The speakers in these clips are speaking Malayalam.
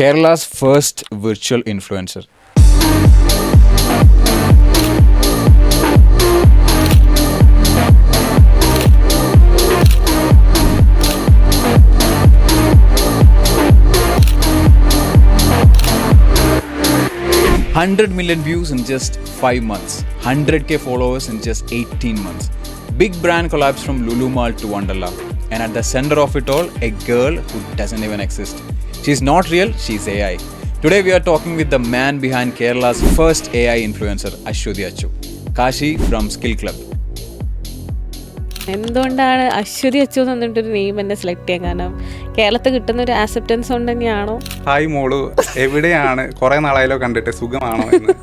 Kerala's first virtual influencer. $100 million views in just 5 months. 100K followers in just 18 months. Big brand collabs from Lulu Mall to Wonderla. And at the center of it all, a girl who doesn't even exist. She's not real, she's AI. Today we are talking with the man behind Kerala's first AI influencer, Ashwati Achu. Kashi from Skill Club. എന്തുകൊണ്ടാണ് അശ്വതി അച്ചു എന്ന് പറഞ്ഞിട്ടൊരു നെയിം എന്നെ സെലക്ട് ചെയ്യാൻ കാരണം കേരളത്തിൽ കിട്ടുന്ന ഒരു ആക്സെപ്റ്റൻസ് കൊണ്ട് തന്നെയാണോ? ഹായ് മോളു, എവിടെയാണ്, കുറെ നാളായാലോ കണ്ടിട്ട്, സുഖമാണോ എന്ന്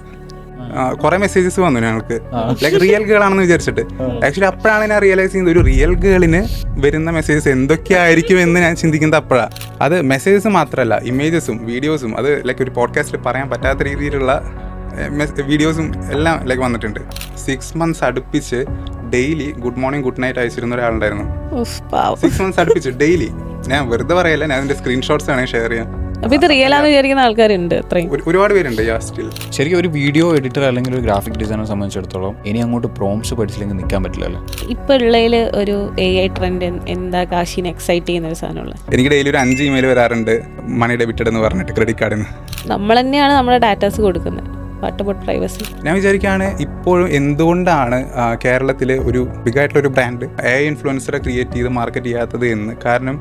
കുറെ മെസ്സേജസ് വന്നു ഞങ്ങൾക്ക്. ലൈക്ക് റിയൽ ഗേൾ ആണെന്ന് വിചാരിച്ചിട്ട്. ആക്ച്വലി അപ്പോഴാണ് ഞാൻ റിയലൈസ് ചെയ്യുന്നത് ഒരു റിയൽ ഗേളിന് വരുന്ന മെസ്സേജസ് എന്തൊക്കെയായിരിക്കും എന്ന് ഞാൻ ചിന്തിക്കുന്നത് അപ്പോഴാണ്. അത് മെസ്സേജസ് മാത്രമല്ല, ഇമേജസും വീഡിയോസും, അത് ലൈക്ക് ഒരു പോഡ്കാസ്റ്റിൽ പറയാൻ പറ്റാത്ത രീതിയിലുള്ള വീഡിയോസും എല്ലാം ലൈക്ക് വന്നിട്ടുണ്ട്. 6 months അടുപ്പിച്ച് daily good morning good night അയച്ചിരുന്ന ഒരാളുണ്ടായിരുന്നു. 6 months അടുപ്പിച്ച് ഡെയിലി. ഞാൻ വെറുതെ പറയല്ല, ഞാൻ അതിന്റെ സ്ക്രീൻഷോട്ട്സ് വേണമെങ്കിൽ ഷെയർ ചെയ്യാം. അപ്പൊ ഇത് റിയൽ ആണെന്ന് വിചാരിക്കുന്ന ആൾക്കാരുണ്ട്, ഒരുപാട് പേരുണ്ട്. സ്റ്റിൽ ശരിക്കും ഒരു വീഡിയോ എഡിറ്റർ അല്ലെങ്കിൽ ഒരു ഗ്രാഫിക് ഡിസൈനറെ സംബന്ധിച്ചിടത്തോളം ഇനി അങ്ങോട്ട് പ്രോംപ്റ്റ്സ് പഠിച്ചില്ലെങ്കിൽ നിൽക്കാൻ പറ്റില്ലല്ലോ. ഇപ്പൊ ഉള്ളതില് ഒരു AI ട്രെൻഡ് എന്താ കാശിനെ എക്സൈറ്റ് ചെയ്യുന്ന ഒരു സാധനമുള്ളത്? എനിക്ക് ഡെയിലി ഒരു 5 ഇമെയിൽ വരാറുണ്ട്, മണി ഡെബിറ്റഡ് എന്ന് പറഞ്ഞിട്ട്, ക്രെഡിറ്റ് കാർഡിൽ നിന്ന്. നമ്മൾ തന്നെയാണ് നമ്മുടെ ഡാറ്റാസ് കൊടുക്കുന്നത്. What about privacy? ഞാൻ വിചാരിക്കുകയാണ് ഇപ്പോഴും എന്തുകൊണ്ടാണ് കേരളത്തിൽ ഒരു ബിഗായിട്ടുള്ളൊരു ബ്രാൻഡ് AI ഇൻഫ്ലുവൻസറെ ക്രിയേറ്റ് ചെയ്ത് മാർക്കറ്റ് ചെയ്യാത്തത് എന്ന്. കാരണം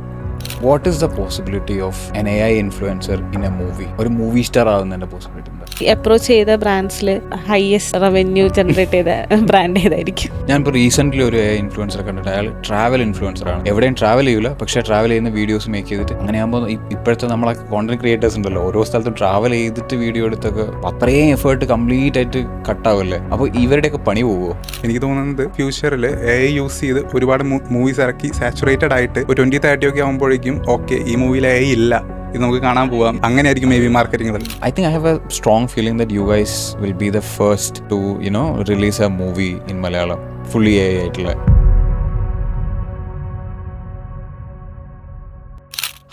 What is the possibility of an AI influencer in a movie? ഒരു മൂവി സ്റ്റാർ ആവുന്നതിന്റെ പോസിബിലിറ്റി ഉണ്ട്. അപ്രോച്ച് ചെയ്ത ബ്രാൻഡ്സിൽ ഹയസ്റ്റ് റവന്യൂ ജനറേറ്റ് ചെയ്ത ബ്രാൻഡ് ഏതായിരിക്കും? ഞാനിപ്പോൾ റീസെൻ്റ്ലി ഒരു AI ഇൻഫ്ലുവൻസറെ കണ്ടിട്ട്, അയാൾ ട്രാവൽ ഇൻഫ്ലുവൻസറാണ്. എവിടെയും ട്രാവൽ ചെയ്യില്ല, പക്ഷേ ട്രാവൽ ചെയ്യുന്ന വീഡിയോസ് മേക്ക് ചെയ്തിട്ട്, അങ്ങനെയാകുമ്പോൾ ഇപ്പോഴത്തെ നമ്മളെ കോണ്ടന്റ് ക്രിയേറ്റേഴ്സ് ഉണ്ടല്ലോ, ഓരോ സ്ഥലത്തും ട്രാവൽ ചെയ്തിട്ട് വീഡിയോ എടുത്തൊക്കെ അത്രയും എഫേർട്ട് കംപ്ലീറ്റ് ആയിട്ട് കട്ടാവില്ലേ? അപ്പോൾ ഇവരുടെയൊക്കെ പണി പോകുമോ? എനിക്ക് തോന്നുന്നത് ഫ്യൂച്ചറിൽ AI യൂസ് ചെയ്ത് ഒരുപാട് മൂവീസ് ഇറക്കി സാച്ചുറേറ്റഡ് ആയിട്ട് ഒരു 20-30 ഒക്കെ ആകുമ്പോഴേക്കും ഓക്കെ ഈ മൂവിയിൽ AI ഇല്ല, ഇത് നമുക്ക് കാണാൻ പോവാം, അങ്ങനെയായിരിക്കും may be marketing. I think I have a strong feeling that you guys will be the first to, release a movie in Malayalam, fully AI ആയിട്ടുള്ള.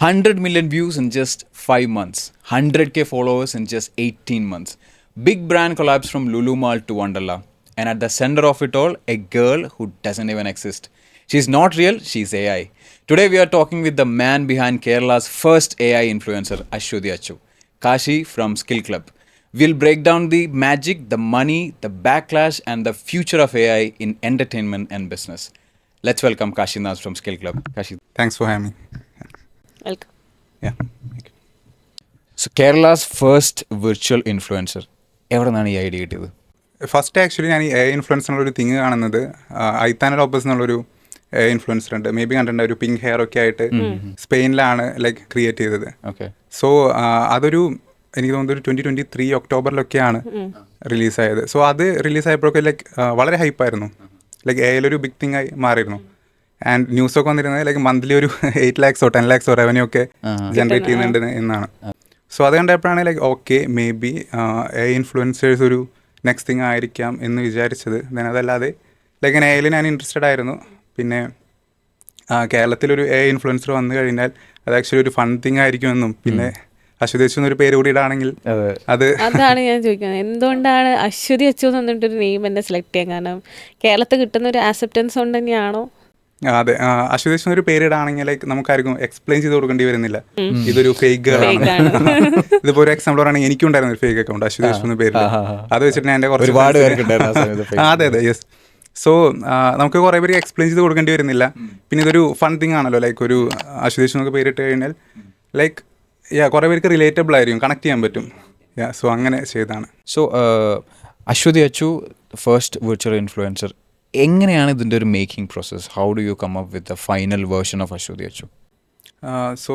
100 million views in just 5 months. 100K followers in just 18 months. Big brand collabs from Lulu Mall to Wonderla. And at the center of it all, a girl who doesn't even exist. She's not real, she's AI. Today we are talking with the man behind Kerala's first AI influencer, Ashwati Achu. Kashi from Skill Club. We'll break down the magic, the money, the backlash and the future of AI in entertainment and business. Let's welcome Kashi Naz from Skill Club. Kashi. Thanks for having me. Welcome. So Kerala's first virtual influencer. എവിടെ നിന്നാണ് ഈ ഐഡിയ കിട്ടിയത്? ഫസ്റ്റ് ആക്ച്വലി ഞാൻ ഈ AI ഇൻഫ്ലുവൻസ് എന്നുള്ളൊരു തിങ് കാണുന്നത് ഐത്താന ലോപ്പസ് എന്നുള്ളൊരു AI ഇൻഫ്ലുവൻസർ ഉണ്ട്. മേ ബി കണ്ടിട്ടുണ്ട്, ഒരു പിങ്ക് ഹെയർ ഒക്കെ ആയിട്ട് സ്പെയിനിലാണ് ലൈക്ക് ക്രിയേറ്റ് ചെയ്തത്. സോ അതൊരു എനിക്ക് തോന്നുന്നത് ഒരു 2023 ഒക്ടോബറിലൊക്കെയാണ് റിലീസായത്. സോ അത് റിലീസായപ്പോഴൊക്കെ ലൈക്ക് വളരെ ഹൈപ്പായിരുന്നു. ലൈക്ക് AI ബിഗ് തിങ് ആയി മാറിയിരുന്നു. ആൻഡ് ന്യൂസൊക്കെ വന്നിരുന്നത് ലൈക്ക് മന്ത്ലി ഒരു 8 lakhs 10 lakhs റവന്യൂ ഒക്കെ ജനറേറ്റ് ചെയ്യുന്നുണ്ട് എന്നാണ്. സോ അത് കണ്ടപ്പോഴാണ് like okay may be AI influencers ഒരു നെക്സ്റ്റ് തിങ് ആയിരിക്കാം എന്ന് വിചാരിച്ചത്. ദെൻ അതല്ലാതെ ലൈക്ക് AI ഞാൻ ഇൻട്രസ്റ്റഡ് ആയിരുന്നു. പിന്നെ കേരളത്തിലൊരു AI ഇൻഫ്ലുവൻസർ വന്നു കഴിഞ്ഞാൽ അത് ആക്ച്വലി ഒരു ഫൺ തിങ് ആയിരിക്കുമെന്നും, പിന്നെ അശ്വതി അച്ചു എന്നൊരു പേര് കൂടി ഇടാണെങ്കിൽ അതാണ് ഞാൻ ചോദിക്കുന്നത്, എന്തുകൊണ്ടാണ് അശ്വതി അച്ചു എന്ന് പറഞ്ഞിട്ടൊരു നെയിം എന്നെ സെലക്ട് ചെയ്യാൻ കാരണം കേരളത്തിൽ കിട്ടുന്ന ഒരു ആക്സെപ്റ്റൻസ് കൊണ്ട് തന്നെയാണോ? അതെ, അശ്വതി അച്ചു എന്നൊരു പേര് ഇടാണെങ്കിൽ ലൈക്ക് നമുക്കാർക്കും എക്സ്പ്ലെയിൻ ചെയ്ത് കൊടുക്കേണ്ടി വരുന്നില്ല ഇതൊരു ഫേക്ക് ഗേൾ ആണ്. ഇതിപ്പോ ഒരു എക്സാമ്പിൾ പറയുകയാണെങ്കിൽ എനിക്കും ഉണ്ടായിരുന്നു ഒരു ഫേക്ക് അക്കൗണ്ട് അശ്വതി അച്ചു എന്ന പേരിൽ. അത് വെച്ചിട്ട് ഞാൻ എൻ്റെ കുറച്ച് അതെ യെസ്. സോ നമുക്ക് കുറേ പേര് എക്സ്പ്ലെയിൻ ചെയ്ത് കൊടുക്കേണ്ടി വരുന്നില്ല. പിന്നെ ഇതൊരു ഫൺ തിങ് ആണല്ലോ, ലൈക്ക് ഒരു അശ്വതി അച്ചു എന്നൊക്കെ പേരിട്ട് കഴിഞ്ഞാൽ ലൈക്ക് കുറേ പേർക്ക് റിലേറ്റബിൾ ആയിരിക്കും, കണക്ട് ചെയ്യാൻ പറ്റും. സോ അങ്ങനെ ചെയ്താണ്. So Aswathy Achu first virtual influencer, എങ്ങനെയാണ് ഇതിൻ്റെ ഒരു making process? How do you come up with the final version of Aswathy Achu? So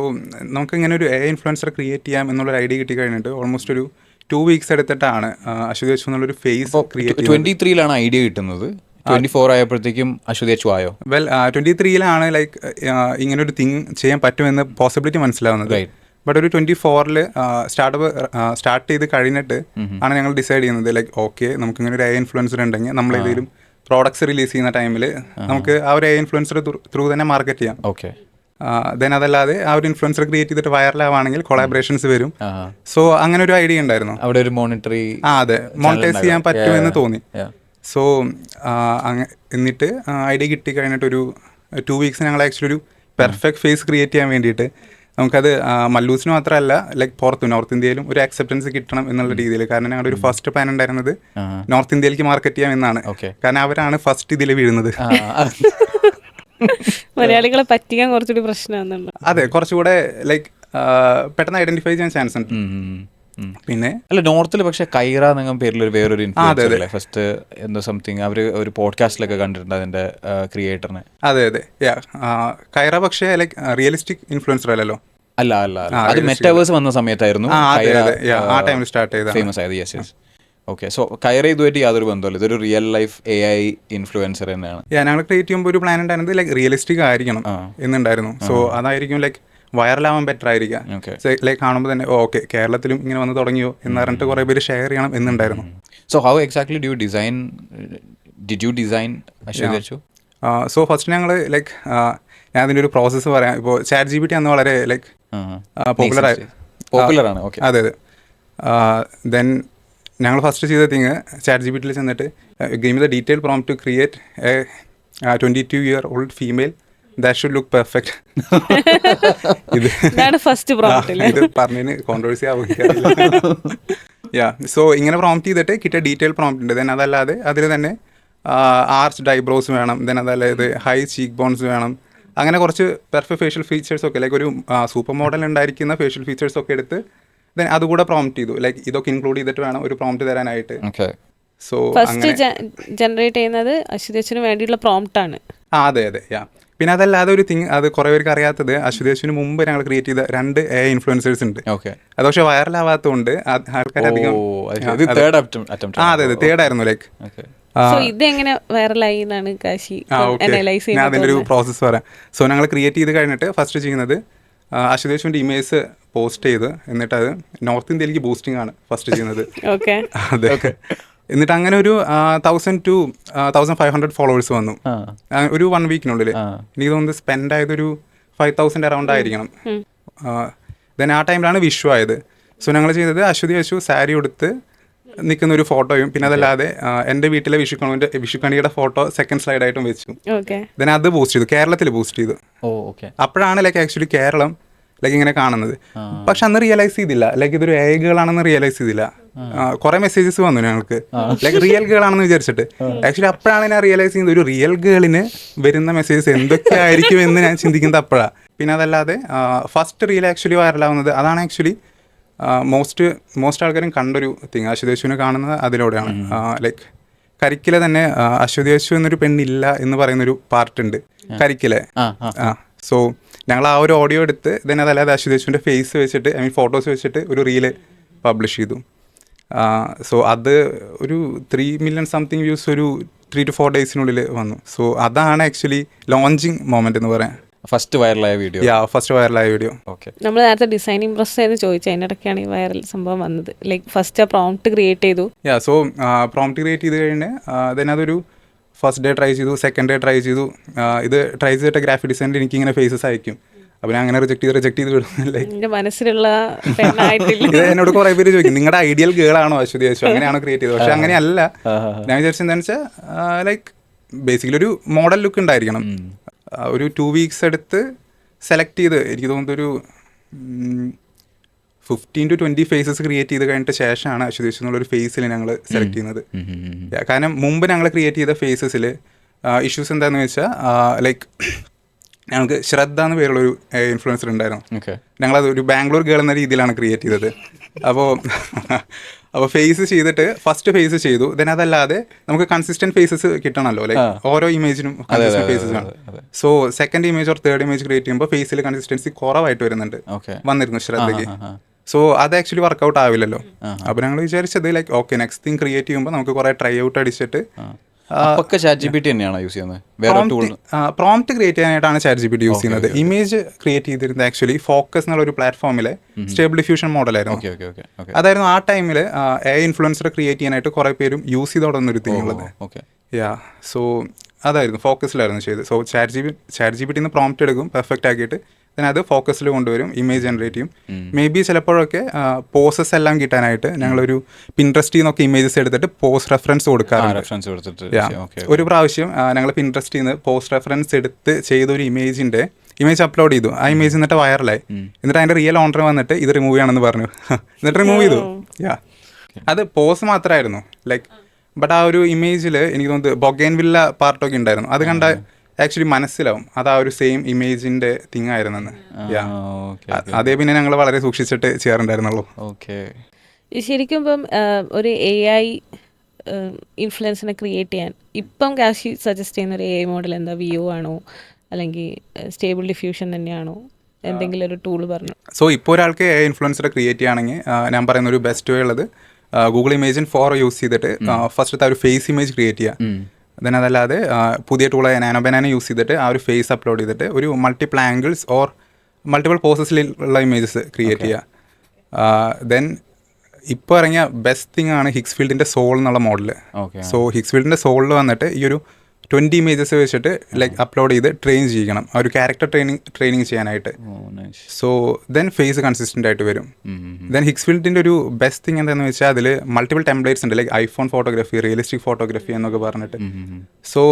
നമുക്ക് ഇങ്ങനെ ഒരു AI ഇൻഫ്ലുവൻസർ ക്രിയേറ്റ് ചെയ്യാം എന്നുള്ളൊരു ഐഡിയ കിട്ടി കഴിഞ്ഞിട്ട് ഓൾമോസ്റ്റ് ഒരു 2 weeks എടുത്തിട്ടാണ് അശ്വതി അച്ചു എന്നുള്ളൊരു ഫേസ് ക്രിയേറ്റ്. 23 ഐഡിയ കിട്ടുന്നത്, 24 ആയപ്പോഴത്തേക്കും അശ്വതി അച്ചു ആയോ? വെൽ 23 ലൈക്ക് ഇങ്ങനൊരു തിങ് ചെയ്യാൻ പറ്റുമെന്ന് പോസിബിലിറ്റി മനസ്സിലാവുന്നത്. ബട്ട് ഒരു 24 സ്റ്റാർട്ട് ചെയ്ത് കഴിഞ്ഞിട്ട് ആണ് ഞങ്ങൾ ഡിസൈഡ് ചെയ്യുന്നത് ലൈക്ക് ഓക്കെ നമുക്കിങ്ങനെ ഒരു AI ഇൻഫ്ലുവൻസർ ഉണ്ടെങ്കിൽ നമ്മളേതെങ്കിലും പ്രോഡക്ട്സ് റിലീസ് ചെയ്യുന്ന ടൈമിൽ നമുക്ക് ആ ഒരു AI ഇൻഫ്ലുവൻസർ ത്രൂ തന്നെ മാർക്കറ്റ് ചെയ്യാം. ഓക്കെ. ദെൻ അതല്ലാതെ ആ ഒരു ഇൻഫ്ലുവൻസർ ക്രിയേറ്റ് ചെയ്തിട്ട് വൈറലാവാണെങ്കിൽ കൊളാബറേഷൻസ് വരും. സോ അങ്ങനെ ഒരു ഐഡിയ ഉണ്ടായിരുന്നു. അവിടെ ഒരു മോണിറ്ററി അതെ, മോണിറ്റൈസ് ചെയ്യാൻ പറ്റുമെന്ന് തോന്നി. സോ എന്നിട്ട് ഐഡിയ കിട്ടി കഴിഞ്ഞിട്ട് ഒരു 2 weeks ഞങ്ങൾ ആക്ച്വലി ഒരു പെർഫെക്റ്റ് ഫേസ് ക്രിയേറ്റ് ചെയ്യാൻ വേണ്ടിയിട്ട് നമുക്കത് മല്ലൂസിന് മാത്രമല്ല ലൈക്ക് നോർത്ത് ഇന്ത്യയിലും ഒരു അക്സെപ്റ്റൻസ് കിട്ടണം എന്നുള്ള രീതിയിൽ. കാരണം ഞങ്ങളുടെ ഒരു ഫസ്റ്റ് പ്ലാൻ ഉണ്ടായിരുന്നത് നോർത്ത് ഇന്ത്യയിലേക്ക് മാർക്കറ്റ് ചെയ്യാം എന്നാണ്. കാരണം അവരാണ് ഫസ്റ്റ് ഇതിൽ വീഴുന്നത്. മലയാളികളെ പറ്റിക്കാൻ കുറച്ചുകൂടി പ്രശ്നമാകുന്നുണ്ട്. അതെ, കുറച്ചുകൂടെ ലൈക്ക് പെട്ടെന്ന് ഐഡന്റിഫൈ ചെയ്യാൻ ചാൻസ് ഉണ്ട്. പിന്നെ അല്ല, നോർത്തിൽ പക്ഷെ കൈറ എന്ന പേരിൽ വേറൊരു ഇൻഫ്ലുവൻസർ ഫസ്റ്റ് എന്തോ സംതിങ് അവർ ഒരു പോഡ്കാസ്റ്റിലൊക്കെ കണ്ടിട്ടുണ്ട് അതിന്റെ ക്രിയേറ്ററിനെ. അതെ അതെ, കൈറ പക്ഷേ ലൈക്ക് റിയലിസ്റ്റിക് ഇൻഫ്ലുവൻസർ അല്ലല്ലോ. അല്ല അല്ല അല്ല, അത് മെറ്റാവേഴ്സ് വന്ന സമയത്തായിരുന്നു ആ ടൈമിൽ സ്റ്റാർട്ട് ചെയ്ത ഫേമസ് ആയത്. Yes yes. ഓക്കെ, സോ കൈറ ഇതുമായിട്ട് യാതൊരു ബന്ധമില്ല, ഇതൊരു റിയൽ ലൈഫ് AI ഇൻഫ്ലുവൻസർ തന്നെയാണ്. ഞങ്ങൾ ക്രിയേറ്റ് ചെയ്യുമ്പോൾ ഒരു പ്ലാൻ ഉണ്ടായിരുന്നത് ലൈക്ക് റിയലിസ്റ്റിക് ആയിരിക്കണം എന്നുണ്ടായിരുന്നു. സോ അതായിരിക്കും ലൈക്ക് വൈറലാവാൻ ബെറ്റർ ആയിരിക്കാം. ലൈക്ക് കാണുമ്പോൾ തന്നെ ഓക്കെ കേരളത്തിലും ഇങ്ങനെ വന്ന് തുടങ്ങിയോ എന്ന് പറഞ്ഞിട്ട് കുറേ പേര് ഷെയർ ചെയ്യണം എന്നുണ്ടായിരുന്നു. So how exactly did you design Aswathy Achu? So first ഞങ്ങൾ ലൈക്ക് ഞാൻ അതിൻ്റെ ഒരു പ്രോസസ്സ് പറയാം. ഇപ്പോൾ ChatGPT അന്ന് വളരെ ലൈക്ക് പോപ്പുലറാണ്. ഓക്കെ, അതെ അതെ. ദെൻ ഞങ്ങൾ ഫസ്റ്റ് ചെയ്ത തിങ് ChatGPT ചെന്നിട്ട് give me the detail prompt to create a 22-year-old female that should look perfect. ഇത് പറഞ്ഞതിന് കോൺട്രവേഴ്സി ആവുക. സോ ഇങ്ങനെ പ്രോംപ്റ്റ് ചെയ്തിട്ട് കിട്ടിയ ഡീറ്റെയിൽ പ്രോംപ്റ്റ് ഉണ്ട്. ദെൻ അതല്ലാതെ അതിൽ തന്നെ ആർച്ച്ഡ് ഐബ്രോസ് വേണം, ദെൻ അതല്ലാതെ ഹൈ ചീക്ക് ബോൺസ് വേണം, അങ്ങനെ കുറച്ച് പെർഫെക്റ്റ് ഫേഷ്യൽ ഫീച്ചേഴ്സ് ഒക്കെ ലൈക്ക് ഒരു സൂപ്പർ മോഡൽ ഉണ്ടായിരിക്കുന്ന ഫേഷ്യൽ ഫീച്ചേഴ്സ് ഒക്കെ എടുത്ത് ദെൻ അതുകൂടെ പ്രോംപ്റ്റ് ചെയ്തു. ലൈക്ക് ഇതൊക്കെ ഇൻക്ലൂഡ് ചെയ്തിട്ട് വേണം ഒരു പ്രോംപ്റ്റ് തരാനായിട്ട്. സോ ഫസ്റ്റ് ജനറേറ്റ് ചെയ്യുന്നത് അശ്വതി അച്ചുവിന് വേണ്ടിയുള്ള പ്രോംപ്റ്റ് ആണ്. അതെ അതെ. പിന്നെ അതല്ലാതെ ഒരു തിങ്, അത് കുറേ പേർക്ക് അറിയാത്തത്, അശ്വതി അച്ചുവിന് മുമ്പ് ഞങ്ങൾ ക്രിയേറ്റ് ചെയ്ത 2 AI ഇൻഫ്ലുവൻസേഴ്സ് ഉണ്ട്. അത് പക്ഷെ വൈറലാവാത്തതുകൊണ്ട് ആൾക്കാർ അധികം അതെ അതെ തേർഡായിരുന്നു ലൈക്ക്. ഇതെങ്ങനെ വൈറലായി എന്നാണ് കാശി അനലൈസ് ചെയ്യുന്നത്. ഞാൻ അതിൻ്റെ ഒരു പ്രോസസ്സ് പറയാം. സോ ഞങ്ങൾ ക്രിയേറ്റ് ചെയ്ത് കഴിഞ്ഞിട്ട് ഫസ്റ്റ് ചെയ്യുന്നത് അശ്വതി അച്ചുവിൻ്റെ ഇമേജ് പോസ്റ്റ് ചെയ്ത് എന്നിട്ട് അത് നോർത്ത് ഇന്ത്യയിലേക്ക് ബൂസ്റ്റിംഗ് ആണ് ഫസ്റ്റ് ചെയ്യുന്നത്. അതെ. എന്നിട്ട് അങ്ങനെ ഒരു 1000 to 1500 ഫോളോവേഴ്സ് വന്നു ഒരു 1 വീക്കിനുള്ളിൽ. എനിക്ക് തോന്നുന്നത് സ്പെൻഡ് ആയതൊരു 5000 അറൗണ്ട് ആയിരിക്കണം. ദെൻ ആ ടൈമിലാണ് വിഷു ആയത്. സോ ഞങ്ങൾ ചെയ്തത് അശ്വതി അച്ചു സാരി ഉടുത്ത് നിൽക്കുന്ന ഒരു ഫോട്ടോയും പിന്നെ അതല്ലാതെ എൻ്റെ വീട്ടിലെ വിഷുക്കണിയുടെ ഫോട്ടോ സെക്കൻഡ് സ്ലൈഡായിട്ടും വെച്ചു. ദെൻ അത് ബൂസ്റ്റ് ചെയ്തു, കേരളത്തിൽ ബൂസ്റ്റ് ചെയ്തു. അപ്പോഴാണ് ലൈക്ക് ആക്ച്വലി കേരളം ലൈക്ക് ഇങ്ങനെ കാണുന്നത്. പക്ഷെ അന്ന് റിയലൈസ് ചെയ്തില്ല ലൈക്ക് ഇതൊരു AI ഗേളാണെന്ന് റിയലൈസ് ചെയ്തില്ല. കുറെ മെസ്സേജസ് വന്നു ഞങ്ങൾക്ക് ലൈക്ക് റിയൽ ഗേളാണെന്ന് വിചാരിച്ചിട്ട്. ആക്ച്വലി അപ്പോഴാണ് ഞാൻ റിയലൈസ് ചെയ്യുന്നത് ഒരു റിയൽ ഗേളിന് വരുന്ന മെസ്സേജസ് എന്തൊക്കെ ആയിരിക്കും എന്ന് ഞാൻ ചിന്തിക്കുന്നത് അപ്പോഴാണ്. പിന്നെ അതല്ലാതെ ഫസ്റ്റ് റീൽ ആക്ച്വലി വൈറലാവുന്നത് അതാണ്. ആക്ച്വലി മോസ്റ്റ് ആൾക്കാരും കണ്ടൊരു തിങ് അശ്വതി അച്ചുവിനെ കാണുന്നത് അതിലൂടെയാണ്. ലൈക്ക് കരിക്കിലെ തന്നെ അശ്വതി അച്ചു എന്നൊരു പെണ്ണില്ല എന്ന് പറയുന്നൊരു പാർട്ടുണ്ട് കരിക്കിലെ. സോ ഞങ്ങൾ ആ ഒരു ഓഡിയോ എടുത്ത് ദെൻ അതല്ലാതെ അശ്വതി അച്ചുവിൻ്റെ ഫേസ് വെച്ചിട്ട് ഫോട്ടോസ് വെച്ചിട്ട് ഒരു റീല് പബ്ലിഷ് ചെയ്തു. സോ അത് ഒരു 3 million സംതിങ് വ്യൂസ് ഒരു 3 to 4 ഡേയ്സിനുള്ളിൽ വന്നു. സോ അതാണ് ആക്ച്വലി ലോഞ്ചിങ് മൊമെന്റ് എന്ന് പറയാം. ഫസ്റ്റ് വൈറലായ വീഡിയോ. നമ്മൾ നേരത്തെ ഡിസൈനിങ് പ്രോസസ് എന്ന് ചോദിച്ചാൽ അതിനിടയ്ക്കാണ് ഈ വൈറൽ സംഭവം വന്നത്. ലൈക്ക് ഫസ്റ്റ് ആ പ്രോംപ്റ്റ് ക്രിയേറ്റ് ചെയ്തു. സോ പ്രോംപ്റ്റ് ക്രിയേറ്റ് ചെയ്ത് കഴിഞ്ഞ് ദെൻ അതൊരു ഫസ്റ്റ് ഡേ ട്രൈ ചെയ്തു, സെക്കൻഡ് ഡേ ട്രൈ ചെയ്തു. ഇത് ട്രൈ ചെയ്തിട്ട് ഗ്രാഫിക് ഡിസൈനിൽ എനിക്കിങ്ങനെ ഫേസസ് അയക്കും. അപ്പോൾ ഞാൻ അങ്ങനെ റിജക്ട് ചെയ്ത് വിടുന്നില്ല. മനസ്സിലുള്ള ഇത് എന്നോട് കുറേ പേര് ചോദിക്കും നിങ്ങളുടെ ഐഡിയൽ ഗേളാണോ അശ്വതി അച്ചു, അങ്ങനെയാണോ ക്രിയേറ്റ് ചെയ്തത്? പക്ഷെ അങ്ങനെയല്ല. ഞാൻ വിചാരിച്ചത് എന്താണെന്ന് വെച്ചാൽ ലൈക്ക് ബേസിക്കലി ഒരു മോഡൽ ലുക്ക് ഉണ്ടായിരിക്കണം. ഒരു 2 weeks എടുത്ത് സെലക്ട് ചെയ്ത് എനിക്ക് തോന്നുന്നത് ഒരു 15 to 20 ഫേസസ് ക്രിയേറ്റ് ചെയ്ത് കഴിഞ്ഞിട്ട് ശേഷമാണ് അശ്വതി അച്ചു എന്നുള്ളൊരു ഫേസിൽ ഞങ്ങൾ സെലക്ട് ചെയ്യുന്നത്. കാരണം മുമ്പ് ഞങ്ങൾ ക്രിയേറ്റ് ചെയ്ത ഫേസസിൽ ഇഷ്യൂസ് എന്താണെന്ന് വെച്ചാൽ ലൈക്ക് ഞങ്ങൾക്ക് ശ്രദ്ധ എന്ന് പേരുള്ളൊരു ഇൻഫ്ലുവൻസർ ഉണ്ടായിരുന്നു. ഞങ്ങളത് ഒരു ബാംഗ്ലൂർ ഗേൾ എന്ന രീതിയിലാണ് ക്രിയേറ്റ് ചെയ്തത്. അപ്പോൾ ഫേസ് ചെയ്തിട്ട് ഫസ്റ്റ് ഫേസ് ചെയ്തു. ദെൻ അതല്ലാതെ നമുക്ക് കൺസിസ്റ്റന്റ് ഫേസസ് കിട്ടണമല്ലോ ലൈക്ക് ഓരോ ഇമേജിനും കൺസിസ്റ്റന്റ് ഫേസസ് ആണ്. So second image or third image create ചെയ്യുമ്പോൾ ഫേസിൽ കൺസിസ്റ്റൻസി കുറവായിട്ട് വന്നിരുന്നു ശ്രദ്ധയ്ക്ക്. സോ അത് ആക്ച്വലി വർക്കൗട്ട് ആവില്ലല്ലോ. അപ്പോൾ ഞങ്ങൾ വിചാരിച്ചത് like okay next thing create ചെയ്യുമ്പോൾ നമുക്ക് കുറേ ട്രൈ ഔട്ട് അടിച്ചിട്ട് പ്രോംപ്റ്റ് ക്രിയേറ്റ് ചെയ്യാനായിട്ടാണ് ChatGPT യൂസ് ചെയ്യുന്നത്. ഇമേജ് ക്രിയേറ്റ് ചെയ്തിരുന്നത് ആക്ച്വലി ഫോക്കസ് എന്നുള്ള ഒരു പ്ലാറ്റ്ഫോമിലെ സ്റ്റേബിൾ ഡിഫ്യൂഷൻ മോഡലായിരുന്നു. അതായിരുന്നു ആ ടൈമിൽ AI ഇൻഫ്ലുവൻസർ ക്രിയേറ്റ് ചെയ്യാനായിട്ട് കുറേ പേരും യൂസ് ചെയ്ത് തുടങ്ങുന്നൊരു തിങ് ഉള്ളത്. സോ അതായിരുന്നു ഫോക്കസിലായിരുന്നു ചെയ്ത്. So chat G P tin prompt എടുക്കും, പെർഫെക്റ്റ് ആക്കിയിട്ട് അത് ഫോക്കസിൽ കൊണ്ടുവരും, ഇമേജ് ജനറേറ്റ് ചെയ്യും. മേ ബി ചിലപ്പോഴൊക്കെ പോസസ് എല്ലാം കിട്ടാനായിട്ട് ഞങ്ങളൊരു പിൻട്രസ്റ്റിൽ നിന്നൊക്കെ ഇമേജസ് എടുത്തിട്ട് പോസ്റ്റ് റെഫറൻസ് കൊടുക്കാറുണ്ട്. ഒരു പ്രാവശ്യം ഞങ്ങൾ പിൻട്രസ്റ്റിൽ നിന്ന് പോസ്റ്റ് റെഫറൻസ് എടുത്ത് ചെയ്തൊരു ഇമേജ് അപ്ലോഡ് ചെയ്തു. ആ ഇമേജ് എന്നിട്ട് വൈറലായി. എന്നിട്ട് അതിൻ്റെ റിയൽ ഓണർ വന്നിട്ട് ഇത് റിമൂവ് ചെയ്യണമെന്ന് പറഞ്ഞു. എന്നിട്ട് റിമൂവ് ചെയ്തു. അത് പോസ് മാത്രമായിരുന്നു ലൈക്ക്. ബട്ട് ആ ഒരു ഇമേജിൽ എനിക്ക് തോന്നുന്നത് ബൊഗൈൻ വില്ല പാർട്ടൊക്കെ ഉണ്ടായിരുന്നു. അത് കണ്ട ആക്ച്വലി മനസ്സിലാവും അത് ആ ഒരു സെയിം ഇമേജിൻ്റെ തിങ് ആയിരുന്നെന്ന്. അതേ പിന്നെ ഞങ്ങൾ വളരെ സൂക്ഷിച്ചിട്ട് ചെയ്യാറുണ്ടായിരുന്നുള്ളൂ. ശരിക്കും ഇപ്പം ഒരു AI ഇൻഫ്ലുവൻസിനെ ക്രിയേറ്റ് ചെയ്യാൻ ഇപ്പം കാശി സജസ്റ്റ് ചെയ്യുന്ന ഒരു AI മോഡൽ എന്താ? വിയോ ആണോ അല്ലെങ്കിൽ സ്റ്റേബിൾ ഡിഫ്യൂഷൻ തന്നെയാണോ? എന്തെങ്കിലും ഒരു ടൂൾ പറഞ്ഞു. സോ ഇപ്പോൾ ഒരാൾക്ക് AI ഇൻഫ്ലുവൻസറെ ക്രിയേറ്റ് ചെയ്യുകയാണെങ്കിൽ ഞാൻ പറയുന്ന ഒരു ബെസ്റ്റ് വേ ഉള്ളത് ഗൂഗിൾ ഇമേജിൻ 4 യൂസ് ചെയ്തിട്ട് ഫസ്റ്റത്തെ ആ ഒരു ഫേസ് ഇമേജ് ക്രിയേറ്റ് ചെയ്യുക. ദെൻ അതല്ലാതെ പുതിയ ടൂളായ നാനോ ബനാന യൂസ് ചെയ്തിട്ട് ആ ഒരു ഫേസ് അപ്ലോഡ് ചെയ്തിട്ട് ഒരു മൾട്ടിപ്പിൾ ആംഗിൾസ് ഓർ മൾട്ടിപ്പിൾ പോസസിലുള്ള ഇമേജസ് ക്രിയേറ്റ് ചെയ്യുക. ദെൻ ഇപ്പോൾ ഇറങ്ങിയ ബെസ്റ്റ് തിങ് ആണ് ഹിക്സ്ഫീൽഡിൻ്റെ സോൾ എന്നുള്ള മോഡൽ. സോ ഹിക്സ്ഫീൽഡിൻ്റെ സോളിൽ വന്നിട്ട് ഈ ഒരു 20 ഇമേജസ് വെച്ചിട്ട് ലൈക്ക് അപ്ലോഡ് ചെയ്ത് ട്രെയിൻ ചെയ്യിക്കണം, ആ ഒരു ക്യാരക്ടർ ട്രെയിനിങ് ചെയ്യാനായിട്ട്. സോ ദെൻ ഫേസ് കൺസിസ്റ്റൻ്റ് ആയിട്ട് വരും. ദെൻ ഹിക്സ്ഫീൽഡിൻ്റെ ഒരു ബെസ്റ്റ് തിങ് എന്താണെന്ന് വെച്ചാൽ അതിൽ മൾട്ടിപ്പിൾ ടെംപ്ലേറ്റ്സ് ഉണ്ട്, like iPhone photography, realistic photography എന്നൊക്കെ പറഞ്ഞിട്ട്. സോ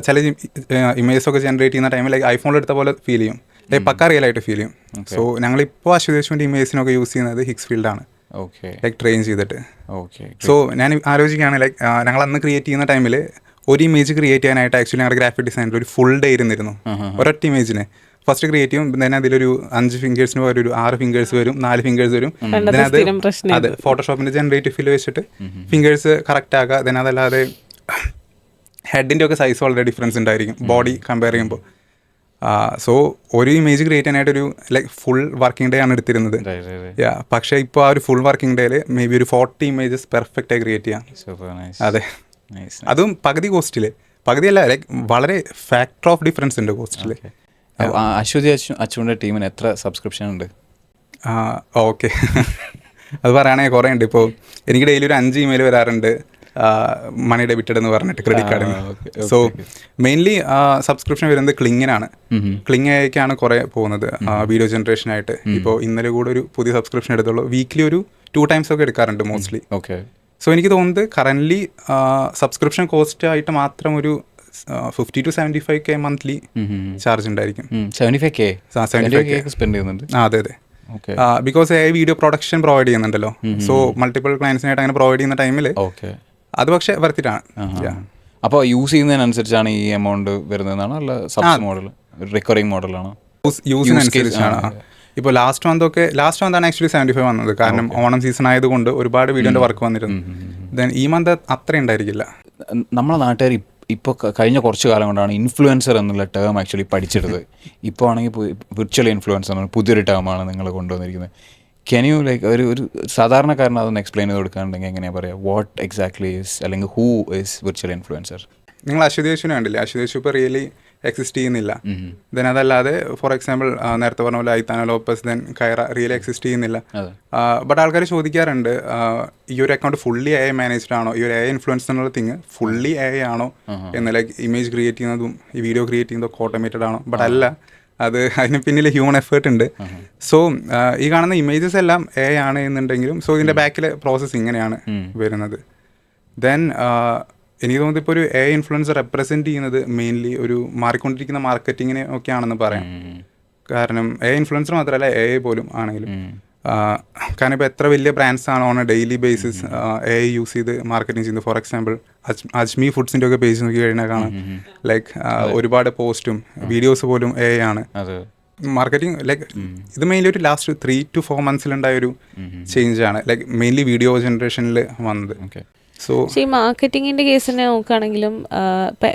ചില ഇമേജസ് ഒക്കെ ജനറേറ്റ് ചെയ്യുന്ന ടൈമിൽ ലൈക്ക് ഐഫോണിൽ എടുത്ത പോലെ ഫീൽ ചെയ്യും, ലൈക്ക് പക്ക റിയൽ ആയിട്ട് ഫീൽ ചെയ്യും. സോ ഞങ്ങളിപ്പോൾ അശ്വതേശ്വൻ്റെ ഇമേജിനൊക്കെ യൂസ് ചെയ്യുന്നത് ഹിക്സ്ഫീൽഡാണ്, ലൈക്ക് ട്രെയിൻ ചെയ്തിട്ട്. സോ ഞാൻ ആലോചിക്കുകയാണ് ലൈക്ക് ഞങ്ങൾ അന്ന് ക്രിയേറ്റ് ചെയ്യുന്ന ടൈമിൽ ഒരു ഇമേജ് ക്രിയേറ്റ് ചെയ്യാനായിട്ട് ആക്ച്വലി ഞങ്ങളുടെ ഗ്രാഫിക് ഡിസൈനിൽ ഒരു ഫുൾ ഡേ ഇരുന്നിരുന്നു. ഒരൊറ്റ ഇമേജിന് ഫസ്റ്റ് ക്രിയേറ്റ് ചെയ്യും, then അതിലൊരു 5 ഫിംഗേഴ്സിന് പകരം ഒരു 6 ഫിംഗേഴ്സ് വരും, 4 ഫിംഗേഴ്സ് വരും. അത് ഫോട്ടോഷോപ്പിൻ്റെ ജനറേറ്റീവ് ഫിൽ വെച്ചിട്ട് ഫിംഗേഴ്സ് കറക്റ്റ് ആക്കുക. ദെൻ അതല്ലാതെ ഹെഡിൻ്റെ ഒക്കെ സൈസ് വളരെ ഡിഫറൻസ് ഉണ്ടായിരിക്കും ബോഡി കമ്പയർ ചെയ്യുമ്പോൾ. സോ ഒരു ഇമേജ് ക്രിയേറ്റ് ചെയ്യാനായിട്ട് ഒരു ലൈക്ക് ഫുൾ വർക്കിംഗ് ഡേ ആണ് എടുത്തിരുന്നത്. പക്ഷേ ഇപ്പോൾ ആ ഒരു ഫുൾ വർക്കിംഗ് ഡേയിൽ മേ ബി ഒരു 40 ഇമേജസ് പെർഫെക്റ്റ് ആയി ക്രിയേറ്റ് ചെയ്യാം. അതെ, അതും പകുതി കോസ്റ്റിൽ, പകുതിയല്ല ലൈക്ക് വളരെ ഫാക്ടർ ഓഫ് ഡിഫറൻസ് ഉണ്ട് കോസ്റ്റിൽ. അശ്വതി അച്ചുവിൻ്റെ ടീമിന് എത്ര സബ്സ്ക്രിപ്ഷൻ ഉണ്ട്? ഓക്കെ, അത് പറയുകയാണെങ്കിൽ കുറേ ഉണ്ട്. ഇപ്പോൾ എനിക്ക് ഡെയിലി ഒരു 5 ഇമെയിൽ വരാറുണ്ട് മണി ഡെബിറ്റഡ് എന്ന് പറഞ്ഞിട്ട് ക്രെഡിറ്റ് കാർഡിന്. സോ മെയിൻലി സബ്സ്ക്രിപ്ഷൻ വരുന്നത് ക്ലിങ്ങിനാണ്. ക്ലിങ്ങേക്കാണ് കുറേ പോകുന്നത് വീഡിയോ ജനറേഷനായിട്ട്. ഇപ്പോൾ ഇന്നലെ കൂടെ ഒരു പുതിയ സബ്സ്ക്രിപ്ഷൻ എടുത്തുള്ളൂ. വീക്ക്ലി ഒരു 2 ടൈംസ് ഒക്കെ എടുക്കാറുണ്ട് മോസ്റ്റ്ലി. സോ എനിക്ക് തോന്നുന്നത് കറൻ്റ്ലി സബ്സ്ക്രിപ്ഷൻ കോസ്റ്റ് ആയിട്ട് മാത്രം ഒരു 50 to 75K മന്ത്ലി ചാർജ് ഉണ്ടായിരിക്കും. 75K സ്പെൻഡ് ചെയ്യുന്നുണ്ട്. അതെ. Because AI video production provide ചെയ്യുന്നുണ്ടല്ലോ. സോ മൾട്ടിപ്പിൾ ക്ലയൻസിനായിട്ട് അങ്ങനെ പ്രൊവൈഡ് ചെയ്യുന്ന ടൈമിൽ അത് പക്ഷേ വർത്തിട്ടാണ്. അപ്പോൾ യൂസ് ചെയ്യുന്നതിനനുസരിച്ചാണ് ഈ എമൗണ്ട് വരുന്നതെന്നാണ്, അല്ല സബ്സ് മോഡൽ റിക്കറിംഗ് മോഡലാണോ? യൂസിനനുസരിച്ചാണ്. ഇപ്പോൾ ലാസ്റ്റ് മന്താണ് ആക്ച്വലി 75 വന്നത്, കാരണം ഓണം സീസൺ ആയതുകൊണ്ട് ഒരുപാട് വീഡിയോൻ്റെ വർക്ക് വന്നിരുന്നു. ദെൻ ഈ മന്ത് അത്ര ഉണ്ടായിരിക്കില്ല. നമ്മളെ നാട്ടുകാർ ഇപ്പോൾ കഴിഞ്ഞ കുറച്ച് കാലം കൊണ്ടാണ് ഇൻഫ്ലുവൻസർ എന്നുള്ള ടേം ആക്ച്വലി പഠിച്ചെടുത്തത്. ഇപ്പോൾ ആണെങ്കിൽ വിർച്വൽ ഇൻഫ്ലുവൻസർ എന്ന പുതിയൊരു ടേമാണ് നിങ്ങൾ കൊണ്ടുവന്നിരിക്കുന്നത്. ക്യാൻ യു ലൈക്ക് ഒരു സാധാരണക്കാരൻ അതൊന്ന് എക്സ്പ്ലെയിൻ ചെയ്ത് കൊടുക്കാനുണ്ടെങ്കിൽ എങ്ങനെയാണ് പറയുക? വാട്ട് എക്സാക്ട്ലി ഈസ് അല്ലെങ്കിൽ ഹൂ ഈസ് വിർച്വൽ ഇൻഫ്ലുവൻസർ? നിങ്ങൾ അശ്വതേശുവിനെ കണ്ടില്ലേ? അശ്വതേശു ഇപ്പോൾ റിയലി എക്സിസ്റ്റ് ചെയ്യുന്നില്ല. ദെൻ അതല്ലാതെ ഫോർ എക്സാമ്പിൾ നേരത്തെ പറഞ്ഞ പോലെ ഐത്താന ലോപ്പസ്, ദെൻ കൈറ റിയലി എക്സിസ്റ്റ് ചെയ്യുന്നില്ല. ബട്ട് ആൾക്കാർ ചോദിക്കാറുണ്ട് ഈ ഒരു അക്കൗണ്ട് ഫുള്ളി AI മാനേജ്ഡ് ആണോ, ഈ ഒരു AI ഇൻഫ്ലുവൻസ് എന്നുള്ള തിങ് ഫുള്ളി AI ആണോ എന്ന്, ലൈക്ക് ഇമേജ് ക്രിയേറ്റ് ചെയ്യുന്നതും ഈ വീഡിയോ ക്രിയേറ്റ് ചെയ്യുന്നതൊക്കെ ഓട്ടോമേറ്റഡ് ആണോ? ബട്ട് അല്ല, അതിന് പിന്നിൽ ഹ്യൂമൻ എഫേർട്ട് ഉണ്ട്. സോ ഈ കാണുന്ന ഇമേജസ് എല്ലാം AI ആണ് എന്നുണ്ടെങ്കിലും സോ ഇതിൻ്റെ ബാക്കിലെ പ്രോസസ്സ് ഇങ്ങനെയാണ് വരുന്നത്. ദെൻ എനിക്ക് തോന്നുന്നത് ഇപ്പോൾ ഒരു AI ഇൻഫ്ലുവൻസർ റെപ്രസെൻറ്റ് ചെയ്യുന്നത് മെയിൻലി ഒരു മാറിക്കൊണ്ടിരിക്കുന്ന മാർക്കറ്റിങ്ങിനെ ഒക്കെ ആണെന്ന് പറയാം. കാരണം AI ഇൻഫ്ലുവൻസർ മാത്രമല്ല AI പോലും ആണെങ്കിലും. കാരണം ഇപ്പോൾ എത്ര വലിയ ബ്രാൻഡ്സ് ആണ് on A daily basis AI use ചെയ്ത് മാർക്കറ്റിംഗ് ചെയ്യുന്നത്. ഫോർ എക്സാമ്പിൾ അജ്മി ഫുഡ്സിൻ്റെ ഒക്കെ പേജ് നോക്കി കഴിഞ്ഞാൽ കാണാം ലൈക്ക് ഒരുപാട് പോസ്റ്റും വീഡിയോസ് പോലും AI ആണ്. മാർക്കറ്റിംഗ് ലൈക്ക് ഇത് മെയിൻലി ഒരു ലാസ്റ്റ് 3 to 4 മന്ത്സിലുണ്ടായൊരു ചേഞ്ചാണ്, ലൈക്ക് മെയിൻലി വീഡിയോ ജനറേഷനിൽ വന്നത്. സോ ഈ മാർക്കറ്റിങ്ങിൻ്റെ കേസിനെ നോക്കുകയാണെങ്കിലും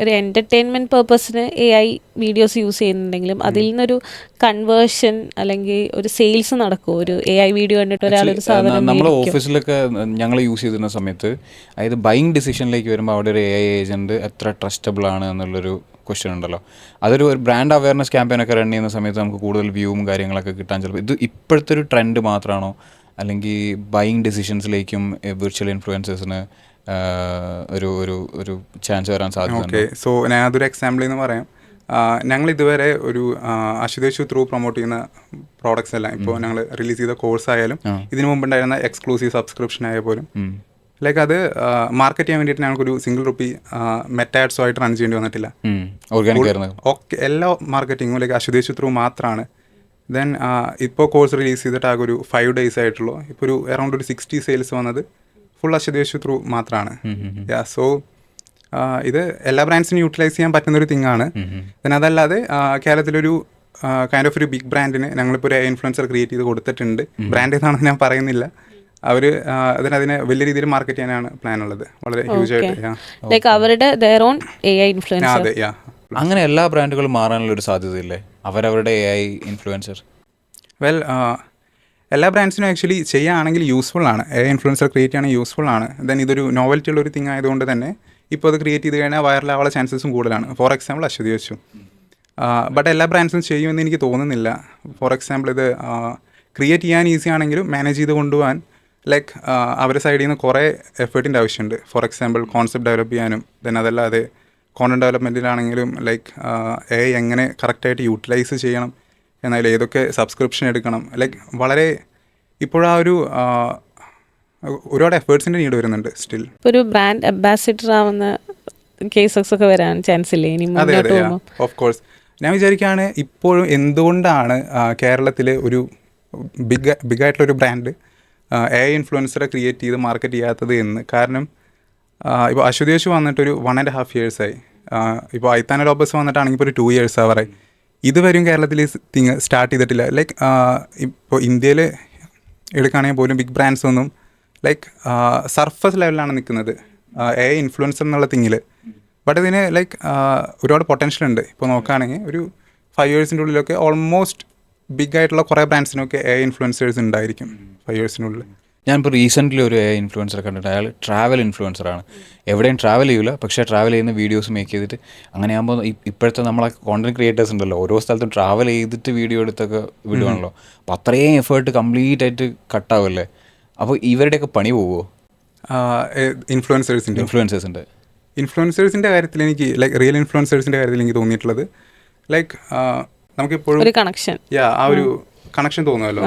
ഒരു എൻ്റർടൈൻമെൻറ്റ് പർപ്പസിന് AI വീഡിയോസ് യൂസ് ചെയ്യുന്നുണ്ടെങ്കിലും അതിൽ നിന്നൊരു കൺവേർഷൻ അല്ലെങ്കിൽ ഒരു സെയിൽസ് നടക്കുമോ? ഒരു AI വീഡിയോ കണ്ടിട്ട് ഒരാളൊരു സാധനം നമ്മൾ ഓഫീസിലൊക്കെ ഞങ്ങൾ യൂസ് ചെയ്തിരുന്ന സമയത്ത്, അതായത് ബൈയിങ് ഡിസിഷനിലേക്ക് വരുമ്പോൾ അവിടെ ഒരു AI ഏജൻറ്റ് എത്ര ട്രസ്റ്റബിൾ ആണ് എന്നുള്ളൊരു ക്വസ്റ്റ്യൻ ഉണ്ടല്ലോ. അതൊരു ബ്രാൻഡ് അവയർനെസ് ക്യാമ്പയിനൊക്കെ റൺ ചെയ്യുന്ന സമയത്ത് നമുക്ക് കൂടുതൽ വ്യൂവും കാര്യങ്ങളൊക്കെ കിട്ടാൻ ചിലപ്പോൾ ഇത് ഇപ്പോഴത്തെ ഒരു ട്രെൻഡ് മാത്രമാണോ, അല്ലെങ്കിൽ ബൈയിങ് ഡിസിഷൻസിലേക്കും വിർച്വൽ ഇൻഫ്ലുവൻസേഴ്സിന് ഒരു ഒരു ഒരു ചാൻസ് വരാൻ സാധ്യത? ഓക്കെ, സോ ഞാൻ അതൊരു എക്സാമ്പിൾ എന്ന് പറയാം. ഞങ്ങൾ ഇതുവരെ ഒരു അശുതേഷു ത്രൂ പ്രൊമോട്ട് ചെയ്യുന്ന പ്രോഡക്ട്സ് എല്ലാം ഇപ്പോൾ ഞങ്ങൾ റിലീസ് ചെയ്ത കോഴ്സ് ആയാലും ഇതിനു മുമ്പുണ്ടായിരുന്ന എക്സ്ക്ലൂസീവ് സബ്സ്ക്രിപ്ഷൻ ആയ പോലും ലൈക്ക് അത് മാർക്കറ്റ് ചെയ്യാൻ വേണ്ടിയിട്ട് ഞങ്ങൾക്കൊരു ₹1 മെറ്റ ആഡ്സോ ആയിട്ട് റൺ ചെയ്യേണ്ടി വന്നിട്ടില്ല. ഓക്കെ, എല്ലാ മാർക്കറ്റിങ്ങും ലൈക്ക് അശുതേഷു ത്രൂ മാത്രമാണ്. ദെൻ ഇപ്പോൾ കോഴ്സ് റിലീസ് ചെയ്തിട്ട് ആകെ ഒരു 5 days ആയിട്ടുള്ളൂ. ഇപ്പോൾ ഒരു അറൗണ്ട് ഒരു 60 സെയിൽസ് വന്നത് ഫുൾ അശുതേഷു ത്രൂ മാത്രമാണ്. സോ ഇത് എല്ലാ ബ്രാൻഡ്സിനും യൂട്ടിലൈസ് ചെയ്യാൻ പറ്റുന്നൊരു തിങ്ങാണ്. പിന്നെ അതല്ലാതെ കേരളത്തിലൊരു കൈൻഡ് ഓഫ് ഒരു ബിഗ് ബ്രാൻഡിന് ഞങ്ങളിപ്പോൾ ഒരു ഇൻഫ്ലുവൻസർ ക്രിയേറ്റ് ചെയ്ത് കൊടുത്തിട്ടുണ്ട്. ബ്രാൻഡ് ഏതാണെന്ന് ഞാൻ പറയുന്നില്ല. അവർ അതിനെ വലിയ രീതിയിൽ മാർക്കറ്റ് ചെയ്യാനാണ് പ്ലാൻ ഉള്ളത്. വളരെ ഹ്യൂജ് ആയിട്ട് അവരുടെ അതെ. അങ്ങനെ എല്ലാ ബ്രാൻഡുകളും മാറാനുള്ള ഒരു സാധ്യതയില്ലേ അവരവരുടെ AI ഇൻഫ്ലുവൻസർ? വെൽ, എല്ലാ ബ്രാൻഡ്സിനും ആക്ച്വലി ചെയ്യുകയാണെങ്കിൽ യൂസ്ഫുൾ ആണ്. AI ഇൻഫ്ലുവൻസർ ക്രിയേറ്റ് ചെയ്യുകയാണെങ്കിൽ യൂസ്ഫുൾ ആണ്. ദെൻ ഇതൊരു നോവൽറ്റി ഉള്ളൊരു തിങ് ആയതുകൊണ്ട് തന്നെ ഇപ്പോൾ അത് ക്രിയേറ്റ് ചെയ്ത് കഴിഞ്ഞാൽ വൈറലാവാനുള്ള ചാൻസസും കൂടുതലാണ്. For example Aswathy. ബട്ട് എല്ലാ ബ്രാൻഡ്സും ചെയ്യുമെന്ന് എനിക്ക് തോന്നുന്നില്ല. ഫോർ എക്സാമ്പിൾ ഇത് ക്രിയേറ്റ് ചെയ്യാൻ ഈസി ആണെങ്കിലും മാനേജ് ചെയ്ത് കൊണ്ടുപോകാൻ ലൈക്ക് അവരുടെ സൈഡിൽ നിന്ന് കുറേ എഫേർട്ടിൻ്റെ ആവശ്യമുണ്ട്. ഫോർ എക്സാമ്പിൾ കോൺസെപ്റ്റ് ഡെവലപ്പ് ചെയ്യാനും ദെൻ അതല്ലാതെ കോണ്ടന്റ് ഡെവലപ്മെൻറ്റിലാണെങ്കിലും ലൈക്ക് AI എങ്ങനെ കറക്റ്റായിട്ട് യൂട്ടിലൈസ് ചെയ്യണം, എന്നാൽ ഏതൊക്കെ സബ്സ്ക്രിപ്ഷൻ എടുക്കണം, ലൈക്ക് വളരെ ഇപ്പോഴാ ഒരുപാട് എഫേർട്സിൻ്റെ നീഡ് വരുന്നുണ്ട് സ്റ്റിൽ. ഒരു ബ്രാൻഡ് അംബാസിഡർ ആവുന്ന കേസസ് ഒക്കെ വരാൻ ചാൻസ് ഇല്ലേ ഇനി മുന്നോട്ട് പോകുമ്പോൾ? Of course. ഞാൻ വിചാരിക്കുകയാണ് ഇപ്പോഴും എന്തുകൊണ്ടാണ് കേരളത്തിൽ ഒരു ബിഗായിട്ടുള്ളൊരു ബ്രാൻഡ് AI ഇൻഫ്ലുവൻസറെ ക്രിയേറ്റ് ചെയ്ത് മാർക്കറ്റ് ചെയ്യാത്തത് എന്ന്. കാരണം ഇപ്പോൾ അശ്വതേഷ് വന്നിട്ടൊരു 1.5 years ആയി. ഇപ്പോൾ ഐത്താന ലോബസ് വന്നിട്ടാണെങ്കിൽ ഇപ്പോൾ ഒരു 2 years ആവറായി. ഇതുവരെയും കേരളത്തിൽ സ്റ്റാർട്ട് ചെയ്തിട്ടില്ല. ലൈക്ക് ഇപ്പോൾ ഇന്ത്യയിൽ എടുക്കുകയാണെങ്കിൽ പോലും ബിഗ് ബ്രാൻഡ്സ് ഒന്നും ലൈക്ക് സർഫസ് ലെവലിലാണ് നിൽക്കുന്നത് AI ഇൻഫ്ലുവൻസർ എന്നുള്ള തിങ്ങിൽ. ബട്ട് ഇതിന് ലൈക്ക് ഒരുപാട് പൊട്ടൻഷ്യൽ ഉണ്ട്. ഇപ്പോൾ നോക്കുകയാണെങ്കിൽ ഒരു 5 yearsൻ്റെ ഉള്ളിലൊക്കെ ഓൾമോസ്റ്റ് ബിഗ് ആയിട്ടുള്ള കുറേ ബ്രാൻഡ്സിനൊക്കെ AI ഇൻഫ്ലുവൻസേഴ്സ് ഉണ്ടായിരിക്കും 5 yearsനുള്ളിൽ. ഞാനിപ്പോൾ റീസെൻ്റ്ലി ഒരു AI ഇൻഫ്ലുവൻസറെ കണ്ടിട്ട്. അയാൾ ട്രാവൽ ഇൻഫ്ലുവൻസറാണ്. എവിടെയും ട്രാവൽ ചെയ്യില്ല, പക്ഷേ ട്രാവൽ ചെയ്യുന്ന വീഡിയോസ് മേക്ക് ചെയ്തിട്ട് അങ്ങനെയാകുമ്പോൾ ഇപ്പോഴത്തെ നമ്മളെ കോണ്ടന്റ് ക്രിയേറ്റേഴ്സ് ഉണ്ടല്ലോ, ഓരോ സ്ഥലത്തും ട്രാവൽ ചെയ്തിട്ട് വീഡിയോ എടുത്തൊക്കെ വിടുവാണല്ലോ. അപ്പോൾ അത്രയും എഫേർട്ട് കംപ്ലീറ്റ് ആയിട്ട് കട്ടാവുമല്ലേ? അപ്പോൾ ഇവരുടെയൊക്കെ പണി പോവുമോ ഇൻഫ്ലുവൻസേഴ്സിൻ്റെ കാര്യത്തിൽ? എനിക്ക് ലൈക്ക് റിയൽ ഇൻഫ്ലുവൻസേഴ്സിൻ്റെ കാര്യത്തിൽ എനിക്ക് തോന്നിയിട്ടുള്ളത് ലൈക്ക് നമുക്കിപ്പോഴും ആ ഒരു കണക്ഷൻ തോന്നുമല്ലോ.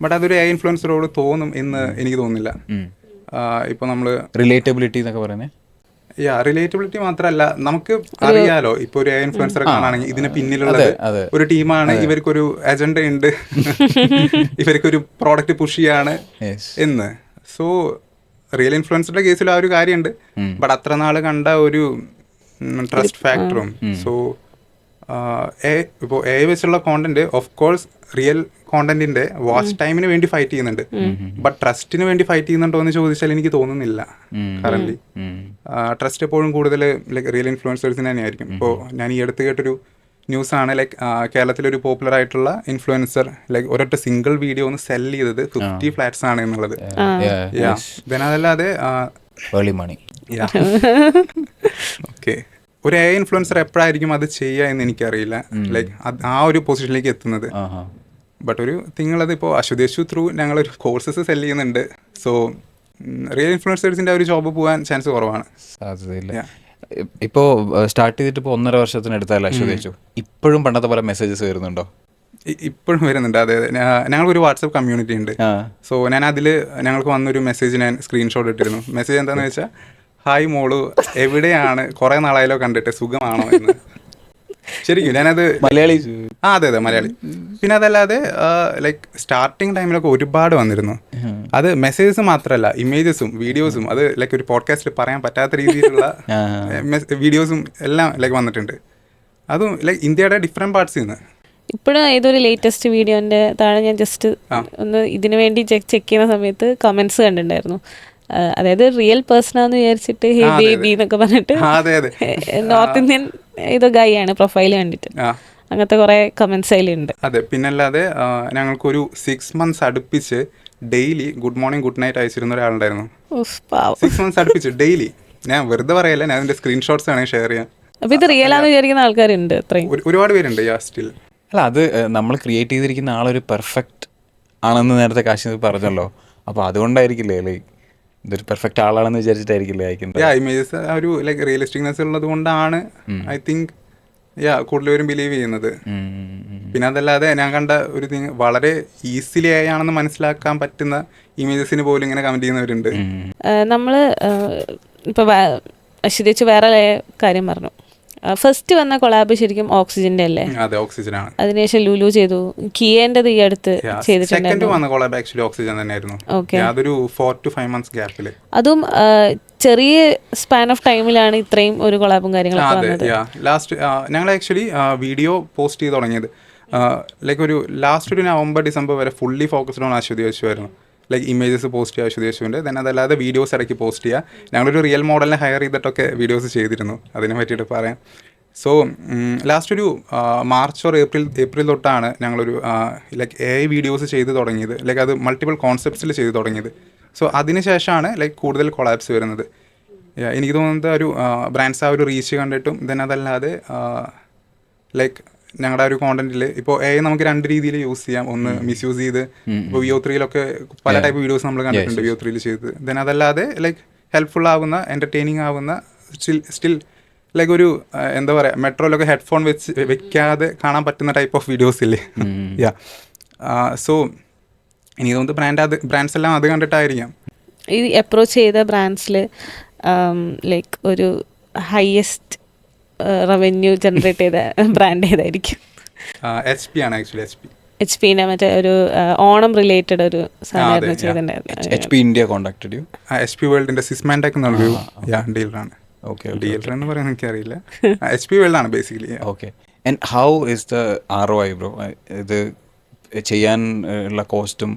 ബട്ട് അതൊരു AI ഇൻഫ്ലുവൻസറോട് തോന്നും എന്ന് എനിക്ക് തോന്നുന്നില്ല. ഇപ്പോൾ നമ്മൾ റിലേറ്റബിലിറ്റി എന്നൊക്കെ പറയുന്നത് റിലേറ്റബിലിറ്റി മാത്രമല്ല, നമുക്ക് അറിയാലോ ഇപ്പോൾ ഒരു AI ഇൻഫ്ലുവൻസറെ കാണുകയാണെങ്കിൽ ഇതിന് പിന്നിലുള്ളത് ഒരു ടീമാണ്, ഇവർക്കൊരു അജണ്ട ഉണ്ട്, ഇവർക്കൊരു പ്രോഡക്റ്റ് പുഷ് ചെയ്യാണ് എന്ന്. സോ റിയൽ ഇൻഫ്ലുവൻസറുടെ കേസിൽ ആ ഒരു കാര്യമുണ്ട്. ബട്ട് അത്ര നാൾ കണ്ട ഒരു ട്രസ്റ്റ് ഫാക്ടറും. സോ ഇപ്പോൾ AI വെച്ചുള്ള കോണ്ടന്റ് ഓഫ് കോഴ്സ് റിയൽ കോണ്ടന്റിന്റെ വാച്ച് ടൈമിന് വേണ്ടി ഫൈറ്റ് ചെയ്യുന്നുണ്ട്. ബട്ട് ട്രസ്റ്റിന് വേണ്ടി ഫൈറ്റ് ചെയ്യുന്നുണ്ടോ എന്ന് ചോദിച്ചാൽ എനിക്ക് തോന്നുന്നില്ല. കറന്റ് ട്രസ്റ്റ് എപ്പോഴും കൂടുതൽ ലൈക്ക് റിയൽ ഇൻഫ്ലുവൻസേഴ്സിന് തന്നെയായിരിക്കും. ഇപ്പോൾ ഞാൻ ഈ അടുത്ത് കേട്ടൊരു ന്യൂസാണ് ലൈക്ക് കേരളത്തിലൊരു പോപ്പുലർ ആയിട്ടുള്ള ഇൻഫ്ലുവൻസർ ലൈക്ക് ഒരൊറ്റ സിംഗിൾ വീഡിയോ ഒന്ന് സെൽ ചെയ്തത് 50 flats ആണ് എന്നുള്ളത്. അതല്ലാതെ ഓക്കെ, ഒരു AI ഇൻഫ്ലുവൻസർ എപ്പോഴായിരിക്കും അത് ചെയ്യുക എന്ന് എനിക്കറിയില്ല. ലൈക്ക് ആ ഒരു പൊസിഷനിലേക്ക് എത്തുന്നത്. ബട്ട് ഒരു തിങ്ങളത് ഇപ്പോൾ അശ്വതേഷു ത്രൂ ഞങ്ങളൊരു കോഴ്സസ് സെല് ചെയ്യുന്നുണ്ട്. സോ റിയൽ ഇൻഫ്ലുവൻസേഴ്സിൻ്റെ ഒരു ജോബ് പോകാൻ ചാൻസ് കുറവാണ്. സാധ്യതയില്ല. ഇപ്പോൾ സ്റ്റാർട്ട് ചെയ്തിട്ട് ഇപ്പോൾ 1.5 വർഷത്തിനടുത്തല്ല അശ്വതേഷു. ഇപ്പോഴും പണ്ടത്തെ പോലെ മെസ്സേജസ് വരുന്നുണ്ടോ? ഇപ്പോഴും വരുന്നുണ്ട്. അതെ, ഞങ്ങൾക്കൊരു വാട്സപ്പ് കമ്മ്യൂണിറ്റി ഉണ്ട്. സോ ഞാൻ അതിൽ ഞങ്ങൾക്ക് വന്നൊരു മെസ്സേജ് ഞാൻ സ്ക്രീൻഷോട്ട് ഇട്ടിരുന്നു. മെസ്സേജ് എന്താണെന്ന് വെച്ചാൽ, ഹായ് മോളു, എവിടെയാണ്, കുറേ നാളായാലോ കണ്ടിട്ട്, സുഖമാണോ എന്ന്. ശരിക്കും ഞാനത് മലയാളി. അതെ മലയാളി. പിന്നെ അതല്ലാതെ ലൈക്ക് സ്റ്റാർട്ടിങ് ടൈമിലൊക്കെ ഒരുപാട് വന്നിരുന്നു. അത് മെസ്സേജസ് മാത്രമല്ല, ഇമേജസും വീഡിയോസും, അത് ലൈക്ക് ഒരു പോഡ്കാസ്റ്റിൽ പറയാൻ പറ്റാത്ത രീതിയിലുള്ള വീഡിയോസും എല്ലാം ലൈക്ക് വന്നിട്ടുണ്ട്. അതും ലൈക്ക് ഇന്ത്യയുടെ ഡിഫറെൻറ്റ് പാർട്സിൽ നിന്ന്. ഇപ്പോഴും ഏതൊരു ലേറ്റസ്റ്റ് വീഡിയോൻ്റെ താഴെ ഞാൻ ജസ്റ്റ് ഒന്ന് ഇതിനു വേണ്ടി ചെക്ക് ചെയ്യുന്ന സമയത്ത് കമൻസ് കണ്ടിട്ടുണ്ടായിരുന്നു. അതായത് റിയൽ പേഴ്സണാന്ന് വിചാരിച്ചിട്ട് ഹേ ബേബി എന്നൊക്കെ പറഞ്ഞിട്ട് നോർത്ത് ഇന്ത്യൻ ഏതോ ഗൈ ആണ് പ്രൊഫൈൽ കണ്ടിട്ട്. അങ്ങനത്തെ കുറെ കമന്റ്സ് അതിലുണ്ട്. അതെ, പിന്നല്ലാതെ ഞങ്ങൾക്കൊരു 6 months അടുപ്പിച്ച് daily good morning good night അയച്ചിരുന്ന ഒരാളുണ്ടായിരുന്നു. 6 months അടുപ്പിച്ച് ഡെയിലി. ഞാൻ വെറുതെ പറയല്ല, ഞാൻ അതിന്റെ സ്ക്രീൻഷോട്ട്സ് വേണമെങ്കിൽ ഷെയർ ചെയ്യാം. അപ്പൊ ഇത് റിയൽ ആണെന്ന് വിചാരിക്കുന്ന ആൾക്കാരുണ്ട്, ഒരുപാട് പേരുണ്ട്. സ്റ്റിൽ അല്ല, അത് നമ്മൾ ക്രിയേറ്റ് ചെയ്തിരിക്കുന്ന ആളൊരു പെർഫെക്റ്റ് ആണെന്ന് നേരത്തെ കാശി പറഞ്ഞല്ലോ. അപ്പോൾ അതുകൊണ്ടായിരിക്കില്ലേ ലൈക്ക് ഇതൊരു പെർഫെക്റ്റ് ആളാണെന്ന് വിചാരിച്ചിട്ടായിരിക്കില്ലേ അയക്കുന്നത്. ഇമേജസ് ഒരു ലൈക്ക് റിയലിസ്റ്റിക്നെസ് ഉള്ളത് കൊണ്ടാണ് ഐ തിങ്ക് കൂടുതലും ബിലീവ് ചെയ്യുന്നത്. പിന്നെ അതല്ലാതെ ഞാൻ കണ്ട ഒരു തിങ് വളരെ ഈസിലി ആണെന്ന് മനസ്സിലാക്കാൻ പറ്റുന്ന ഇമേജസിന് പോലും ഇങ്ങനെ കമന്റ് ചെയ്യുന്നവരുണ്ട്. നമ്മൾ ഇപ്പോൾ അശ്വതിച്ച് വേറെ കാര്യം പറഞ്ഞു. ഫസ്റ്റ് വന്ന കൊളാബ് ശരിക്കും ഓക്സിജന്റെ അല്ലേ? അതെ, ഓക്സിജൻ ആണ്. അതിനുശേഷം ലുലു ചെയ്തു, കിയേന്റെ ഈ അടുത്ത് ചെയ്തിട്ടുണ്ടായിരുന്നു. വന്ന കൊളാബ് ആക്ച്വലി ഓക്സിജൻ തന്നെയായിരുന്നു. അതൊരു 4 to 5 months ഗ്യാപ്പില്. അതും ചെറിയ സ്പാൻ ഓഫ് ടൈമിലാണ് ഇത്രയും ഒരു കൊളാബും കാര്യങ്ങളൊക്കെ വന്നത്. ലാസ്റ്റ് ഞങ്ങൾ ആക്ച്വലി വീഡിയോ പോസ്റ്റ് ചെയ്ത് തുടങ്ങിയത് ലൈക്ക് ഒരു ലാസ്റ്റ് ഒരു നവംബർ ഡിസംബർ വരെ ഫുള്ളി ഫോക്കസ്ഡ് ഓൺ അശ്വതി യശുവായിരുന്നു. ലൈക്ക് ഇമേജസ് പോസ്റ്റ് ചെയ്യുക അശ്വതി യശുവിൻ്റെ, ദെൻ അതല്ലാതെ വീഡിയോസ് ഇടയ്ക്ക് പോസ്റ്റ് ചെയ്യുക. ഞങ്ങളൊരു റിയൽ മോഡലിനെ ഹയർ ചെയ്തിട്ടൊക്കെ വീഡിയോസ് ചെയ്തിരുന്നു, അതിനെ പറ്റിയിട്ട് പറയാം. സോ ലാസ്റ്റ് ഒരു മാർച്ച് ഓർ ഏപ്രിൽ തൊട്ടാണ് ഞങ്ങളൊരു ലൈക്ക് AI വീഡിയോസ് ചെയ്ത് തുടങ്ങിയത്. ലൈക്ക് അത് മൾട്ടിപ്പിൾ കോൺസെപ്റ്റ്സിൽ ചെയ്ത് തുടങ്ങിയത്. സോ അതിന് ശേഷമാണ് ലൈക്ക് കൂടുതൽ കൊളാബ്സ് വരുന്നത്. എനിക്ക് തോന്നുന്നത് ഒരു ബ്രാൻഡ്സ് ആ ഒരു റീച്ച് കണ്ടിട്ടും ദെൻ അതല്ലാതെ ലൈക്ക് ഞങ്ങളുടെ ഒരു കോണ്ടന്റിൽ ഇപ്പോൾ AI നമുക്ക് 2 രീതിയിൽ യൂസ് ചെയ്യാം. ഒന്ന് മിസ്യൂസ് ചെയ്ത്, ഇപ്പോൾ VO3 പല ടൈപ്പ് വീഡിയോസ് നമ്മൾ കണ്ടിട്ടുണ്ട് VO3 ചെയ്ത്. ദെൻ അതല്ലാതെ ലൈക്ക് ഹെൽപ്ഫുൾ ആവുന്ന, എൻ്റർടൈനിങ് ആവുന്ന, സ്റ്റിൽ ലൈക്ക് ഒരു എന്താ പറയുക, മെട്രോയിലൊക്കെ ഹെഡ്ഫോൺ വെക്കാതെ കാണാൻ പറ്റുന്ന ടൈപ്പ് ഓഫ് വീഡിയോസ് ഇല്ലേ. സോ എനിക്ക് തോന്നുന്നത് ബ്രാൻഡ്സ് എല്ലാം അത് കണ്ടിട്ടായിരിക്കാം. ഈ അപ്രോച്ച് ചെയ്ത ബ്രാൻഡ്സിൽ ലൈക്ക് ഒരു ഹയസ്റ്റ് റവന്യൂ ജനറേറ്റ് ചെയ്ത ബ്രാൻഡ് ഏതായിരിക്കും? HP ആണ് ആക്ച്വലി. HP മറ്റേ ഒരു ഓണം റിലേറ്റഡ് ഒരു സാധനമായിരുന്നു ചെയ്തിട്ടുണ്ടായിരുന്നു. HP India contacted you? HP വേൾഡിന്റെ സിസ്മാൻടെക് എന്നുള്ളൊരു ഡീലറാണ്. ഡീലർ എന്ന് പറയുന്നത് എനിക്കറിയില്ല. HP വേൾഡ് ആണ് basically. Okay. And how is the ROI bro? ഇത് ചെയ്യാൻ ഉള്ള കോസ്റ്റും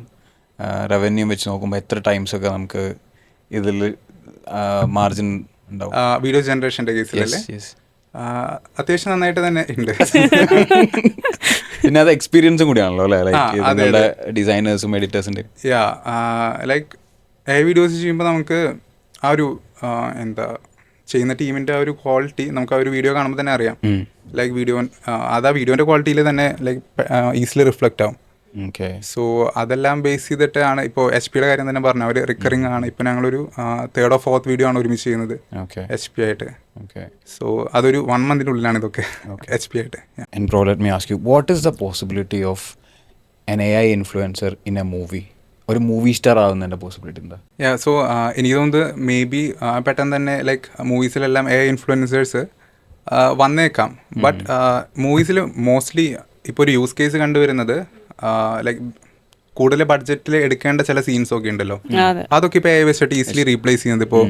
റവന്യൂ വെച്ച് നോക്കുമ്പോൾ എത്ര ടൈംസ് ഒക്കെ നമുക്ക് ഇതിൽ മാർജിൻ ഉണ്ടാവും? വീഡിയോ ജനറേഷൻ്റെ കേസിലല്ലേ? അത്യാവശ്യം നന്നായിട്ട് തന്നെ ഉണ്ട്. പിന്നെ അത് എക്സ്പീരിയൻസും കൂടിയാണല്ലോ അല്ലേ, ലൈക്ക് ഡിസൈനേഴ്സും എഡിറ്റേഴ്സിൻ്റെ. ലൈക്ക് AI വീഡിയോസ് ചെയ്യുമ്പോൾ നമുക്ക് ആ ഒരു എന്താ ചെയ്യുന്ന ടീമിൻ്റെ ആ ഒരു ക്വാളിറ്റി നമുക്ക് ആ ഒരു വീഡിയോ കാണുമ്പോൾ തന്നെ അറിയാം. ലൈക്ക് വീഡിയോൻ്റെ ക്വാളിറ്റിയിൽ തന്നെ ലൈക്ക് ഈസിലി റിഫ്ലക്റ്റ് ആവും. സോ അതെല്ലാം ബേസ് ചെയ്തിട്ടാണ് ഇപ്പോൾ HP കാര്യം തന്നെ പറഞ്ഞു. അവർ റിക്കറിങ് ആണ്. ഇപ്പോൾ ഞങ്ങളൊരു 3rd or 4th വീഡിയോ ആണ് ഒരുമിച്ച് ചെയ്യുന്നത് HP ആയിട്ട്. സോ അതൊരു 1 month ഉള്ളിലാണ് ഇതൊക്കെ HP ആയിട്ട്. And bro, let me ask you, what is the possibility of an AI influencer in a movie? ഒരു മൂവി സ്റ്റാർ ആവുന്നതിൻ്റെ പോസിബിലിറ്റി എന്താ? സോ എനിക്ക് തോന്നുന്നത് മേ ബി പെട്ടെന്ന് തന്നെ ലൈക്ക് മൂവീസിലെല്ലാം AI ഇൻഫ്ലുവൻസേഴ്സ് വന്നേക്കാം. ബട്ട് മൂവീസിൽ മോസ്റ്റ്ലി ഇപ്പോൾ ഒരു യൂസ് കേസ് കണ്ടുവരുന്നത് ലൈക്ക് കൂടുതൽ ബഡ്ജറ്റിൽ എടുക്കേണ്ട ചില സീൻസ് ഒക്കെ ഉണ്ടല്ലോ, അതൊക്കെ ഇപ്പോൾ AI വെച്ചിട്ട് ഈസിലി റീപ്ലേസ് ചെയ്യുന്നത് ഇപ്പോൾ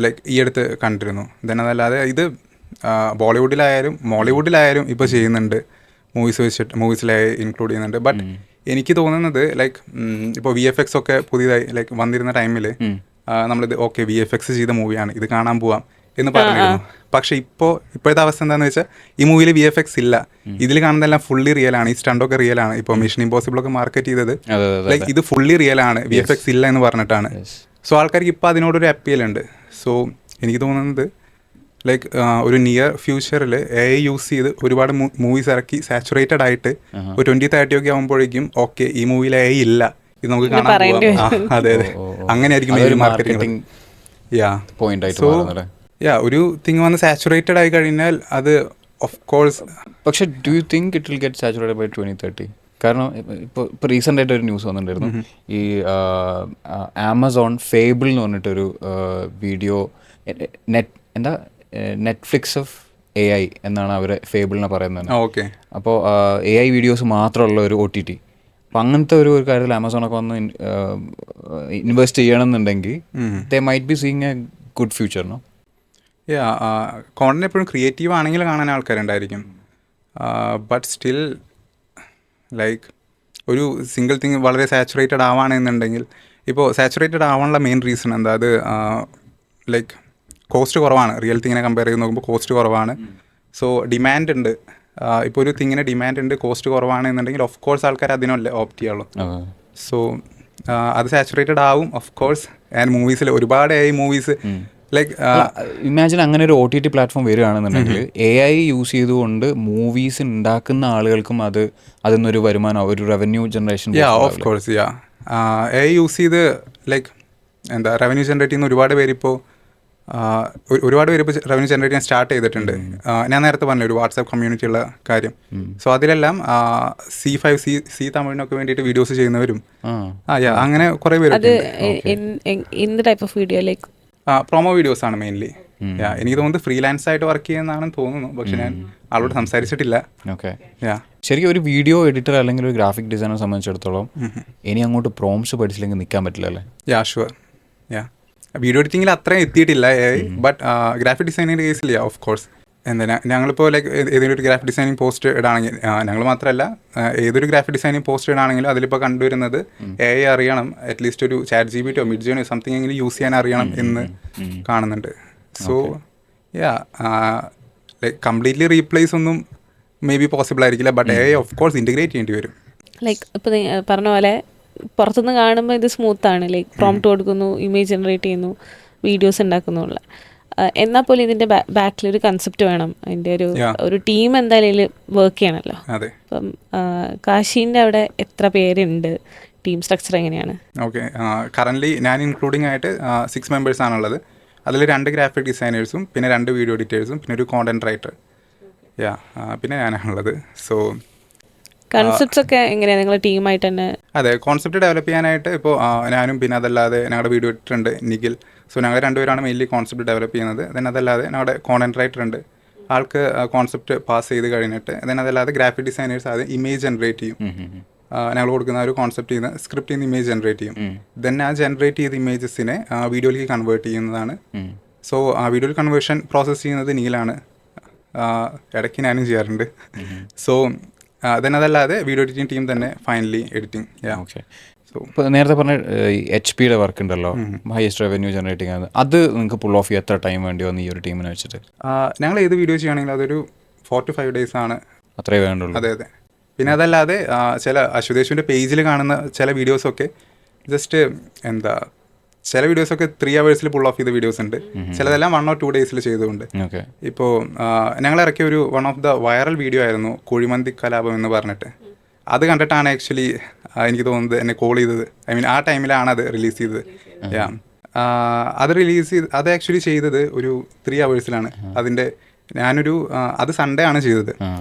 ലൈക്ക് ഈ അടുത്ത് കണ്ടിരുന്നു. ദെൻ അതല്ലാതെ ഇത് ബോളിവുഡിലായാലും മോളിവുഡിലായാലും ഇപ്പോൾ ചെയ്യുന്നുണ്ട്, മൂവീസിൽ AI ഇൻക്ലൂഡ് ചെയ്യുന്നുണ്ട്. ബട്ട് എനിക്ക് തോന്നുന്നത് ലൈക്ക് ഇപ്പോൾ VFX ഒക്കെ പുതിയതായി ലൈക്ക് വന്നിരുന്ന ടൈമിൽ നമ്മളിത് ഓക്കെ VFX ചെയ്ത മൂവിയാണ്, ഇത് കാണാൻ പോവാം എന്ന് പറഞ്ഞിരുന്നു. പക്ഷെ ഇപ്പോഴത്തെ അവസ്ഥ എന്താണെന്ന് വെച്ചാൽ ഈ മൂവിയിൽ VFX ഇല്ല, ഇതിൽ കാണുന്നതെല്ലാം ഫുള്ളി റിയൽ ആണ്, ഈ സ്റ്റണ്ടൊക്കെ റിയൽ ആണ്. ഇപ്പോൾ മിഷൻ ഇമ്പോസിബിൾ ഒക്കെ മാർക്കറ്റ് ചെയ്തത് ലൈക്ക് ഇത് ഫുള്ളി റിയൽ ആണ്, VFX ഇല്ല എന്ന് പറഞ്ഞിട്ടാണ്. സോ ആൾക്കാർക്ക് ഇപ്പോൾ അതിനോടൊരു അപ്പീൽ ഉണ്ട്. സോ എനിക്ക് തോന്നുന്നത് ലൈക്ക് ഒരു നിയർ ഫ്യൂച്ചറിൽ AI യൂസ് ചെയ്ത് ഒരുപാട് മൂവീസ് ഇറക്കി സാച്ചുറേറ്റഡ് ആയിട്ട് ഒരു 20-30 ഒക്കെ ആകുമ്പോഴേക്കും ഓക്കെ ഈ മൂവിയിൽ AI ഇല്ല, ഇത് നമുക്ക് കാണാൻ പോവാം. അതെ അങ്ങനെയായിരിക്കും മാർക്കറ്റിംഗ്. സോ ഒരു തിങ് വന്ന് സാച്ചുറേറ്റഡ് ആയി കഴിഞ്ഞാൽ അത് ഓഫ് കോഴ്സ്. പക്ഷെ do you think it will get saturated by 2030? കാരണം ഇപ്പോൾ റീസെൻ്റ് ആയിട്ട് ഒരു ന്യൂസ് വന്നിട്ടുണ്ടായിരുന്നു, ഈ ആമസോൺ ഫേബിൾ എന്ന് പറഞ്ഞിട്ടൊരു വീഡിയോ നെറ്റ്ഫ്ലിക്സ് ഓഫ് AI എന്നാണ് അവർ ഫേബിളിനെ പറയുന്നത്. ഓക്കെ. അപ്പോൾ AI വീഡിയോസ് മാത്രമുള്ള ഒരു OTT. അപ്പം അങ്ങനത്തെ ഒരു കാര്യത്തിൽ ആമസോണൊക്കെ വന്ന് ഇൻവെസ്റ്റ് ചെയ്യണമെന്നുണ്ടെങ്കിൽ they might be seeing a good future. No? Content എപ്പോഴും ക്രിയേറ്റീവ് ആണെങ്കിൽ കാണാൻ ആൾക്കാരുണ്ടായിരിക്കും. ബട്ട് സ്റ്റിൽ ലൈക്ക് ഒരു സിംഗിൾ തിങ് വളരെ സാച്ചുറേറ്റഡ് ആവുകയാണെന്നുണ്ടെങ്കിൽ, ഇപ്പോൾ സാച്ചുറേറ്റഡ് ആവാനുള്ള മെയിൻ റീസൺ എന്താ, അത് ലൈക്ക് കോസ്റ്റ് കുറവാണ്. റിയൽ തിങ്ങിനെ കമ്പയർ ചെയ്ത് നോക്കുമ്പോൾ കോസ്റ്റ് കുറവാണ്. സോ ഡിമാൻഡ് ഉണ്ട്. ഇപ്പോൾ ഒരു തിങ്ങിന് ഡിമാൻഡ് ഉണ്ട്, കോസ്റ്റ് കുറവാണ് എന്നുണ്ടെങ്കിൽ ഓഫ് കോഴ്സ് ആൾക്കാർ അതിനല്ലേ ഓപ്റ്റ് ചെയ്യുള്ളൂ. സോ അത് സാച്ചുറേറ്റഡ് ആവും ഓഫ് കോഴ്സ്. ആൻഡ് മൂവീസിൽ ഒരുപാട് AI മൂവീസ് ലൈക്ക് ഇമാജിൻ അങ്ങനെ ഒരു OTT പ്ലാറ്റ്ഫോം വരികയാണെന്നുണ്ടെങ്കിൽ AI യൂസ് ചെയ്തുകൊണ്ട് മൂവീസ് ഉണ്ടാക്കുന്ന ആളുകൾക്കും അതിൽ നിന്നൊരു വരുമാനം, ഒരു revenue generation. Of course AI use ചെയ്ത് ലൈക്ക് എന്താ റവന്യൂ ജനറേറ്റ് ചെയ്യുന്ന ഒരുപാട് പേര് ഇപ്പോൾ റവന്യൂ ജനറേറ്റ് ചെയ്യാൻ സ്റ്റാർട്ട് ചെയ്തിട്ടുണ്ട്. ഞാൻ നേരത്തെ പറഞ്ഞു ഒരു വാട്സാപ്പ് കമ്മ്യൂണിറ്റി ഉള്ള കാര്യം. സോ അതിലെല്ലാം C5 തമിഴിനൊക്കെ വേണ്ടിയിട്ട് വീഡിയോസ് ചെയ്യുന്നവരും അങ്ങനെ കുറേ പേര് പ്രൊമോ വീഡിയോസ് ആണ് മെയിൻലി. എനിക്ക് തോന്നുന്നത് ഫ്രീലാൻസ് ആയിട്ട് വർക്ക് ചെയ്യുന്നതാണെന്ന് തോന്നുന്നു, പക്ഷെ ഞാൻ ആളോട് സംസാരിച്ചിട്ടില്ല. ശരിക്കും ഒരു വീഡിയോ എഡിറ്റർ അല്ലെങ്കിൽ ഒരു ഗ്രാഫിക് ഡിസൈനറെ സംബന്ധിച്ചിടത്തോളം ഇനി അങ്ങോട്ട് പ്രോംപ്റ്റ്സ് പഠിച്ചില്ലെങ്കിൽ നിൽക്കാൻ പറ്റില്ല അല്ലേ? ഷുവർ. വീഡിയോ എഡിറ്റിങ്ങിൽ അത്രയും എത്തിയിട്ടില്ല, ബട്ട് ഗ്രാഫിക് ഡിസൈനിങ്ങിൻ്റെ കേസിൽ ഓഫ് കോഴ്സ്. എന്താ ഞങ്ങളിപ്പോൾ ലൈക്ക് ഏതെങ്കിലും ഒരു ഗ്രാഫിക് ഡിസൈനിങ് പോസ്റ്റ് ഇടാണെങ്കിൽ, ഞങ്ങൾ മാത്രമല്ല ഏതൊരു ഗ്രാഫിക് ഡിസൈനിങ് പോസ്റ്റ് ഇടാണെങ്കിലും അതിലിപ്പോൾ കണ്ടുവരുന്നത് AI അറിയണം, അറ്റ്ലീസ്റ്റ് ഒരു ChatGPT മിഡ്ജേർണി സംതിങ് എങ്കിലും യൂസ് ചെയ്യാൻ അറിയണം എന്ന് കാണുന്നുണ്ട്. സോ ലൈക്ക് കംപ്ലീറ്റ്ലി റീപ്ലേസ് ഒന്നും മേ ബി പോസിബിൾ ആയിരിക്കില്ല, but AI of course integrate ചെയ്യേണ്ടി വരും. ലൈക്ക് ഇപ്പോൾ പറഞ്ഞ പോലെ പുറത്തുനിന്ന് കാണുമ്പോൾ ഇത് സ്മൂത്താണ്, ലൈക്ക് പ്രോംപ്റ്റ് കൊടുക്കുന്നു, ഇമേജ് ജനറേറ്റ് ചെയ്യുന്നു, വീഡിയോസ് ഉണ്ടാക്കുന്നുള്ള. എന്നാൽ പോലും ഇതിൻ്റെ ബാക്കിലൊരു കൺസെപ്റ്റ് വേണം, അതിൻ്റെ ഒരു ടീം എന്തായാലും വർക്ക് ചെയ്യണമല്ലോ. അപ്പം കാശീൻ്റെ അവിടെ എത്ര പേരുണ്ട്, ടീം സ്ട്രക്ചർ എങ്ങനെയാണ്? ഓക്കെ, കറൻ്റ്ലി ഞാൻ ഇൻക്ലൂഡിംഗ് ആയിട്ട് 6 മെമ്പേഴ്സ് ആണുള്ളത്. അതിൽ 2 ഗ്രാഫിക് ഡിസൈനേഴ്സും പിന്നെ 2 വീഡിയോ എഡിറ്റേഴ്സും പിന്നെ ഒരു കോണ്ടന്റ് റൈറ്റർ, പിന്നെ ഞാനാണുള്ളത്. സോ കൺസെപ്റ്റ്സ് ഒക്കെ എങ്ങനെയാണ് നിങ്ങൾ ടീമായിട്ട് തന്നെ? അതെ, കോൺസെപ്റ്റ് ഡെവലപ്പ് ചെയ്യാനായിട്ട് ഇപ്പോൾ ഞാനും പിന്നെ അതല്ലാതെ ഞങ്ങളുടെ വീഡിയോ എഡിറ്റർ ഉണ്ട് നിഖിൽ. സോ ഞങ്ങൾ 2 പേരാണ് മെയിൻലി കോൺസെപ്റ്റ് ഡെവലപ്പ് ചെയ്യുന്നത്. ദെൻ അതല്ലാതെ ഞങ്ങളുടെ കോണ്ടന്റ് റൈറ്റർ ഉണ്ട്, ആൾക്ക് കോൺസെപ്റ്റ് പാസ് ചെയ്ത് കഴിഞ്ഞിട്ട് ദെൻ അതല്ലാതെ ഗ്രാഫിക് ഡിസൈനേഴ്സ് അത് ഇമേജ് ജനറേറ്റ് ചെയ്യും. ഞങ്ങൾ കൊടുക്കുന്ന ഒരു കോൺസെപ്റ്റ് ചെയ്യുന്ന സ്ക്രിപ്റ്റ് ചെയ്യുന്ന ഇമേജ് ജനറേറ്റ് ചെയ്യും. ദെൻ ആ ജനറേറ്റ് ചെയ്ത ഇമേജസിനെ വീഡിയോയിലേക്ക് കൺവേർട്ട് ചെയ്യുന്നതാണ്. സോ ആ വീഡിയോയിൽ കൺവേർഷൻ പ്രോസസ്സ് ചെയ്യുന്നത് നീലാണ്, ഇടയ്ക്ക് ഞാനും ചെയ്യാറുണ്ട്. സോ ദെൻ അതല്ലാതെ വീഡിയോ എഡിറ്റിംഗ് ടീം തന്നെ ഫൈനലി എഡിറ്റിംഗ്. ഇപ്പോൾ നേരത്തെ പറഞ്ഞ HP വർക്ക് ഉണ്ടല്ലോ, ഹൈയസ്റ്റ് റവന്യൂ ജനറേറ്റിംഗ്, അത് നിങ്ങൾക്ക് പുൾ ഓഫ് ചെയ്യാൻ എത്ര ടൈം വേണ്ടി വന്നു ഈ ഒരു ടീമിനെ വെച്ചിട്ട്? ഞങ്ങൾ ഏത് വീഡിയോ ചെയ്യുകയാണെങ്കിലും അതൊരു 4 to 5 days ആണ്. അത്രേ വേണ്ടുള്ളൂ. അതെ. പിന്നെ അതല്ലാതെ ചില അശ്വതേശുവിൻ്റെ പേജിൽ കാണുന്ന ചില വീഡിയോസൊക്കെ ജസ്റ്റ് എന്താ, ചില വീഡിയോസൊക്കെ 3 hours പുൾ ഓഫ് ചെയ്ത വീഡിയോസ് ഉണ്ട്, ചിലതെല്ലാം 1 or 2 days ചെയ്തുകൊണ്ട്. ഇപ്പോൾ ഞങ്ങൾ ഇറക്കിയ ഒരു one of the viral video ആയിരുന്നു കുഴിമന്തി കലാപം എന്ന് പറഞ്ഞിട്ട്. അത് കണ്ടിട്ടാണ് ആക്ച്വലി എനിക്ക് തോന്നുന്നത് എന്നെ കോൾ ചെയ്തത്. ഐ മീൻ ആ ടൈമിലാണ് അത് റിലീസ് ചെയ്തത്. അത് ആക്ച്വലി ചെയ്തത് ഒരു 3 hours. അതിൻ്റെ അത് സൺഡേ ആണ് ചെയ്തത്.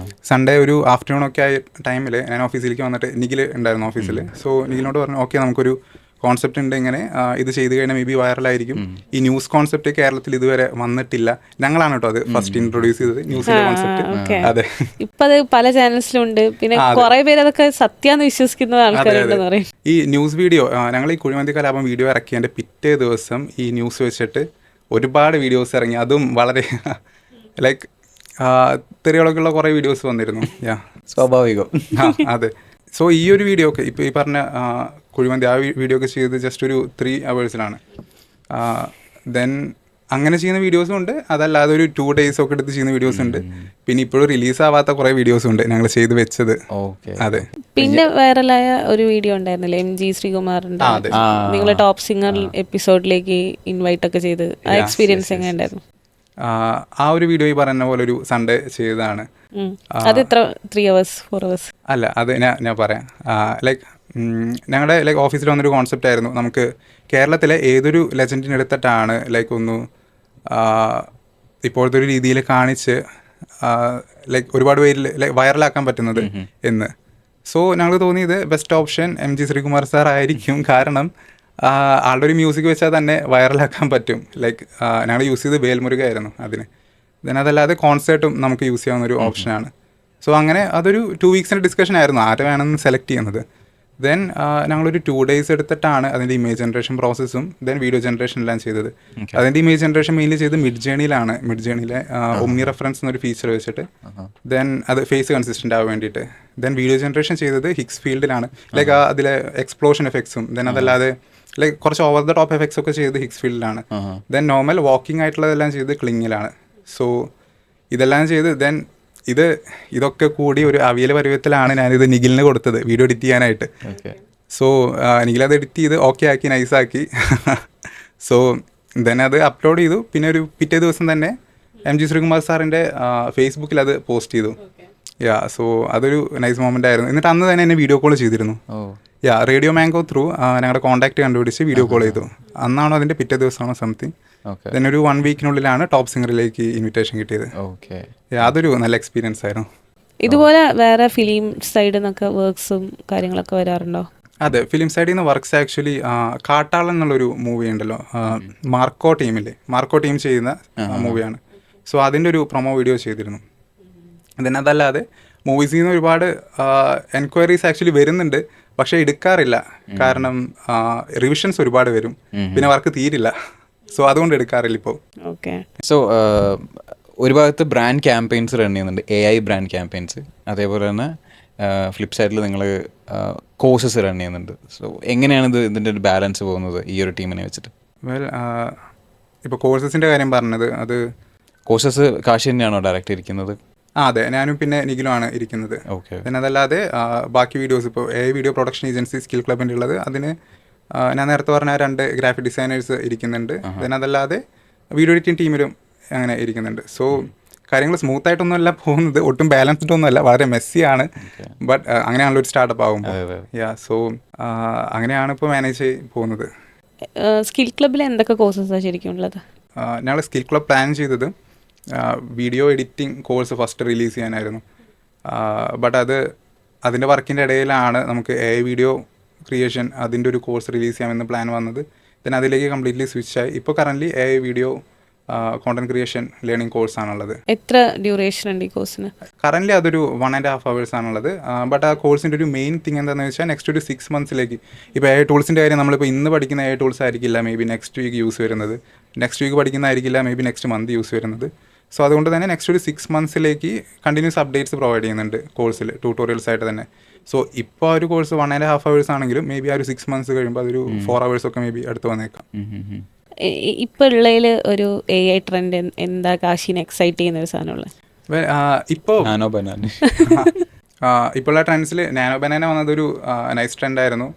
സൺഡേ ഒരു ആഫ്റ്റർനൂൺ ഒക്കെ ആയ ടൈമിൽ ഞാൻ ഓഫീസിലേക്ക് വന്നിട്ട് നിഖിൽ ഉണ്ടായിരുന്നു ഓഫീസിൽ. സോ നിഖിലിനോട് പറഞ്ഞു, ഓക്കെ നമുക്കൊരു കോൺസെപ്റ്റ് ഉണ്ട്, ഇങ്ങനെ ഇത് ചെയ്ത് കഴിഞ്ഞാൽ മേ ബി വൈറലായിരിക്കും. ഈ ന്യൂസ് കോൺസെപ്റ്റ് കേരളത്തിൽ ഇതുവരെ വന്നിട്ടില്ല, ഞങ്ങളാണ് കേട്ടോ അത് ഫസ്റ്റ് ഇൻട്രൊഡ്യൂസ് ചെയ്തത്, ന്യൂസിന്റെ കോൺസെപ്റ്റ്. അതെ, ഇപ്പൊ അത് പല ചാനൽസിലുണ്ട്, പിന്നെ കുറെ പേര് അതൊക്കെ സത്യാന്ന് വിശ്വസിക്കുന്ന ആൾക്കാരുണ്ടെന്ന് പറയും. ഈ ന്യൂസ് വീഡിയോ ഞങ്ങൾ ഈ കുഴിമന്തി കലാപം വീഡിയോ ഇറക്കിയതിന്റെ പിറ്റേ ദിവസം ഈ ന്യൂസ് വെച്ചിട്ട് ഒരുപാട് വീഡിയോസ് ഇറങ്ങി, അതും വളരെ ലൈക്ക് തെറികളൊക്കെയുള്ള കുറേ വീഡിയോസ് വന്നിരുന്നു. സ്വാഭാവികം. അതെ. സോ ഈ ഒരു വീഡിയോ ഒക്കെ ഇപ്പോൾ ഈ പറഞ്ഞ കുഴിമന്തി ആ വീഡിയോ ഒക്കെ ചെയ്ത് ജസ്റ്റ് ഒരു 3 hours. ദെൻ അങ്ങനെ ചെയ്യുന്ന വീഡിയോസും ഉണ്ട്, അതല്ലാതെ ഒരു 2 days ഒക്കെ എടുത്ത് ചെയ്യുന്ന വീഡിയോസ് ഉണ്ട്. പിന്നെ ഇപ്പോഴും റിലീസ് ആവാത്ത കുറേ വീഡിയോസ് ഉണ്ട് ഞങ്ങൾ ചെയ്ത് വെച്ചത്. അതെ. പിന്നെ വൈറലായ ഒരു വീഡിയോ ഉണ്ടായിരുന്നില്ലേ MG ശ്രീകുമാറിന്റെ, നിങ്ങൾ ടോപ്പ് സിംഗർ എപ്പിസോഡിലേക്ക് ഇൻവൈറ്റ് ഒക്കെ ചെയ്ത്, ആ എക്സ്പീരിയൻസ് എങ്ങനെ ഉണ്ടായിരുന്നു? ആ ഒരു വീഡിയോ ഈ പറയുന്ന പോലെ ഒരു സൺഡേ ചെയ്തതാണ്. അത് എത്ര 3 hours 4 hours? അല്ല, അത് ഞാൻ പറയാം. ലൈക്ക് ഞങ്ങളുടെ ലൈക്ക് ഓഫീസിൽ വന്നൊരു കോൺസെപ്റ്റ് ആയിരുന്നു, നമുക്ക് കേരളത്തിലെ ഏതൊരു ലെജൻഡിനെ എടുത്തിട്ടാണ് ലൈക്ക് ഒന്ന് ഇപ്പോഴത്തെ ഒരു രീതിയിൽ കാണിച്ച് ലൈക്ക് ഒരുപാട് പേരിൽ ലൈക്ക് വൈറലാക്കാൻ പറ്റുന്നത് എന്ന്. സോ ഞങ്ങൾക്ക് തോന്നിയത് best option MG Sreekumar sir ആയിരിക്കും. കാരണം ആളുടെ ഒരു മ്യൂസിക് വെച്ചാൽ തന്നെ വൈറലാക്കാൻ പറ്റും. ലൈക്ക് ഞങ്ങൾ യൂസ് ചെയ്ത് വേൽമുരുക ആയിരുന്നു അതിന്. ദെൻ അതല്ലാതെ കോൺസേർട്ടും നമുക്ക് യൂസ് ചെയ്യാവുന്ന ഒരു ഓപ്ഷനാണ്. സോ അങ്ങനെ അതൊരു 2 weeks ഡിസ്കഷൻ ആയിരുന്നു ആരെ വേണമെന്ന് സെലക്ട് ചെയ്യുന്നത്. ദെൻ ഞങ്ങളൊരു 2 days എടുത്തിട്ടാണ് അതിൻ്റെ ഇമേജ് ജനറേഷൻ പ്രോസസ്സും ദെൻ വീഡിയോ ജനറേഷൻ എല്ലാം ചെയ്തത്. അതിൻ്റെ ഇമേജ് ജനറേഷൻ മെയിൻലി ചെയ്ത് മിഡ്ജേണിയിലാണ്. മിഡ്ജേണിയിലെ ഒമ്നി റെഫറൻസ് എന്നൊരു ഫീച്ചർ വെച്ചിട്ട് ദെൻ അത് ഫേസ് കൺസിസ്റ്റൻ്റ് ആവാൻ വേണ്ടിയിട്ട്. ദെൻ വീഡിയോ ജനറേഷൻ ചെയ്തത് ഹിക്സ് ഫീൽഡിലാണ്. ലൈക്ക് അതിലെ എക്സ്പ്ലോഷൻ എഫക്ട്സും ദെൻ അതല്ലാതെ ലൈക്ക് കുറച്ച് ഓവർ ദ ടോപ്പ് എഫക്ട്സ് ഒക്കെ ചെയ്ത് ഹിക്സ് ഫീൽഡിലാണ്. ദെൻ നോർമൽ വാക്കിംഗ് ആയിട്ടുള്ളതെല്ലാം ചെയ്ത് ക്ലിങ്ങിലാണ്. സോ ഇതെല്ലാം ചെയ്ത് ദെൻ ഇതൊക്കെ കൂടി ഒരു അവിയൽ പരുവത്തിലാണ് ഞാനിത് നിഖിലിന് കൊടുത്തത് വീഡിയോ എഡിറ്റ് ചെയ്യാനായിട്ട്. സോ നിഖിലത് എഡിറ്റ് ചെയ്ത് ഓക്കെ ആക്കി നൈസാക്കി. സോ ദെൻ അത് അപ്ലോഡ് ചെയ്തു. പിന്നെ ഒരു പിറ്റേ ദിവസം തന്നെ MG ശ്രീകുമാർ സാറിൻ്റെ ഫേസ്ബുക്കിൽ അത് പോസ്റ്റ് ചെയ്തു. സോ അതൊരു നൈസ് മൊമെൻ്റ് ആയിരുന്നു. എന്നിട്ട് അന്ന് തന്നെ എന്നെ വീഡിയോ കോൾ ചെയ്തിരുന്നു. റേഡിയോ മാംഗോ ത്രൂ ഞങ്ങളുടെ കോൺടാക്ട് കണ്ടുപിടിച്ച് വീഡിയോ കോൾ ചെയ്തു. അന്നാണോ അതിൻ്റെ പിറ്റേ ദിവസമാണോ സംതിങ്. then ഒരു 1 വീക്കിനുള്ളിലാണ് ടോപ്പ് സിംഗറിലേക്ക് ഇൻവിറ്റേഷൻ കിട്ടിയത്. അതൊരു നല്ല എക്സ്പീരിയൻസ് ആയിരുന്നു. ഇതുപോലെ വേറെ ഫിലിം സൈഡിൽ നിന്നൊക്കെ വർക്ക്സും കാര്യങ്ങളൊക്കെ വരാറുണ്ടോ? അതെ, ഫിലിം സൈഡിൽ നിന്ന് വർക്ക്സ് ആക്ച്വലി കാട്ടാളൻ എന്നുള്ളൊരു മൂവി ഉണ്ടല്ലോ, മാർക്കോ ടീം ചെയ്യുന്ന മൂവിയാണ്. സോ അതിൻ്റെ ഒരു പ്രൊമോ വീഡിയോ ചെയ്തിരുന്നു. then അതല്ലാതെ മൂവീസിൽ നിന്ന് ഒരുപാട് എൻക്വയറീസ് ആക്ച്വലി വരുന്നുണ്ട്, പക്ഷേ എടുക്കാറില്ല. കാരണം റിവിഷൻസ് ഒരുപാട് വരും, പിന്നെ വർക്ക് തീരില്ല. സോ അതുകൊണ്ട് എടുക്കാറില്ല ഇപ്പോൾ. ഓക്കെ. സോ ഒരു ഭാഗത്ത് ബ്രാൻഡ് ക്യാമ്പയിൻസ് റൺ ചെയ്യുന്നുണ്ട്, AI ബ്രാൻഡ് ക്യാമ്പയിൻസ്. അതേപോലെ തന്നെ ഫ്ലിപ്പ് സൈഡിൽ നിങ്ങൾ കോഴ്സസ് റൺ ചെയ്യുന്നുണ്ട്. സോ എങ്ങനെയാണ് ഇതിൻ്റെ ഒരു ബാലൻസ് പോകുന്നത് ഈ ഒരു ടീമിനെ വെച്ചിട്ട്? വെൽ, ഇപ്പോൾ കോഴ്സസിൻ്റെ കാര്യം പറഞ്ഞത്, അത് കോഴ്സസ് കാശി തന്നെയാണോ ഡയറക്റ്റ് ഇരിക്കുന്നത്? അതെ, ഞാനും പിന്നെ നിഖിലുമാണ് ഇരിക്കുന്നത്. ഓക്കെ. പിന്നെ അതല്ലാതെ ബാക്കി വീഡിയോസ് ഇപ്പോൾ വീഡിയോ പ്രൊഡക്ഷൻ ഏജൻസി സ്കിൽ ക്ലബിൻ്റെ ഉള്ളത്, അതിന് ഞാൻ നേരത്തെ പറഞ്ഞ 2 ഗ്രാഫിക് ഡിസൈനേഴ്സ് ഇരിക്കുന്നുണ്ട്. പിന്നെ അതല്ലാതെ വീഡിയോ എഡിറ്റിംഗ് ടീമിലും അങ്ങനെ ഇരിക്കുന്നുണ്ട്. സോ കാര്യങ്ങൾ സ്മൂത്തായിട്ടൊന്നുമല്ല പോകുന്നത്, ഒട്ടും ബാലൻസ്ഡ് ഒന്നുമല്ല, വളരെ മെസ്സിയാണ്. ബട്ട് അങ്ങനെയാണല്ലോ ഒരു സ്റ്റാർട്ടപ്പ് ആകുമ്പോൾ. സോ അങ്ങനെയാണ് ഇപ്പോൾ മാനേജ് പോകുന്നത്. സ്കിൽ ക്ലബിൽ എന്തൊക്കെ കോഴ്സസാണ് ശരിക്കും ഉള്ളത്? ഞങ്ങൾ സ്കിൽ ക്ലബ് പ്ലാൻ ചെയ്തത് video editing course first release ചെയ്യാനായിരുന്നു. ബട്ട് അതിൻ്റെ വർക്കിൻ്റെ ഇടയിലാണ് നമുക്ക് AI വീഡിയോ ക്രിയേഷൻ അതിൻ്റെ ഒരു കോഴ്സ് റിലീസ് ചെയ്യാമെന്ന് പ്ലാൻ വന്നത്. then അതിലേക്ക് കംപ്ലീറ്റ്ലി സ്വിച്ചായി. ഇപ്പോൾ currently AI video content creation learning കോഴ്സാണുള്ളത്. എത്ര ഡ്യൂറേഷൻ ഉണ്ട് ഈ കോഴ്സിന്? കറൻ്റ്ലി അതൊരു 1.5 hours ആണുള്ളത്. ബട്ട് ആ കോഴ്സിൻ്റെ ഒരു മെയിൻ തിങ് എന്താണെന്ന് വെച്ചാൽ നെക്സ്റ്റ് ഒരു 6 monthsലേക്ക് ഇപ്പോൾ AI ടൂൾസിൻ്റെ കാര്യം നമ്മളിപ്പോൾ ഇന്ന് പഠിക്കുന്ന AI ടൂൾസ് ആയിരിക്കില്ല maybe next week use വരുന്നത്, നെക്സ്റ്റ് വീക്ക് പഠിക്കുന്നതായിരിക്കില്ല maybe next month use വരുന്നത്. സോ അതുകൊണ്ട് തന്നെ നെക്സ്റ്റ് ഒരു 6 monthsലേക്ക് കണ്ടിന്യൂസ് അപ്ഡേറ്റ്സ് പ്രൊവൈഡ് ചെയ്യുന്നുണ്ട് കോഴ്സിൽ, ട്യൂട്ടോറിയൽസ് ആയിട്ട് തന്നെ. സോ ഇപ്പോൾ ഒരു കോഴ്സ് 1.5 hours ആണെങ്കിലും മേ ബി ആ ഒരു 6 months കഴിയുമ്പോൾ അതൊരു 4 hours ഒക്കെ മേ ബി അടുത്ത് വന്നേക്കാം. ഇപ്പോൾ ഉള്ളതിൽ ഒരു AI ട്രെൻഡ് എന്താ കാശിനെ എക്സൈറ്റ് ചെയ്യുന്ന ഒരു സാധനമുള്ളത്? ഇപ്പോൾ നാനോ ബനാന ഇപ്പോഴുള്ള ട്രെൻഡ്സിൽ നാനോ ബനാന വന്നതൊരു നൈസ് ട്രെൻഡായിരുന്നു.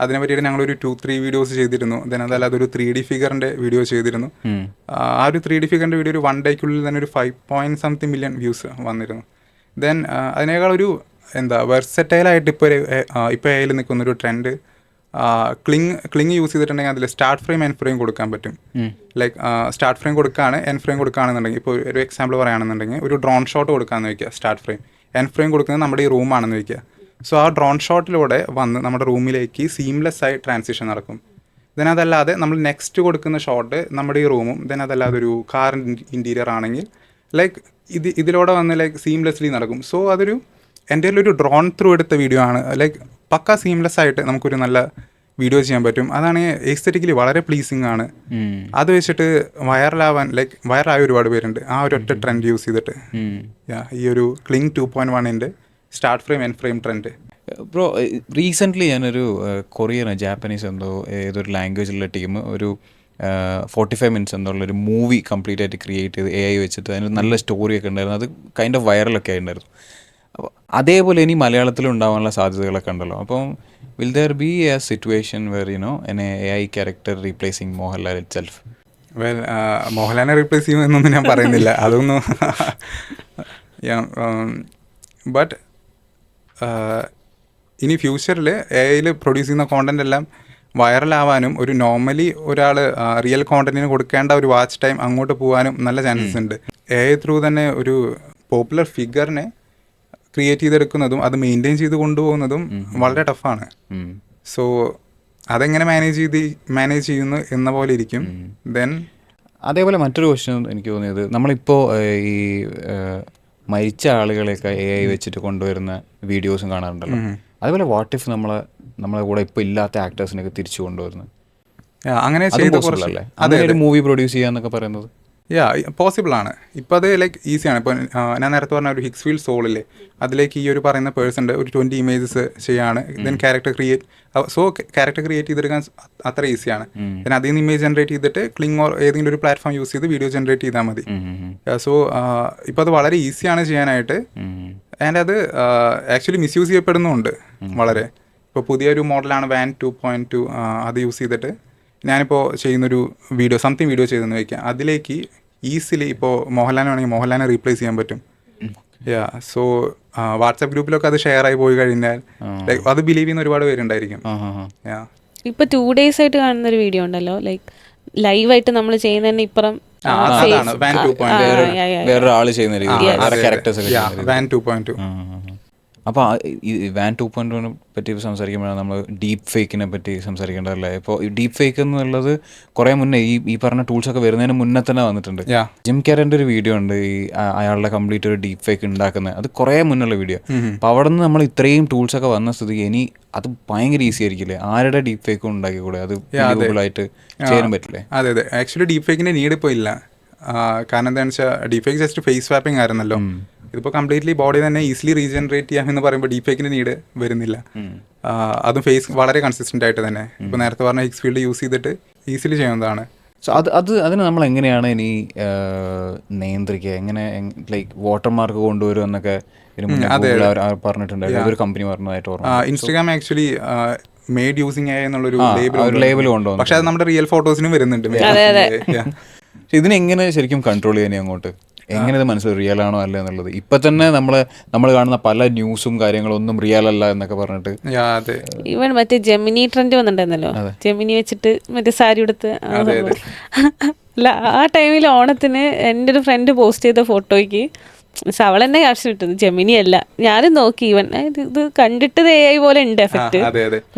അതിനെ പറ്റിയിട്ട് ഞങ്ങളൊരു 2-3 വീഡിയോസ് ചെയ്തിരുന്നു. then അതല്ലാതെ ഒരു 3D ഫിഗറിൻ്റെ വീഡിയോ ചെയ്തിരുന്നു. ആ ഒരു 3D ഫിഗറിൻ്റെ വീഡിയോ ഒരു 1 ഡേയ്ക്കുള്ളിൽ തന്നെ ഒരു 5.something million വ്യൂസ് വന്നിരുന്നു. then അതിനേക്കാൾ ഒരു വെർസറ്റൈലായിട്ട് ഇപ്പോൾ AIയിൽ നിൽക്കുന്നൊരു ട്രെൻഡ്, ക്ലിങ് യൂസ് ചെയ്തിട്ടുണ്ടെങ്കിൽ അതിൽ സ്റ്റാർട്ട് ഫ്രെയിം എൻഡ് ഫ്രെയിം കൊടുക്കാൻ പറ്റും. ലൈക്ക് സ്റ്റാർട്ട് ഫ്രെയിം കൊടുക്കുകയാണ്, എൻഡ് ഫ്രെയിം കൊടുക്കുകയാണെന്നുണ്ടെങ്കിൽ, ഇപ്പോൾ ഒരു എക്സാമ്പിൾ പറയുകയാണെന്നുണ്ടെങ്കിൽ ഒരു ഡ്രോൺ ഷോട്ട് കൊടുക്കാമെന്ന് വയ്ക്കുക, സ്റ്റാർട്ട് ഫ്രെയിം. എൻഡ് ഫ്രെയിം കൊടുക്കുന്നത് നമ്മുടെ ഈ റൂമാണെന്ന് വയ്ക്കുക. സോ ആ ഡ്രോൺ ഷോട്ടിലൂടെ വന്ന് നമ്മുടെ റൂമിലേക്ക് സീംലെസ് ആയി ട്രാൻസിഷൻ നടക്കും. then അതല്ലാതെ നമ്മൾ നെക്സ്റ്റ് കൊടുക്കുന്ന ഷോട്ട് നമ്മുടെ ഈ റൂമും, then അതല്ലാതെ ഒരു കാർ ഇൻറ്റീരിയർ ആണെങ്കിൽ ലൈക്ക് ഇതിലൂടെ വന്ന് ലൈക്ക് സീംലെസ്ലി നടക്കും. സോ അതൊരു എൻ്റെ ഒരു ഡ്രോൺ ത്രൂ എടുത്ത വീഡിയോ ആണ്. ലൈക്ക് പക്ക സീംലെസ് ആയിട്ട് നമുക്കൊരു നല്ല വീഡിയോ ചെയ്യാൻ പറ്റും. അതാണ് എസ്തെറ്റിക്കലി വളരെ പ്ലീസിങ് ആണ്. അത് വെച്ചിട്ട് വൈറലായ ഒരുപാട് പേരുണ്ട് ആ ഒരു ഒറ്റ ട്രെൻഡ് യൂസ് ചെയ്തിട്ട്. ഈ ഒരു ക്ലിങ് 2.1-ന്റെ start frame end frame trend. Bro, recently ഞാനൊരു കൊറിയനോ ജാപ്പനീസ് ഏതൊരു ലാംഗ്വേജിലുള്ള ടീം ഒരു 45 minutes എന്നുള്ളൊരു മൂവി കംപ്ലീറ്റ് ആയിട്ട് ക്രിയേറ്റ് ചെയ്ത് AI വെച്ചിട്ട് അതിന് നല്ല സ്റ്റോറിയൊക്കെ ഉണ്ടായിരുന്നു. അത് കൈൻഡ് ഓഫ് വൈറലൊക്കെ ആയിട്ടുണ്ടായിരുന്നു. അപ്പോൾ അതേപോലെ ഇനി മലയാളത്തിലും ഉണ്ടാവാനുള്ള സാധ്യതകളൊക്കെ ഉണ്ടല്ലോ. അപ്പം will there be A situation were N AI character replacing Mohanlal itself? മോഹൻലാലിനെ റീപ്ലേസ് ചെയ്യുമെന്നൊന്നും ഞാൻ പറയുന്നില്ല, അതൊന്നും. ബട്ട് ഇനി ഫ്യൂച്ചറിൽ AIയിൽ പ്രൊഡ്യൂസ് ചെയ്യുന്ന കോണ്ടൻ്റ് എല്ലാം വൈറലാവാനും ഒരു നോർമലി ഒരാൾ റിയൽ കോണ്ടന്റിന് കൊടുക്കേണ്ട ഒരു വാച്ച് ടൈം അങ്ങോട്ട് പോകാനും നല്ല ചാൻസസ് ഉണ്ട്. AI ത്രൂ തന്നെ ഒരു പോപ്പുലർ ഫിഗറിനെ ക്രിയേറ്റ് ചെയ്തെടുക്കുന്നതും അത് മെയിൻറ്റെയിൻ ചെയ്ത് കൊണ്ടുപോകുന്നതും വളരെ ടഫാണ്. സോ അതെങ്ങനെ മാനേജ് ചെയ്യുന്നു എന്ന പോലെ ഇരിക്കും. ദെൻ അതേപോലെ മറ്റൊരു ക്വസ്റ്റ്യൻ എനിക്ക് തോന്നിയത്, നമ്മളിപ്പോൾ ഈ മരിച്ച ആളുകളെയൊക്കെ AI വെച്ചിട്ട് കൊണ്ടുവരുന്ന വീഡിയോസും കാണാറുണ്ടല്ലോ. അതുപോലെ വാട്ട് ഇഫ് നമ്മളെ കൂടെ ഇപ്പോൾ ഇല്ലാത്ത ആക്ടേഴ്സിനൊക്കെ തിരിച്ചു കൊണ്ടുവരുന്നത്? അങ്ങനെ അതൊരു മൂവി പ്രൊഡ്യൂസ് ചെയ്യാന്നൊക്കെ പറയുന്നത് പോസിബിൾ ആണ്. ഇപ്പോൾ അത് ലൈക്ക് ഈസിയാണ്. ഇപ്പോൾ ഞാൻ നേരത്തെ പറഞ്ഞ ഒരു ഹിക്സ്ഫീൽഡ് സോളില്ലേ, അതിലേക്ക് ഈ ഒരു പറയുന്ന പേഴ്സൻ്റെ ഒരു 20 images ചെയ്യാണ്. ദെൻ ക്യാരക്ടർ ക്രിയേറ്റ് ചെയ്തെടുക്കാൻ അത്ര ഈസിയാണ്. പിന്നെ അതിൽ നിന്ന് ഇമേജ് ജനറേറ്റ് ചെയ്തിട്ട് ക്ലിങ് ഓർ ഏതെങ്കിലും ഒരു പ്ലാറ്റ്ഫോം യൂസ് ചെയ്ത് വീഡിയോ ജനറേറ്റ് ചെയ്താൽ മതി. സോ ഇപ്പോൾ അത് വളരെ ഈസിയാണ് ചെയ്യാനായിട്ട്. ആൻഡ് അത് ആക്ച്വലി മിസ്യൂസ് ചെയ്യപ്പെടുന്നുമുണ്ട് വളരെ. ഇപ്പോൾ പുതിയൊരു മോഡലാണ് വാൻ 2.2, അത് യൂസ് ചെയ്തിട്ട് ഞാനിപ്പോൾ ചെയ്യുന്നൊരു സംതിങ് വീഡിയോ ചെയ്തെന്ന് വയ്ക്കാം, അതിലേക്ക് ഈസിലി ഇപ്പോൾ മോഹൻലാലാണെങ്കിൽ മോഹൻലാലിനെ റീപ്ലേസ് ചെയ്യാൻ പറ്റും. സോ വാട്സാപ്പ് ഗ്രൂപ്പിലൊക്കെ അത് ഷെയർ ആയി പോയി കഴിഞ്ഞാൽ ലൈക്ക് അത് ബിലീവ് ചെയ്യുന്ന ഒരുപാട് പേരുണ്ടായിരിക്കും. ഇപ്പൊ 2 days ആയിട്ട് കാണുന്ന ഒരു വീഡിയോ ഉണ്ടല്ലോ, ലൈക്ക് ലൈവായിട്ട് നമ്മൾ ചെയ്യുന്നതന്നെ ഇപ്പുറം അതാണ് വാൻ 2.0. വേറൊരാള് ചെയ്യുന്ന രീതി, വേറെ ക്യാരക്ടേഴ്സ് ഒക്കെ വാൻ 2.2. അപ്പോൾ ഈ വാൻ 2.0 പറ്റി സംസാരിക്കുമ്പോഴാണ് നമ്മൾ ഡീപ്പ് ഫേക്കിനെ പറ്റി സംസാരിക്കേണ്ടതല്ലേ. ഇപ്പോൾ ഈ ഡീപ്പ് ഫേക്ക് എന്നുള്ളത് കുറേ മുന്നേ ഈ പറഞ്ഞ ടൂൾസൊക്കെ വരുന്നതിന് മുന്നേ തന്നെ വന്നിട്ടുണ്ട്. ജിം ക്യാരൻ്റെ ഒരു വീഡിയോ ഉണ്ട്, ഈ അയാളുടെ കംപ്ലീറ്റ് ഒരു ഡീപ്പ് ഫേക്ക് ഉണ്ടാക്കുന്നത്. അത് കുറേ മുന്നുള്ള വീഡിയോ. അപ്പോൾ അവിടെ നിന്ന് നമ്മൾ ഇത്രയും ടൂൾസൊക്കെ വന്ന സ്ഥിതിക്ക് ഇനി അത് ഭയങ്കര ഈസി ആയിരിക്കില്ലേ, ആരുടെ ഡീപ്പ് ഫേക്കും ഉണ്ടാക്കിക്കൂടെ, അത് ഗൂഗിളായിട്ട് ചെയ്യാൻ പറ്റില്ലേ? അതെ അതെ, ആക്ച്വലി ഡീപ്പ് ഫേക്കിൻ്റെ നീഡ് ഇപ്പോൾ ഇല്ല. കാരണം എന്താണെന്ന് വെച്ചാൽ deep fake just face swapping ആയിരുന്നല്ലോ. ഇതിപ്പോൾ കംപ്ലീറ്റ്ലി ബോഡി തന്നെ ഈസിലി റീജനറേറ്റ് ചെയ്യാം എന്ന് പറയുമ്പോൾ ഡീപ്പ് ഫേക്കിൻ്റെ നീഡ് വരുന്നില്ല. അതും ഫേസ് വളരെ കൺസിസ്റ്റൻ്റ് ആയിട്ട് തന്നെ ഇപ്പോൾ നേരത്തെ പറഞ്ഞ ഹിക്സ് ഫീൽഡ് യൂസ് ചെയ്തിട്ട് ഈസിലി ചെയ്യുന്നതാണ്. സോ അതിന് നമ്മൾ എങ്ങനെയാണ് ഇനി നിയന്ത്രിക്കുക, എങ്ങനെ ലൈക്ക് വാട്ടർമാർക്ക് കൊണ്ടുവരും എന്നൊക്കെ പറഞ്ഞിട്ടുണ്ടായിരുന്നു, ഒരു കമ്പനി പറഞ്ഞതായിട്ട് ഓർമ്മ. ഇൻസ്റ്റാഗ്രാം ആക്ച്വലി മെയ്ഡ് യൂസിങ് എന്നുള്ളൊരു ലേബൽ കൊണ്ടുവന്നു. പക്ഷെ അത് നമ്മുടെ റിയൽ ഫോട്ടോസിനും വരുന്നുണ്ട്. ഇതിനെങ്ങനെ ശരിക്കും കൺട്രോൾ ചെയ്യാൻ അങ്ങോട്ട്, എങ്ങനെ ഇത് മനസ്സിലാവും റിയൽ ആണോ അല്ല എന്നുള്ളത്? ഇപ്പൊ തന്നെ നമ്മൾ കാണുന്ന പല ന്യൂസും കാര്യങ്ങളും ഒന്നും റിയൽ അല്ല എന്നൊക്കെ പറഞ്ഞിട്ട്. ഈവൻ മറ്റേ ജെമിനി ട്രെൻഡ് വന്നിട്ടുണ്ടായിരുന്നല്ലോ, ജെമിനി വെച്ചിട്ട് മറ്റേ സാരി എടുത്ത് അല്ല ആ ടൈമിൽ ഓണത്തിന് എൻ്റെ ഒരു ഫ്രണ്ട് പോസ്റ്റ് ചെയ്ത ഫോട്ടോയ്ക്ക് അവൾ എന്നെ ക്യാപ്ഷൻ ഇട്ടത് ജെമിനി അല്ല. ഞാനും നോക്കി, ഈവൻ ഇത് കണ്ടിട്ട് AI പോലെ ഉണ്ട് എഫക്ട്,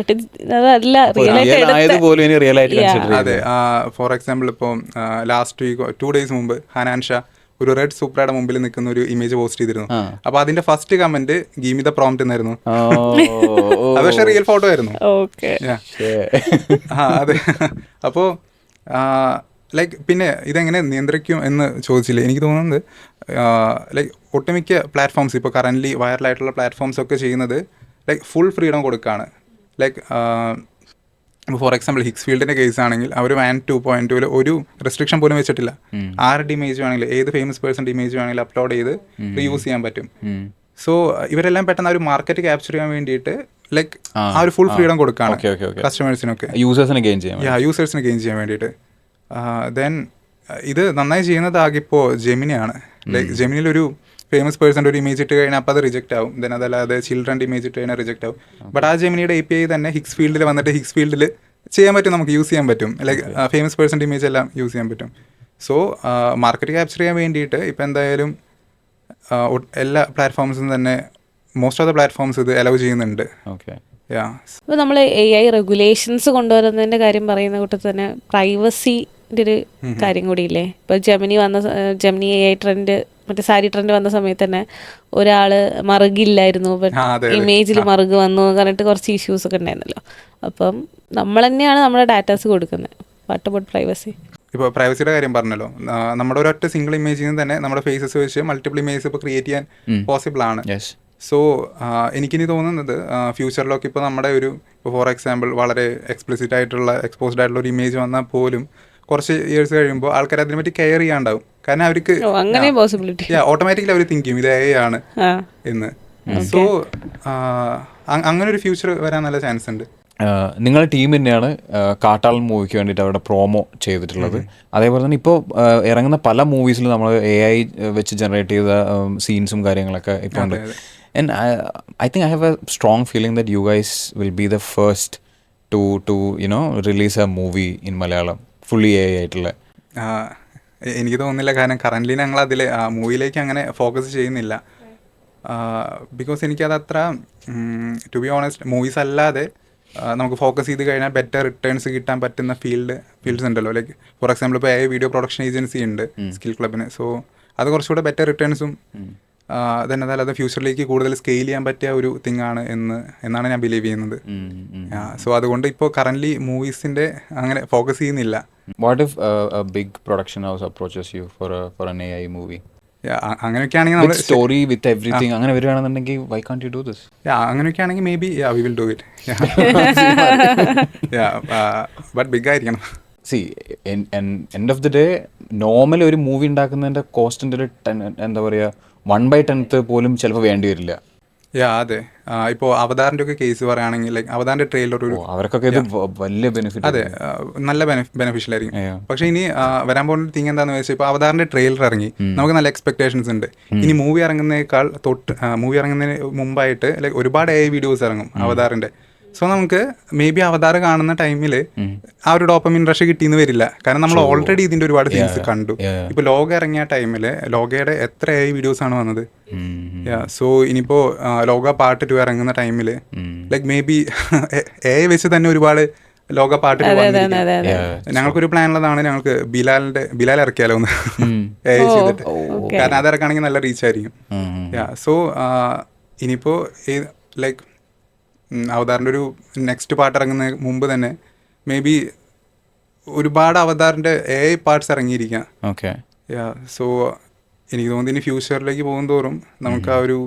അതല്ല റിയൽ ആയിട്ട്. അതെ, ഫോർ എക്സാമ്പിൾ ഇപ്പോൾ ലാസ്റ്റ് വീക്ക് 2 days മുമ്പ് ഹനാൻ ഷാ ഒരു റെഡ് സൂപ്രയുടെ മുമ്പിൽ നിൽക്കുന്ന ഒരു ഇമേജ് പോസ്റ്റ് ചെയ്തിരുന്നു. അപ്പൊ അതിന്റെ first comment give me the prompt എന്നായിരുന്നു. അത് പക്ഷെ റിയൽ ഫോട്ടോ ആയിരുന്നു. അതെ, അപ്പോൾ ലൈക്ക് പിന്നെ ഇതെങ്ങനെ നിയന്ത്രിക്കും എന്ന് ചോദിച്ചില്ലേ, എനിക്ക് തോന്നുന്നത് ലൈക്ക് ഒട്ടുമിക്ക പ്ലാറ്റ്ഫോംസ് ഇപ്പോൾ കറൻ്റ്ലി വൈറലായിട്ടുള്ള പ്ലാറ്റ്ഫോംസ് ഒക്കെ ചെയ്യുന്നത് ലൈക്ക് ഫുൾ ഫ്രീഡം കൊടുക്കുകയാണ്. ലൈക്ക് ഫോർ എക്സാമ്പിൾ ഹിക്സ് ഫീൽഡിൻ്റെ കേസ് ആണെങ്കിൽ അവർ വാൻ 2.2 ഒരു റെസ്ട്രിക്ഷൻ പോലും വെച്ചിട്ടില്ല. ആരുടെ ഇമേജ് വേണമെങ്കിലും, ഏത് ഫേമസ് പേഴ്സൻ്റെ ഇമേജ് വേണമെങ്കിലും അപ്ലോഡ് ചെയ്ത് റീയൂസ് ചെയ്യാൻ പറ്റും. സോ ഇവരെല്ലാം പെട്ടെന്ന് ഒരു മാർക്കറ്റ് ക്യാപ്ചർ ചെയ്യാൻ വേണ്ടിയിട്ട് ലൈക്ക് ആ ഒരു ഫുൾ ഫ്രീഡം കൊടുക്കുകയാണ് കസ്റ്റമേഴ്സിനൊക്കെ, യൂസേഴ്സിന് ഗെയിൻ ചെയ്യാൻ വേണ്ടിയിട്ട്. ദെൻ ഇത് നന്നായി ചെയ്യുന്നത് ആകെപ്പോൾ ജെമിനിയാണ്. ലൈക്ക് ജെമിനിലൊരു ഫേമസ് പേഴ്സൻ്റെ ഒരു ഇമേജ് ഇട്ട് കഴിഞ്ഞാൽ അപ്പോൾ അത് റിജക്റ്റ് ആവും. ദെൻ അതല്ലാതെ ചിൽഡ്രൻ്റെ ഇമേജ് ഇട്ട് കഴിഞ്ഞാൽ റിജക്റ്റ് ആവും. ബട്ട് ആ ജെമിനിയുടെ API തന്നെ ഹിക്സ് ഫീൽഡിൽ വന്നിട്ട് ഹിക്സ് ഫീൽഡിൽ ചെയ്യാൻ പറ്റും, നമുക്ക് യൂസ് ചെയ്യാൻ പറ്റും. ലൈക്ക് ഫേമസ് പേഴ്സൻ്റെ ഇമേജ് എല്ലാം യൂസ് ചെയ്യാൻ പറ്റും. സോ മാർക്കറ്റ് ക്യാപ്ചർ ചെയ്യാൻ വേണ്ടിയിട്ട് ഇപ്പോൾ എന്തായാലും എല്ലാ പ്ലാറ്റ്ഫോംസും തന്നെ മോസ്റ്റ് ഓഫ് ദ പ്ലാറ്റ്ഫോംസ് ഇത് അലൗ ചെയ്യുന്നുണ്ട്. ഇപ്പോൾ നമ്മൾ AI റെഗുലേഷൻസ് കൊണ്ടുവരുന്നതിൻ്റെ കാര്യം പറയുന്ന കൂട്ടത്തിൽ തന്നെ പ്രൈവസിൻ്റെ ഒരു കാര്യം കൂടിയില്ലേ. ഇപ്പോൾ ജെമിനി AI ട്രെൻഡ്, മറ്റേ സാരി ട്രെൻഡ് വന്ന സമയത്ത് തന്നെ ഒരാൾ മറുകില്ലായിരുന്നു, ബട്ട് ഇമേജിൽ മറുക് വന്നു പറഞ്ഞിട്ട് കുറച്ച് ഇഷ്യൂസ് ഒക്കെ ഉണ്ടായിരുന്നല്ലോ. അപ്പം നമ്മൾ തന്നെയാണ് നമ്മുടെ ഡാറ്റാസ് കൊടുക്കുന്നത്. What about privacy? ഇപ്പോൾ പ്രൈവസിയുടെ കാര്യം പറഞ്ഞല്ലോ, നമ്മുടെ ഒരൊറ്റ സിംഗിൾ ഇമേജിൽ നിന്ന് തന്നെ നമ്മുടെ ഫേസസ് വെച്ച് മൾട്ടിപ്പിൾ ഇമേജസ് ഇപ്പോൾ ക്രിയേറ്റ് ചെയ്യാൻ പോസിബിൾ ആണ്. സോ എനിക്കിനി തോന്നുന്നത് ഫ്യൂച്ചറിലൊക്കെ ഇപ്പോൾ നമ്മുടെ ഇപ്പോൾ ഫോർ എക്സാമ്പിൾ വളരെ എക്സ്പ്ലിസിറ്റ് ആയിട്ടുള്ള എക്സ്പോസ്ഡ് ആയിട്ടുള്ള ഒരു ഇമേജ് വന്നാൽ പോലും കുറച്ച് ഇയേഴ്സ് കഴിയുമ്പോൾ ആൾക്കാർ അതിനെ പറ്റി കെയർ ചെയ്യാണ്ടാവും. കാരണം അവർക്ക് ഓട്ടോമാറ്റിക്കലി അവർ തിങ്ക് ചെയ്യും ഇത് AI ആണ് എന്ന്. സോ അങ്ങനെ ഒരു ഫ്യൂച്ചർ വരാൻ നല്ല ചാൻസ് ഉണ്ട്. നിങ്ങളുടെ ടീം തന്നെയാണ് കാട്ടാളൻ മൂവിക്ക് വേണ്ടിയിട്ട് അവിടെ പ്രോമോ ചെയ്തിട്ടുള്ളത്. അതേപോലെ തന്നെ ഇപ്പോൾ ഇറങ്ങുന്ന പല മൂവീസിലും നമ്മൾ AI വെച്ച് ജനറേറ്റ് ചെയ്ത സീൻസും കാര്യങ്ങളൊക്കെ ഇപ്പോൾ ഉണ്ട്. And I think I have a strong feeling that you guys will be the first to release a movie in Malayalam fully AI ആയിട്ടുള്ള. എനിക്ക് തോന്നുന്നില്ല, കാരണം കറൻ്റ്ലി ഞങ്ങൾ അതിൽ മൂവിയിലേക്ക് അങ്ങനെ ഫോക്കസ് ചെയ്യുന്നില്ല. ബിക്കോസ് എനിക്കത് അത്ര ടു ബി ഓണസ്റ്റ് മൂവീസ് അല്ലാതെ നമുക്ക് ഫോക്കസ് ചെയ്ത് കഴിഞ്ഞാൽ ബെറ്റർ റിട്ടേൺസ് കിട്ടാൻ പറ്റുന്ന ഫീൽഡ്സ് ഉണ്ടല്ലോ. ലൈക്ക് ഫോർ എക്സാമ്പിൾ ഇപ്പോൾ AI വീഡിയോ പ്രൊഡക്ഷൻ ഏജൻസി ഉണ്ട് സ്കിൽ ക്ലബിന്. സോ അത് കുറച്ചുകൂടെ ബെറ്റർ റിട്ടേൺസും തന്നെ അതല്ലാതെ ഫ്യൂച്ചറിലേക്ക് കൂടുതൽ സ്കെയിൽ ചെയ്യാൻ പറ്റിയ ഒരു തിങ് ആണ് എന്നാണ് ഞാൻ ബിലീവ് ചെയ്യുന്നത്. സോ അതുകൊണ്ട് ഇപ്പോൾ കറൻ്റ്ലി മൂവീസിൻ്റെ അങ്ങനെ ഫോക്കസ് ചെയ്യുന്നില്ല. What if a big production house approaches you for an AI movie? അങ്ങനെയൊക്കെയാണെങ്കിൽ നമ്മൾ സ്റ്റോറി വിത്ത് എവറിത്തിങ് അങ്ങനെ വരികയാണെന്നുണ്ടെങ്കിൽ why can't you do this? അങ്ങനെയൊക്കെയാണെങ്കിൽ maybe we will do it. But big ആയിരിക്കണം. See, end of the day normally ഒരു മൂവി ഉണ്ടാക്കുന്നതിൻ്റെ കോസ്റ്റിൻ്റെ ഒരു എന്താ പറയുക 1/10 പോലും ചിലപ്പോൾ വേണ്ടി വരില്ല. അതെ. ഇപ്പോൾ അവതാറിൻ്റെ ഒക്കെ കേസ് പറയുകയാണെങ്കിൽ ലൈക്ക് അവതാറിൻ്റെ ട്രെയിലർ ഒരു അവർക്കൊക്കെ ഇത് വലിയ ബെനിഫിറ്റ്. അതെ, നല്ല ബെനിഫിഷ്യൽ ആയിരിക്കും. പക്ഷേ ഇനി വരാൻ പോകുന്ന തിങ് എന്താണെന്ന് വെച്ചാൽ ഇപ്പോൾ അവതാറിൻ്റെ ട്രെയിലർ ഇറങ്ങി, നമുക്ക് നല്ല എക്സ്പെക്ടേഷൻസ് ഉണ്ട്. ഇനി മൂവി ഇറങ്ങുന്നതിനേക്കാൾ മൂവി ഇറങ്ങുന്നതിന് മുമ്പായിട്ട് ലൈക്ക് ഒരുപാട് AI വീഡിയോസ് ഇറങ്ങും അവതാറിൻ്റെ. സോ നമുക്ക് മേ ബി അവതാർ കാണുന്ന ടൈമിൽ ആ ഒരു ഡോപ്പമിൻ റഷ് കിട്ടിയെന്ന് വരില്ല, കാരണം നമ്മൾ ഓൾറെഡി ഇതിൻ്റെ ഒരുപാട് സീൻസ് കണ്ടു. ഇപ്പോൾ ലോക ഇറങ്ങിയ ടൈമിൽ ലോകയുടെ എത്ര AI വീഡിയോസ് ആണ് വന്നത്. സോ ഇനിയിപ്പോൾ ലോക പാർട്ട് 2 ഇറങ്ങുന്ന ടൈമിൽ ലൈക്ക് മേ ബി AI വെച്ച് തന്നെ ഒരുപാട് ലോക പാർട്ട് 2 വന്നിരിക്കും. ഞങ്ങൾക്കൊരു പ്ലാൻ ഉള്ളതാണ്, ഞങ്ങൾക്ക് ബിലാൽ ഇറക്കിയാലോ ഒന്ന് AI ചെയ്തിട്ട്, കാരണം അത് ഇറക്കുകയാണെങ്കിൽ നല്ല റീച്ച് ആയിരിക്കും. സോ ഇനിയിപ്പോൾ ലൈക്ക് അവതാറിൻ്റെ ഒരു നെക്സ്റ്റ് പാർട്ട് ഇറങ്ങുന്നതിന് മുമ്പ് തന്നെ മേ ബി ഒരുപാട് അവതാറിൻ്റെ AI പാർട്സ് ഇറങ്ങിയിരിക്കാം. സോ എനിക്ക് തോന്നുന്നു ഇനി ഫ്യൂച്ചറിലേക്ക് പോകും തോറും നമുക്ക് ആ ഒരു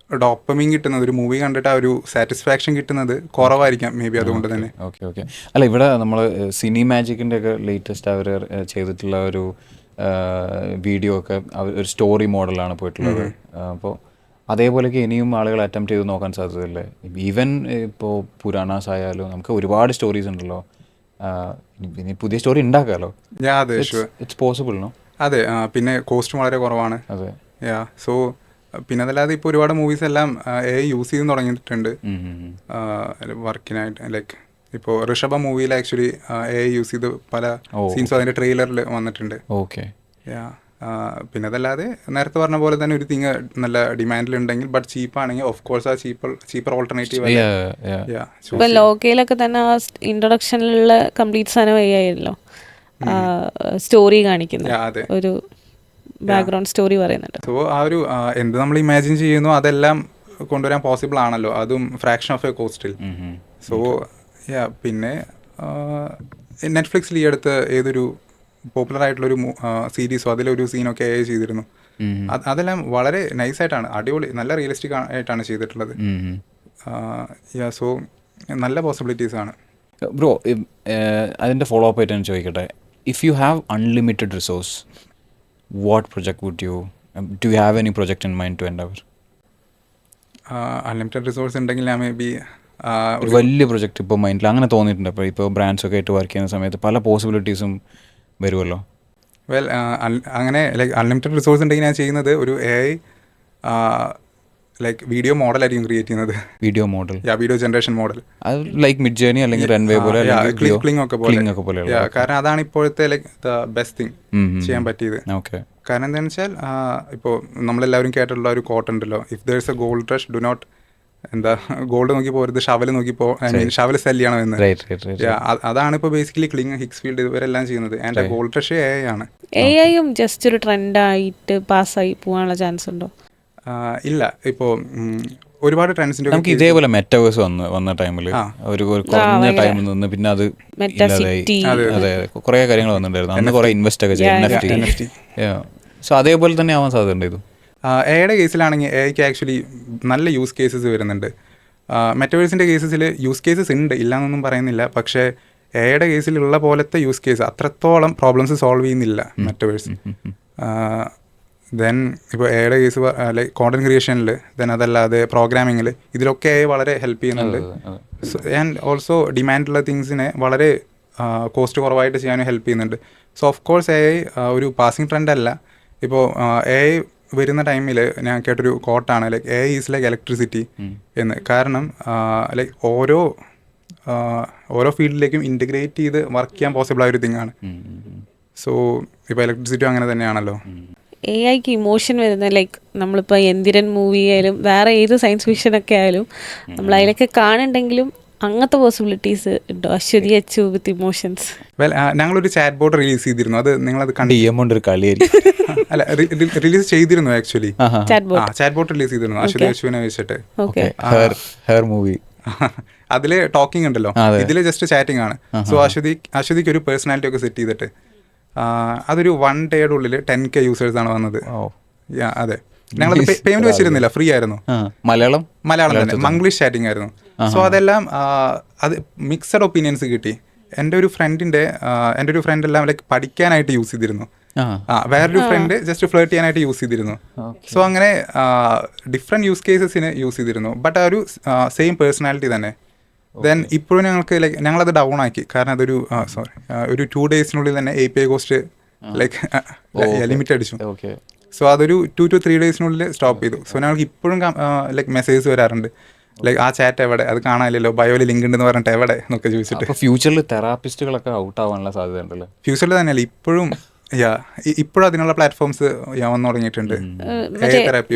ഡോപ്പമിൻ കിട്ടുന്നത്, ഒരു മൂവി കണ്ടിട്ട് ആ ഒരു സാറ്റിസ്ഫാക്ഷൻ കിട്ടുന്നത് കുറവായിരിക്കാം മേ ബി. അതുകൊണ്ട് തന്നെ അല്ല, ഇവിടെ നമ്മൾ സിനി മാജിക്കിൻ്റെ ഒക്കെ ലേറ്റസ്റ്റ് അവർ ചെയ്തിട്ടുള്ള ഒരു വീഡിയോ ഒക്കെ ഒരു സ്റ്റോറി മോഡലാണ് പോയിട്ടുള്ളത്. അപ്പോൾ അതേപോലെയൊക്കെ ഇനിയും ആളുകൾ അറ്റംപ്റ്റ് ചെയ്ത് നോക്കാൻ സാധ്യതയില്ലേ? ഈവൻ ഇപ്പോൾ പുരാണാസ് ആയാലും നമുക്ക് ഒരുപാട് സ്റ്റോറീസ് ഉണ്ടല്ലോ, ഇനി പുതിയ സ്റ്റോറി ഉണ്ടാക്കാമല്ലോ. It's possible no? അതെ, പിന്നെ കോസ്റ്റ് വളരെ കുറവാണ്. അതെ. സോ പിന്നെ അതല്ലാതെ ഇപ്പോൾ ഒരുപാട് മൂവീസ് എല്ലാം AI യൂസ് ചെയ്ത് തുടങ്ങിയിട്ടുണ്ട് വർക്കിനായിട്ട്. ലൈക്ക് ഇപ്പോൾ ഋഷഭ മൂവിയിൽ ആക്ച്വലി AI യൂസ് ചെയ്ത് പല സീൻസും അതിൻ്റെ ട്രെയിലറിൽ വന്നിട്ടുണ്ട്. ഓക്കെ. പിന്നെ അതല്ലാതെ നേരത്തെ പറഞ്ഞ പോലെ തന്നെ ഒരു തിങ് നല്ല ഡിമാൻഡിലുണ്ടെങ്കിൽ ബട്ട് ചീപ്പാണെങ്കിൽ ഓഫ് കോഴ്സ് ആ ചീപ്പർ ഓൾട്ടർനേറ്റീവ്. ഇപ്പൊ ലോകയിലൊക്കെ തന്നെ ആ ഇൻട്രൊഡക്ഷനിലുള്ള കംപ്ലീറ്റ് സാധനം ആയല്ലോ, സ്റ്റോറി കാണിക്കുന്നത്, ഒരു ബാക്ക്ഗ്രൗണ്ട് സ്റ്റോറി പറയുന്നുണ്ട്. സോ ആ ഒരു എന്ത് നമ്മൾ ഇമാജിൻ ചെയ്യുന്നു അതെല്ലാം കൊണ്ടുവരാൻ പോസിബിൾ ആണല്ലോ, അതും ഫ്രാക്ഷൻ ഓഫ് എ കോസ്റ്റിൽ. സോ പിന്നെ നെറ്റ്ഫ്ലിക്സിൽ ഈ അടുത്ത് ഏതൊരു പോപ്പുലർ ആയിട്ടുള്ളൊരു സീരീസോ അതിലൊരു സീനൊക്കെ AI ചെയ്തിരുന്നു. അതെല്ലാം വളരെ നൈസായിട്ടാണ്, അടിപൊളി, നല്ല റിയലിസ്റ്റിക് ആയിട്ടാണ് ചെയ്തിട്ടുള്ളത്. സോ നല്ല പോസിബിലിറ്റീസ് ആണ്. ബ്രോ, അതിൻ്റെ ഫോളോ അപ്പ് ആയിട്ട് ഞാൻ ചോദിക്കട്ടെ, if you have unlimited resource, what project would you do you have any project in mind to endeavour? Unlimited resource ഉണ്ടെങ്കിൽ ഞാൻ മേ ബി ഒരു വലിയ പ്രൊജക്ട് ഇപ്പോൾ മൈൻഡിൽ അങ്ങനെ തോന്നിയിട്ടുണ്ട്. ഇപ്പോൾ ബ്രാൻഡ്സൊക്കെ ആയിട്ട് വർക്ക് ചെയ്യുന്ന സമയത്ത് പല പോസിബിലിറ്റീസും വരുമല്ലോ. വെൽ അങ്ങനെ ലൈക്ക് അൺലിമിറ്റഡ് റിസോഴ്സ് ഉണ്ടെങ്കിൽ ഞാൻ ചെയ്യുന്നത് ഒരു AI ലൈക്ക് വീഡിയോ മോഡലായിരിക്കും ക്രിയേറ്റ് ചെയ്യുന്നത്. Video model? Video generation model. അത് ലൈക്ക് മിഡ് ജേർണി അല്ലെങ്കിൽ റൺവേ പോലെ, ക്ലിങ് ഒക്കെ പോലെ. കാരണം അതാണ് ഇപ്പോഴത്തെ ലൈക്ക് ദ ബെസ്റ്റ് തിങ് ചെയ്യാൻ പറ്റിയത്. കാരണം എന്താണെന്ന് വെച്ചാൽ ഇപ്പോൾ നമ്മളെല്ലാവരും കേട്ടിട്ടുള്ള ഒരു കോട്ട് ഉണ്ടല്ലോ, if there is a gold rush do not എന്താ ഗോൾഡ് നോക്കി പോരുത്, ഷവൽ നോക്കി ഷവൽ സെൽ ചെയ്യണം എന്ന്. അതാണ് ഇപ്പോൾ ബേസിക്കലി ക്ലിങ്, ഹിക്സ്ഫീൽഡ് ഇവരെല്ലാം ചെയ്യുന്നത്. ആൻഡ് ഗോൾഡ് റഷ് AI ആണ്. AIയും ജസ്റ്റ് ഒരു ട്രെൻഡായിട്ട് പാസ്സായി പോകാനുള്ള ചാൻസ് ഉണ്ടോ? ഇല്ല, ഇപ്പോൾ ഒരുപാട് ട്രെൻഡ്സിന്റെ നമുക്ക് ഇതേപോലെ മെറ്റാവേഴ്സ് വന്ന ടൈമിൽ ഒരു കുറഞ്ഞ ടൈമിൽ നിന്ന് പിന്നെ അത് അതെ കുറേ കാര്യങ്ങൾ വന്നിട്ടുണ്ടായിരുന്നു. അന്ന് കുറേ ഇൻവെസ്റ്റ് ഒക്കെ ചെയ്യാൻ NFT. സോ അതേപോലെ തന്നെ ആവാൻ സാധ്യത ഇത്. AI കേസിലാണെങ്കിൽ AIക്ക് ആക്ച്വലി നല്ല യൂസ് കേസസ് വരുന്നുണ്ട്. മെറ്റവേഴ്സിൻ്റെ കേസസിൽ യൂസ് കേസസ് ഉണ്ട്, ഇല്ലയെന്നൊന്നും പറയുന്നില്ല. പക്ഷേ AI കേസിലുള്ള പോലത്തെ യൂസ് കേസ് അത്രത്തോളം പ്രോബ്ലംസ് സോൾവ് ചെയ്യുന്നില്ല മെറ്റവേഴ്സ്. ദെൻ ഇപ്പോൾ AI കേസ് ലൈക്ക് കോണ്ടന്റ് ക്രിയേഷനിൽ, ദെൻ അതല്ലാതെ പ്രോഗ്രാമിങ്ങിൽ, ഇതിലൊക്കെ AI വളരെ ഹെൽപ്പ് ചെയ്യുന്നുണ്ട്. ആൻഡ് ഓൾസോ ഡിമാൻഡുള്ള തിങ്സിനെ വളരെ കോസ്റ്റ് കുറവായിട്ട് ചെയ്യാനും ഹെൽപ്പ് ചെയ്യുന്നുണ്ട്. സോ ഓഫ് കോഴ്സ് AI ഒരു പാസിംഗ് ട്രെൻഡ് അല്ല. ഇപ്പോൾ AI വരുന്ന ടൈമിൽ ഞാൻ കേട്ടൊരു കോട്ടാണ് like AI is like electricity എന്ന്. കാരണം ലൈക്ക് ഓരോ ഫീൽഡിലേക്കും ഇൻറ്റഗ്രേറ്റ് ചെയ്ത് വർക്ക് ചെയ്യാൻ പോസിബിൾ ആയൊരു തിങ്ങാണ്. സോ ഇപ്പോൾ ഇലക്ട്രിസിറ്റി അങ്ങനെ തന്നെയാണല്ലോ. AIക്ക് ഇമോഷൻ വരുന്ന ലൈക്ക് നമ്മളിപ്പോൾ എന്തിരൻ മൂവി ആയാലും വേറെ ഏത് സയൻസ് ഫിക്ഷനൊക്കെ ആയാലും നമ്മൾ അതിലൊക്കെ കാണുന്നുണ്ടെങ്കിലും അങ്ങനത്തെ പോസിബിലിറ്റീസ് ഉണ്ടോ? അശ്വതി അച്ചു വിത്ത് ഇമോഷൻസ്. വെൽ ഞങ്ങളൊരു ചാറ്റ് ബോട്ട് റിലീസ് ചെയ്തിരുന്നു. അത് നിങ്ങളത് അല്ല റിലീസ് ചെയ്തിരുന്നു ആക്ച്വലി. ചാറ്റ് ബോട്ട് റിലീസ് ചെയ്തിരുന്നു അശ്വതി അച്ചുവിനെ വെച്ചിട്ട്. അതില് ടോക്കിംഗ് ഉണ്ടല്ലോ, ഇതില് ജസ്റ്റ് ചാറ്റിംഗ് ആണ്. സോ അശ്വതിക്ക് ഒരു പേഴ്സണാലിറ്റി ഒക്കെ സെറ്റ് ചെയ്തിട്ട് അതൊരു 1 ഡേയുടെ ഉള്ളിൽ 10K യൂസേഴ്സ് ആണ് വന്നത്. അതെ, ഞങ്ങളത് പേയ്മെന്റ് വെച്ചിരുന്നില്ല, ഫ്രീ ആയിരുന്നു. മലയാളം തന്നെ, മംഗ്ലീഷ് ചാറ്റിംഗ് ആയിരുന്നു. സോ അതെല്ലാം അത് മിക്സഡ് ഒപ്പീനിയൻസ് കിട്ടി. എൻ്റെ ഒരു ഫ്രണ്ട് എല്ലാം ലൈക്ക് പഠിക്കാനായിട്ട് യൂസ് ചെയ്തിരുന്നു. വേറൊരു ഫ്രണ്ട് ജസ്റ്റ് ഫ്ലേർട്ട് ചെയ്യാനായിട്ട് യൂസ് ചെയ്തിരുന്നു. സോ അങ്ങനെ ഡിഫറെൻറ്റ് യൂസ് കേസസിന് യൂസ് ചെയ്തിരുന്നു. ബട്ട് ആ ഒരു സെയിം പേഴ്സണാലിറ്റി തന്നെ. ദെൻ ഇപ്പോഴും ഞങ്ങൾക്ക് ലൈക്ക് ഞങ്ങളത് ഡൗൺ ആക്കി. കാരണം അതൊരു ഒരു 2 days തന്നെ API കോസ്റ്റ് ലൈക്ക് ലിമിറ്റ് അടിച്ചു. സോ അതൊരു 2 to 3 days സ്റ്റോപ്പ് ചെയ്തു. സോ ഞങ്ങൾക്ക് ഇപ്പോഴും ലൈക്ക് മെസ്സേജസ് വരാറുണ്ട്, ലൈക്ക് ആ ചാറ്റ് എവിടെ, അത് കാണാനില്ലല്ലോ, ബയോയിൽ ലിങ്ക് ഉണ്ടെന്ന് പറഞ്ഞിട്ട് എവിടെ എന്നൊക്കെ ചോദിച്ചിട്ട്. ഫ്യൂച്ചറിൽ തെറാപ്പിസ്റ്റുകളൊക്കെ ഔട്ട് ആവാനുള്ള സാധ്യത ഉണ്ടല്ലോ. ഫ്യൂച്ചറിൽ തന്നെയല്ല, ഇപ്പോഴും ഇപ്പോഴും അതിനുള്ള പ്ലാറ്റ്ഫോംസ് വന്നു തുടങ്ങിയിട്ടുണ്ട്.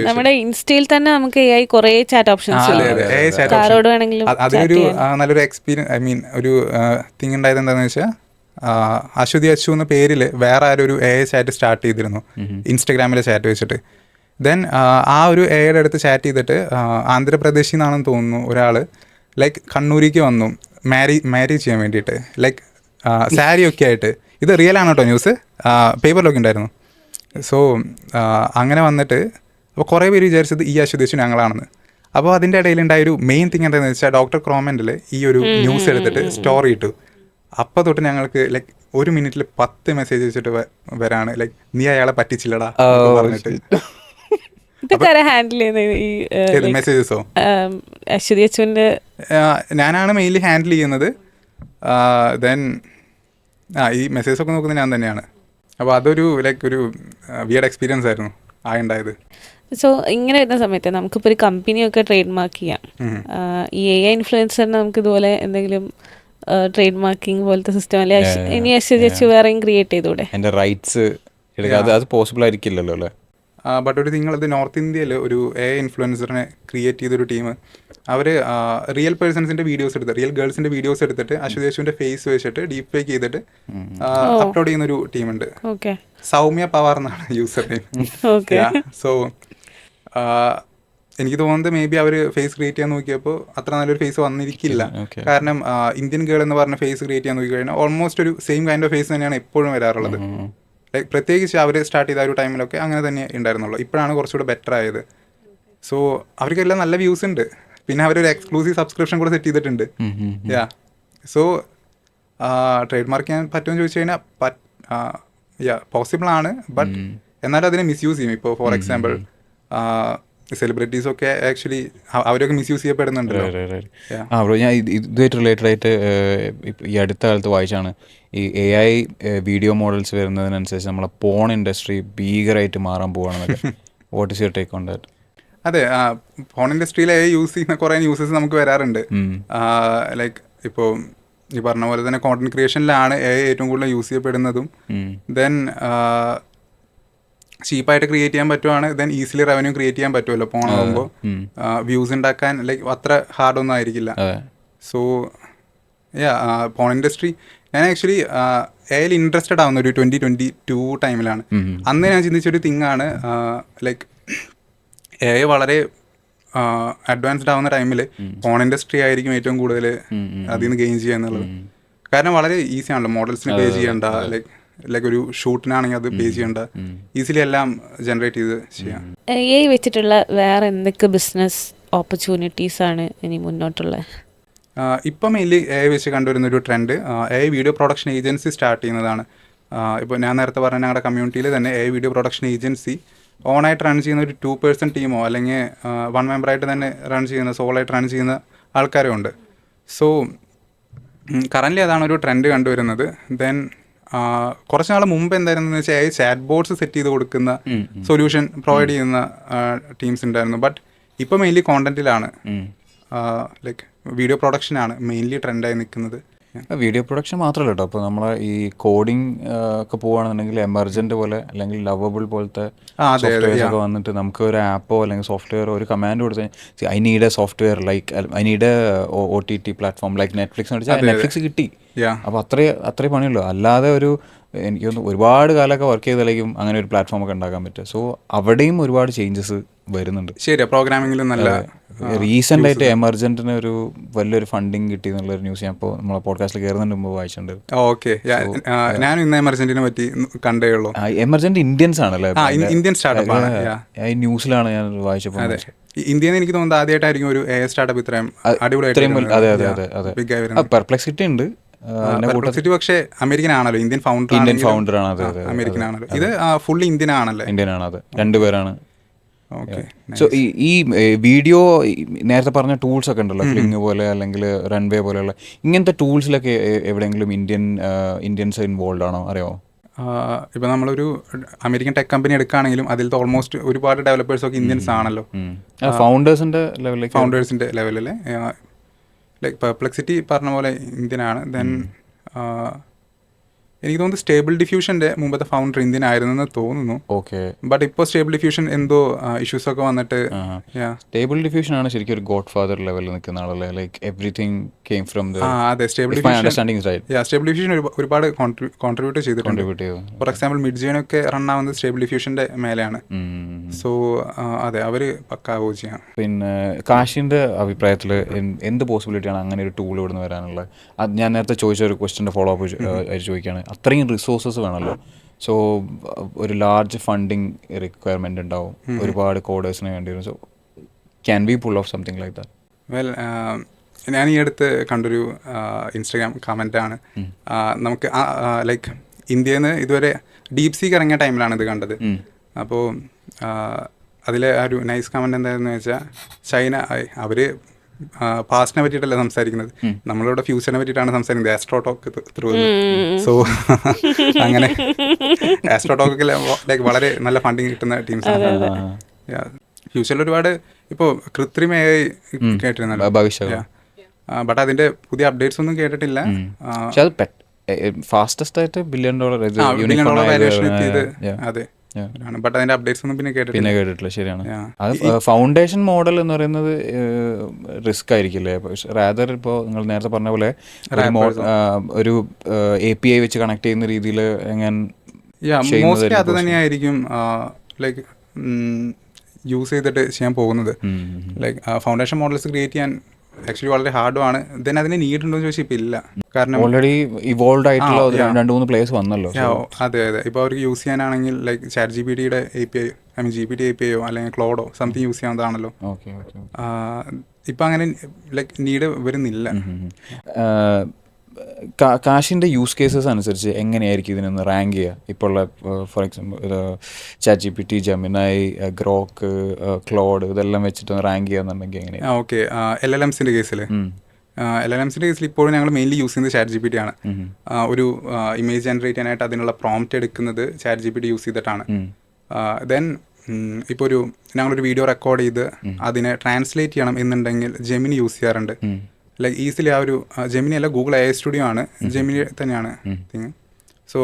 നമ്മുടെ ഇൻസ്റ്റയിൽ തന്നെ നമുക്ക് AI കുറേ ചാറ്റ് ഓപ്ഷൻസ് അതിലൊരു നല്ലൊരു എക്സ്പീരിയൻസ്, ഐ മീൻ ഒരു തിങ് ഉണ്ടായത് എന്താണെന്ന് വെച്ചാൽ, അശ്വതി അച്ചു എന്ന പേരിൽ വേറെ ആരൊരു AI ചാറ്റ് സ്റ്റാർട്ട് ചെയ്തിരുന്നു ഇൻസ്റ്റഗ്രാമിലെ ചാറ്റ് വെച്ചിട്ട്. ദെൻ ആ ഒരു AI അടുത്ത് ചാറ്റ് ചെയ്തിട്ട് ആന്ധ്രാപ്രദേശിൽ നിന്നാണെന്ന് തോന്നുന്നു ഒരാൾ ലൈക്ക് കണ്ണൂരിക്ക് വന്നു മാരി ചെയ്യാൻ വേണ്ടിയിട്ട്, ലൈക്ക് സാരി ഒക്കെ ആയിട്ട്. ഇത് റിയൽ ആണ് കേട്ടോ, ന്യൂസ് പേപ്പറിലൊക്കെ ഉണ്ടായിരുന്നു. സോ അങ്ങനെ വന്നിട്ട് അപ്പോൾ കുറേ പേര് വിചാരിച്ചത് ഈ അശ്വതി അച്ചു ഞങ്ങളാണെന്ന്. അപ്പോൾ അതിൻ്റെ ഇടയിലുണ്ടായ ഒരു മെയിൻ തിങ് എന്താണെന്ന് വെച്ചാൽ, ഡോക്ടർ ക്രോമൻറ്റിൽ ഈ ഒരു ന്യൂസ് എടുത്തിട്ട് സ്റ്റോറി ഇട്ടു. അപ്പോൾ തൊട്ട് ഞങ്ങൾക്ക് ലൈക്ക് 1 minute 10 മെസ്സേജ് വെച്ചിട്ട് വരാണ്, ലൈക്ക് നീ അയാളെ പറ്റിച്ചില്ലടാ പറഞ്ഞിട്ട്. മെസ്സേജസോ ഞാനാണ് മെയിൻലി ഹാൻഡിൽ ചെയ്യുന്നത്. ദെൻ ഈ മെസ്സേജസ് ഒക്കെ നോക്കുന്നത് ഞാൻ തന്നെയാണ്. അപ്പോൾ അതൊരു ലൈക്ക് ഒരു വിയർഡ് എക്സ്പീരിയൻസ് ആയിരുന്നു ഉണ്ടായത്. സോ ഇങ്ങനെ വരുന്ന സമയത്ത് നമുക്കിപ്പോൾ ഒരു കമ്പനിയൊക്കെ ട്രേഡ് മാർക്ക് ചെയ്യാം. ഈ AI ഇൻഫ്ലുവൻസറിന് നമുക്ക് ഇതുപോലെ എന്തെങ്കിലും ട്രേഡ് മാർക്കിംഗ് പോലത്തെ സിസ്റ്റം അല്ലെ ഇനി വെച്ച് വേറെയും ക്രിയേറ്റ് ചെയ്തൂടെ? എൻ്റെ റൈറ്റ്സ് അത് പോസിബിൾ ആയിരിക്കില്ലല്ലോ അല്ലേ? ബട്ട് ഒരു നിങ്ങളത് നോർത്ത് ഇന്ത്യയിൽ ഒരു AI ഇൻഫ്ലുവൻസറിനെ ക്രിയേറ്റ് ചെയ്തൊരു ടീം, അവർ റിയൽ പേഴ്സൺസിൻ്റെ വീഡിയോസ് എടുത്ത്, റിയൽ ഗേൾസിൻ്റെ വീഡിയോസ് എടുത്തിട്ട് അശ്വതി അച്ചുവിൻ്റെ ഫേസ് വെച്ചിട്ട് ഡീപ് ഫേക്ക് ചെയ്തിട്ട് അപ്ലോഡ് ചെയ്യുന്നൊരു ടീമുണ്ട്. സൗമ്യ പവാർ എന്നാണ് യൂസർ നെയിം. സോ എനിക്ക് തോന്നുന്നത് മേ ബി അവർ ഫേസ് ക്രിയേറ്റ് ചെയ്യാൻ നോക്കിയപ്പോൾ അത്ര നല്ലൊരു ഫേസ് വന്നിരിക്കില്ല. കാരണം ഇന്ത്യൻ ഗേൾ എന്ന് പറഞ്ഞ ഫേസ് ക്രിയേറ്റ് ചെയ്യാൻ നോക്കി കഴിഞ്ഞാൽ ഓൾമോസ്റ്റ് ഒരു സെയിം കൈൻഡ് ഓഫ് ഫേസ് തന്നെയാണ് എപ്പോഴും വരാറുള്ളത്. ലൈക്ക് പ്രത്യേകിച്ച് അവർ സ്റ്റാർട്ട് ചെയ്ത ഒരു ടൈമിലൊക്കെ അങ്ങനെ തന്നെ ഉണ്ടായിരുന്നുള്ളൂ. ഇപ്പോഴാണ് കുറച്ചുകൂടെ ബെറ്റർ ആയത്. സോ അവർക്കെല്ലാം നല്ല വ്യൂസ് ഉണ്ട്. പിന്നെ അവരൊരു എക്സ്ക്ലൂസീവ് സബ്സ്ക്രിപ്ഷൻ കൂടെ സെറ്റ് ചെയ്തിട്ടുണ്ട്. സോ ട്രേഡ് മാർക്ക് ചെയ്യാൻ പറ്റുമെന്ന് ചോദിച്ചു കഴിഞ്ഞാൽ പോസിബിൾ ആണ്. ബട്ട് എന്നാലും അതിനെ മിസ്യൂസ് ചെയ്യും. ഇപ്പോൾ ഫോർ എക്സാമ്പിൾ സെലിബ്രിറ്റീസ് ഒക്കെ ആക്ച്വലി അവരൊക്കെ മിസ്യൂസ് ചെയ്യപ്പെടുന്നുണ്ടല്ലോ. ബ്രോ, ഞാൻ ഇതുമായിട്ട് റിലേറ്റഡ് ആയിട്ട് ഈ അടുത്ത കാലത്ത് വായിച്ചാണ് ഈ AI വീഡിയോ മോഡൽസ് വരുന്നതിനനുസരിച്ച് നമ്മളെ പോൺ ഇൻഡസ്ട്രി ഭീകരമായിട്ട് മാറാൻ പോവാണെന്നൊക്കെ. What is your take on that? അതെ, ഫോൺ ഇൻഡസ്ട്രിയിൽ AI യൂസ് ചെയ്യുന്ന കുറേ ന്യൂസസ് നമുക്ക് വരാറുണ്ട്. ലൈക്ക് ഇപ്പോൾ ഈ പറഞ്ഞ പോലെ തന്നെ കോണ്ടന്റ് ക്രിയേഷനിലാണ് AI ഏറ്റവും കൂടുതൽ യൂസ് ചെയ്യപ്പെടുന്നതും. ദെൻ ചീപ്പായിട്ട് ക്രിയേറ്റ് ചെയ്യാൻ പറ്റുവാണ്. ദെൻ ഈസിലി റവന്യൂ ക്രിയേറ്റ് ചെയ്യാൻ പറ്റുമല്ലോ ഫോണാകുമ്പോൾ. വ്യൂസ് ഉണ്ടാക്കാൻ ലൈക്ക് അത്ര ഹാർഡൊന്നും ആയിരിക്കില്ല. സോ ഫോൺ ഇൻഡസ്ട്രി ഞാൻ ആക്ച്വലി AI ഇൻട്രസ്റ്റഡ് ആവുന്ന ഒരു 2022 ടൈമിലാണ്. അന്ന് ഞാൻ ചിന്തിച്ചൊരു തിങ്ങാണ്, ലൈക്ക് AI വളരെ അഡ്വാൻസ്ഡ് ആവുന്ന ടൈമിൽ ഫോൺ ഇൻഡസ്ട്രി ആയിരിക്കും ഏറ്റവും കൂടുതൽ അതിൽ നിന്ന് ഗെയിൻ ചെയ്യുക എന്നുള്ളത്. കാരണം വളരെ ഈസി ആണല്ലോ, മോഡൽസിന് പേ ചെയ്യേണ്ട, ലൈക്ക് ഒരു ഷൂട്ടിനാണെങ്കിൽ അത് പേ ചെയ്യേണ്ട, ഈസിലി എല്ലാം ജനറേറ്റ് ചെയ്ത് ചെയ്യാം. AI വെച്ചിട്ടുള്ള വേറെ എന്തൊക്കെ ബിസിനസ് ഓപ്പർച്യൂണിറ്റീസ് ആണ് ഇനി മുന്നോട്ടുള്ളത്? ഇപ്പം മെയിൻലി AI വെച്ച് കണ്ടുവരുന്നൊരു trend AI video production agency start ചെയ്യുന്നതാണ്. ഇപ്പോൾ ഞാൻ നേരത്തെ പറഞ്ഞ ഞങ്ങളുടെ കമ്മ്യൂണിറ്റിയിൽ തന്നെ AI വീഡിയോ പ്രൊഡക്ഷൻ ഏജൻസി ഓണായിട്ട് റൺ ചെയ്യുന്ന ഒരു 2-person ടീമോ അല്ലെങ്കിൽ 1 member-ആയിട്ട് തന്നെ റൺ ചെയ്യുന്ന, സോളായിട്ട് റൺ ചെയ്യുന്ന ആൾക്കാരും ഉണ്ട്. സോ കറൻ്റ്ലി അതാണ് ഒരു ട്രെൻഡ് കണ്ടുവരുന്നത്. ദെൻ കുറച്ച് നാൾ മുമ്പ് എന്തായിരുന്നെന്ന് വെച്ചാൽ AI ചാറ്റ് ബോട്ട്സ് സെറ്റ് ചെയ്ത് കൊടുക്കുന്ന സൊല്യൂഷൻ പ്രൊവൈഡ് ചെയ്യുന്ന ടീംസ് ഉണ്ടായിരുന്നു. ബട്ട് ഇപ്പോൾ മെയിൻലി കോണ്ടന്റിലാണ്, ലൈക്ക് വീഡിയോ പ്രൊഡക്ഷനാണ് മെയിൻലി ട്രെൻഡായി നിൽക്കുന്നത്. വീഡിയോ പ്രൊഡക്ഷൻ മാത്രമല്ല കേട്ടോ, ഇപ്പോൾ നമ്മളെ ഈ കോഡിങ് ഒക്കെ പോവുകയാണെന്നുണ്ടെങ്കിൽ എമർജൻറ്റ് പോലെ അല്ലെങ്കിൽ ലവബിൾ പോലത്തെ സോഫ്റ്റ്വെയർസ് ഒക്കെ വന്നിട്ട് നമുക്ക് ഒരു ആപ്പോ അല്ലെങ്കിൽ സോഫ്റ്റ്വെയറോ ഒരു കമാൻഡ് കൊടുത്ത് I need A software like I need A OTT platform like Netflix എന്ന് വെച്ചാൽ നെറ്റ്ഫ്ലിക്സ് കിട്ടി. അപ്പോൾ അത്രേ പണിയുള്ളൂ. അല്ലാതെ എനിക്ക് തോന്നുന്നു ഒരുപാട് കാലമൊക്കെ വർക്ക് ചെയ്താലേക്കും അങ്ങനെ ഒരു പ്ലാറ്റ്ഫോം ഒക്കെ ഉണ്ടാക്കാൻ പറ്റുക. സോ അവിടെയും ഒരുപാട് ചേഞ്ചസ് വരുന്നുണ്ട്. ശരി, പ്രോഗ്രാമിംഗിലും നല്ല റീസെൻ്റ് ആയിട്ട് എമർജൻറ്റിന് ഒരു വലിയൊരു ഫണ്ടിങ് കിട്ടി എന്നുള്ളൊരു ന്യൂസ് ഞാൻ ഇപ്പോൾ നമ്മളെ പോഡ്കാസ്റ്റിൽ കയറുന്നതിന് മുമ്പ് വായിച്ചിട്ടുണ്ട്. ഓക്കെ, ഞാൻ ഇന്ന് എമർജൻറ്റിനെ പറ്റി കണ്ടേ ഉള്ളൂ. എമർജൻറ്റ് ഇന്ത്യൻസ് ആണല്ലേ, ഇന്ത്യൻ സ്റ്റാർട്ടപ്പ് ആണ്. ഈ ന്യൂസിലാണ് ഞാൻ വായിച്ചപ്പോൾ. ഇന്ത്യയിൽ നിന്ന് എനിക്ക് തോന്നുന്നത് ആദ്യമായിട്ടായിരിക്കും ഒരു AI സ്റ്റാർട്ടപ്പ് ഇത്രയും അടിപൊളിയായിട്ട്. അതെ, പെർപ്ലെക്സിറ്റി ഉണ്ട്, പെർപ്ലെക്സിറ്റി പക്ഷേ അമേരിക്കൻ ആണല്ലോ, ഇന്ത്യൻ ഇന്ത്യൻ ഫൗണ്ടർ ആണ്. അതെ അതെ, അമേരിക്കൻ ആണല്ലോ. ഇത് ഫുള്ളി ഇന്ത്യൻ ആണല്ലേ? ഇന്ത്യൻ ആണ്, അത് രണ്ടുപേരാണ്. ഓക്കെ. സോ ഈ വീഡിയോ നേരത്തെ പറഞ്ഞ ടൂൾസ് ഒക്കെ ഉണ്ടല്ലോ, ഫ്ലിങ് പോലെ അല്ലെങ്കിൽ റൺവേ പോലെയുള്ള ഇങ്ങനത്തെ ടൂൾസിലൊക്കെ എവിടെയെങ്കിലും ഇന്ത്യൻസ് ഇൻവോൾവ് ആണോ, അറിയാമോ? ഇപ്പം നമ്മളൊരു അമേരിക്കൻ ടെക് കമ്പനി എടുക്കുകയാണെങ്കിലും അതിലത്തെ ഓൾമോസ്റ്റ് ഒരുപാട് ഡെവലപ്പേഴ്സൊക്കെ ഇന്ത്യൻസ് ആണല്ലോ. ഫൗണ്ടേഴ്സിൻ്റെ ലെവലിൽ ലൈക്ക് പെർപ്ലെക്സിറ്റി പറഞ്ഞ പോലെ ഇന്ത്യനാണ്. ദെൻ എനിക്ക് തോന്നുന്നു സ്റ്റേബിൾ ഡിഫ്യൂഷൻ്റെ മുമ്പത്തെ ഫൗണ്ടർ ഇന്ത്യൻ ആയിരുന്നെന്ന് തോന്നുന്നു. ഓക്കെ. ബട്ട് ഇപ്പോൾ സ്റ്റേബിൾ ഡിഫ്യൂഷൻ എന്തോ ഇഷ്യൂസ് ഒക്കെ വന്നിട്ട്. സ്റ്റേബിൾ ഡിഫ്യൂഷൻ ആണ് ശരിക്കും ഒരു ഗോഡ് ഫാദർ ലെവലിൽ നിൽക്കുന്ന ആളല്ലേ, like everything came from the. അതെ, സ്റ്റേബിൾ ഡിഫ്യൂഷൻ ഒരുപാട് കോൺട്രിബ്യൂട്ട് ചെയ്തിട്ടുണ്ട്. ഫോർ എക്സാമ്പിൾ മിഡ്ജേനൊക്കെ റൺ ആവുന്നത് സ്റ്റേബിൾ ഡിഫ്യൂഷൻ്റെ മേലെയാണ്. സോ അതെ, അവർ പക്കാ ഓജിയാണ്. പിന്നെ കാശിൻ്റെ അഭിപ്രായത്തിൽ എന്ത് പോസിബിലിറ്റിയാണ് അങ്ങനെ ഒരു ടൂൾ ഇവിടുന്ന് വരാനുള്ളത്? അത് ഞാൻ നേരത്തെ ചോദിച്ച ഒരു ക്വസ്റ്റ്യൻ്റെ ഫോളോ അപ്പ് ചോദിക്കുകയാണ്. അത്രയും റിസോഴ്സസ് വേണമല്ലോ. സോ ഒരു ലാർജ് ഫണ്ടിങ് റിക്വയർമെൻ്റ് ഉണ്ടാവും, ഒരുപാട് കോഡേഴ്സിന് വേണ്ടി വരും. So can we pull off something like that? Well, ഞാൻ ഈ അടുത്ത് കണ്ടൊരു ഇൻസ്റ്റഗ്രാം കമൻറ്റാണ്. നമുക്ക് ലൈക്ക് ഇന്ത്യയിൽ നിന്ന് ഇതുവരെ ഡീപ് സീക്ക് ഇറങ്ങിയ ടൈമിലാണ് ഇത് കണ്ടത്. അപ്പോൾ അതിലെ ആ ഒരു നൈസ് കമൻറ്റ് എന്താണെന്ന് വെച്ചാൽ, ചൈന അവർ പാസ്റ്റിനെ പറ്റിയിട്ടല്ല സംസാരിക്കുന്നത്, നമ്മളിവിടെ ഫ്യൂച്ചറിനെ പറ്റിയിട്ടാണ് സംസാരിക്കുന്നത്. ആസ്ട്രോടോക്ക് ത്രൂ. സോ അങ്ങനെ ആസ്ട്രോടോക്കൊക്കെ ലൈക്ക് വളരെ നല്ല ഫണ്ടിങ് കിട്ടുന്ന ടീംസാണ്. ഫ്യൂച്ചറിൽ ഒരുപാട് ഇപ്പോൾ കൃത്രിമ AI കേട്ടിരുന്നല്ലോ, ബട്ട് അതിന്റെ പുതിയ അപ്ഡേറ്റ്സ് ഒന്നും കേട്ടിട്ടില്ല. ഫാസ്റ്റസ്റ്റ് ആയിട്ട് $1 ബില്യൺ വാല്യൂഷൻ എത്തിയത് അതെ, ബട്ട് അതിന്റെ അപ്ഡേറ്റ്സ് ഒന്നും പിന്നെ കേട്ടിട്ടില്ല. ശരിയാണ്. അത് ഫൗണ്ടേഷൻ മോഡൽ എന്ന് പറയുന്നത് റിസ്ക് ആയിരിക്കില്ലേ? റാദർ ഇപ്പോൾ നിങ്ങൾ നേരത്തെ പറഞ്ഞ പോലെ ഒരു API വെച്ച് കണക്ട് ചെയ്യുന്ന രീതിയിൽ മോസ്റ്റ്ലി അത് തന്നെയായിരിക്കും ലൈക്ക് യൂസ് ചെയ്തിട്ട് ചെയ്യാൻ പോകുന്നത്. ലൈക്ക് ഫൗണ്ടേഷൻ മോഡൽസ് ക്രിയേറ്റ് ചെയ്യാൻ ആക്ച്വലി വളരെ ഹാർഡുമാണ്. ദെൻ അതിന് നീഡ് ഉണ്ടോ എന്ന് ചോദിച്ചാൽ ഇപ്പം ഇല്ല, കാരണം ഓൾറെഡി ഇവോൾവ് ആയിട്ടുള്ള 2-3 പ്ലേസ് വന്നല്ലോ. അതെ അതെ. ഇപ്പോൾ അവർക്ക് യൂസ് ചെയ്യാനാണെങ്കിൽ ലൈക്ക് ChatGPTയുടെ API, GPT APIയോ അല്ലെങ്കിൽ ക്ലോഡോ സംതിങ് യൂസ് ചെയ്യാവുന്നതാണല്ലോ. ഇപ്പം അങ്ങനെ ലൈക്ക് നീഡ് വരുന്നില്ല. കാശിൻ്റെ യൂസ് കേസസ് അനുസരിച്ച് എങ്ങനെയായിരിക്കും ഇതിനൊന്ന് റാങ്ക് ചെയ്യുക? ഇപ്പോൾ ഉള്ള for example ChatGPT, Gemini, Grok, Claude ഇതെല്ലാം വെച്ചിട്ട് റാങ്ക് ചെയ്യാന്നുണ്ടെങ്കിൽ എങ്ങനെയാണ്? ഓക്കെ. LLMസിൻ്റെ കേസിൽ ഇപ്പോഴും ഞങ്ങൾ മെയിൻലി യൂസ് ചെയ്യുന്നത് ChatGPT ആണ്. ഒരു ഇമേജ് ജനറേറ്റ് ചെയ്യാനായിട്ട് അതിനുള്ള പ്രോംപ്റ്റ് എടുക്കുന്നത് ChatGPT യൂസ് ചെയ്തിട്ടാണ്. ദെൻ ഇപ്പോൾ ഞങ്ങളൊരു വീഡിയോ റെക്കോർഡ് ചെയ്ത് അതിനെ ട്രാൻസ്ലേറ്റ് ചെയ്യണം എന്നുണ്ടെങ്കിൽ ജെമിനി യൂസ് ചെയ്യാറുണ്ട്. ലൈക്ക് ഈസിലി ആ ഒരു ജെമിനി അല്ല, ഗൂഗിൾ AI സ്റ്റുഡിയോ ആണ്, ജെമിനി തന്നെയാണ് തിങ്. സോ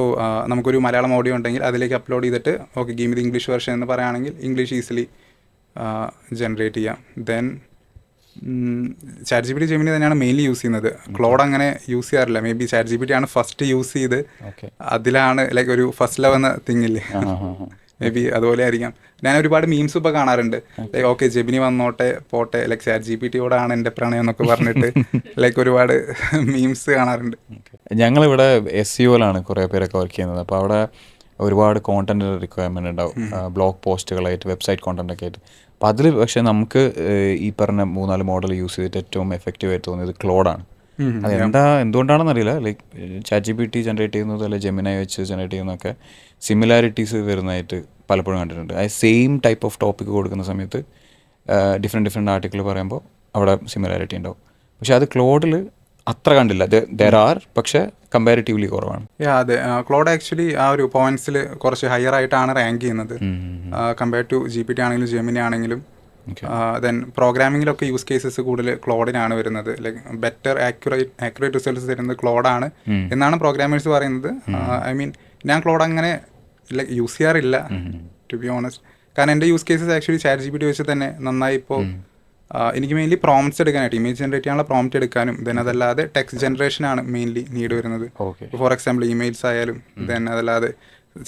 നമുക്കൊരു മലയാളം ഓഡിയോ ഉണ്ടെങ്കിൽ അതിലേക്ക് അപ്ലോഡ് ചെയ്തിട്ട് okay give me the English version എന്ന് പറയുകയാണെങ്കിൽ ഇംഗ്ലീഷ് ഈസിലി ജനറേറ്റ് ചെയ്യാം. ദെൻ ChatGPT, ജെമിനി തന്നെയാണ് മെയിൻലി യൂസ് ചെയ്യുന്നത്. ക്ലോഡ് അങ്ങനെ യൂസ് ചെയ്യാറില്ല. മേ ബി ChatGPT ആണ് ഫസ്റ്റ് യൂസ് ചെയ്ത് അതിലാണ് ലൈക്ക് ഒരു ഫസ്റ്റ് ലവ് എന്ന തിങ്ങില്ലേ, മേ ബി അതുപോലെ ആയിരിക്കാം. ഞാൻ ഒരുപാട് മീംസ് ഇപ്പോൾ കാണാറുണ്ട്, ലൈക്ക് ഓക്കെ ജെമിനി വന്നോട്ടെ പോട്ടെ, ലൈക്ക് ChatGPTയോടാണ് എൻ്റെ പ്രണയം എന്നൊക്കെ പറഞ്ഞിട്ട് ലൈക്ക് ഒരുപാട് മീംസ് കാണാറുണ്ട്. ഞങ്ങളിവിടെ SEOയിലാണ് കുറേ പേരൊക്കെ വർക്ക് ചെയ്യുന്നത്. അപ്പോൾ അവിടെ ഒരുപാട് കോണ്ടന്റ് റിക്വയർമെൻറ്റ് ഉണ്ടാവും, ബ്ലോഗ് പോസ്റ്റുകളായിട്ട്, വെബ്സൈറ്റ് കോണ്ടന്റ് ഒക്കെ ആയിട്ട്. അപ്പോൾ അതിൽ പക്ഷേ നമുക്ക് ഈ പറഞ്ഞ 3-4 മോഡൽ യൂസ് ചെയ്തിട്ട് ഏറ്റവും എഫക്റ്റീവായിട്ട് തോന്നിയത് ക്ലോഡാണ്. എന്തുകൊണ്ടാണെന്നറിയില്ല. ലൈക്ക് ChatGPT ജനറേറ്റ് ചെയ്യുന്നത് അല്ലെങ്കിൽ ജെമിനി വെച്ച് ജനറേറ്റ് ചെയ്യുന്നതൊക്കെ സിമിലാരിറ്റീസ് വരുന്നതായിട്ട് പലപ്പോഴും കണ്ടിട്ടുണ്ട്. ആ സെയിം ടൈപ്പ് ഓഫ് ടോപ്പിക്ക് കൊടുക്കുന്ന സമയത്ത് ഡിഫറെൻറ്റ് ആർട്ടിക്കിൾ പറയുമ്പോൾ അവിടെ സിമിലാരിറ്റി ഉണ്ടാവും. പക്ഷെ അത് ക്ലോഡിൽ അത്ര കണ്ടില്ല. ദെർ ആർ, പക്ഷേ കമ്പാരിറ്റീവ്ലി കുറവാണ്. അതെ, ക്ലോഡ് ആക്ച്വലി ആ ഒരു പോയിന്റ്സിൽ കുറച്ച് ഹയർ ആയിട്ടാണ് റാങ്ക് ചെയ്യുന്നത് കമ്പയർ ടു GPT ആണെങ്കിലും ജെമിനി ആണെങ്കിലും. ദെൻ പ്രോഗ്രാമിങ്ങിലൊക്കെ യൂസ് കേസസ് കൂടുതൽ ക്ലോഡിനാണ് വരുന്നത്. ലൈക്ക് ബെറ്റർ ആക്യുറേറ്റ് റിസൾട്ട്സ് തരുന്നത് ക്ലോഡാണ് എന്നാണ് പ്രോഗ്രാമേഴ്സ് പറയുന്നത്. ഐ മീൻ ഞാൻ ക്ലോഡ് അങ്ങനെ ലൈക്ക് യൂസ് ചെയ്യാറില്ല ടു ബി ഓണസ്റ്റ്, കാരണം എൻ്റെ യൂസ് കേസസ് ആക്ച്വലി ChatGPT വെച്ച് തന്നെ നന്നായി. ഇപ്പോൾ എനിക്ക് മെയിൻലി പ്രോംപ്റ്റ്സ് എടുക്കാനായിട്ട്, ഇമേജ് ജനറേറ്റ് ചെയ്യാനുള്ള പ്രോംപ്റ്റ് എടുക്കാനും, ദെൻ അതല്ലാതെ ടെക്സ്റ്റ് ജനറേഷനാണ് മെയിൻലി നീഡ് വരുന്നത്. ഫോർ എക്സാമ്പിൾ ഇമെയിൽസ് ആയാലും, ദെൻ അതല്ലാതെ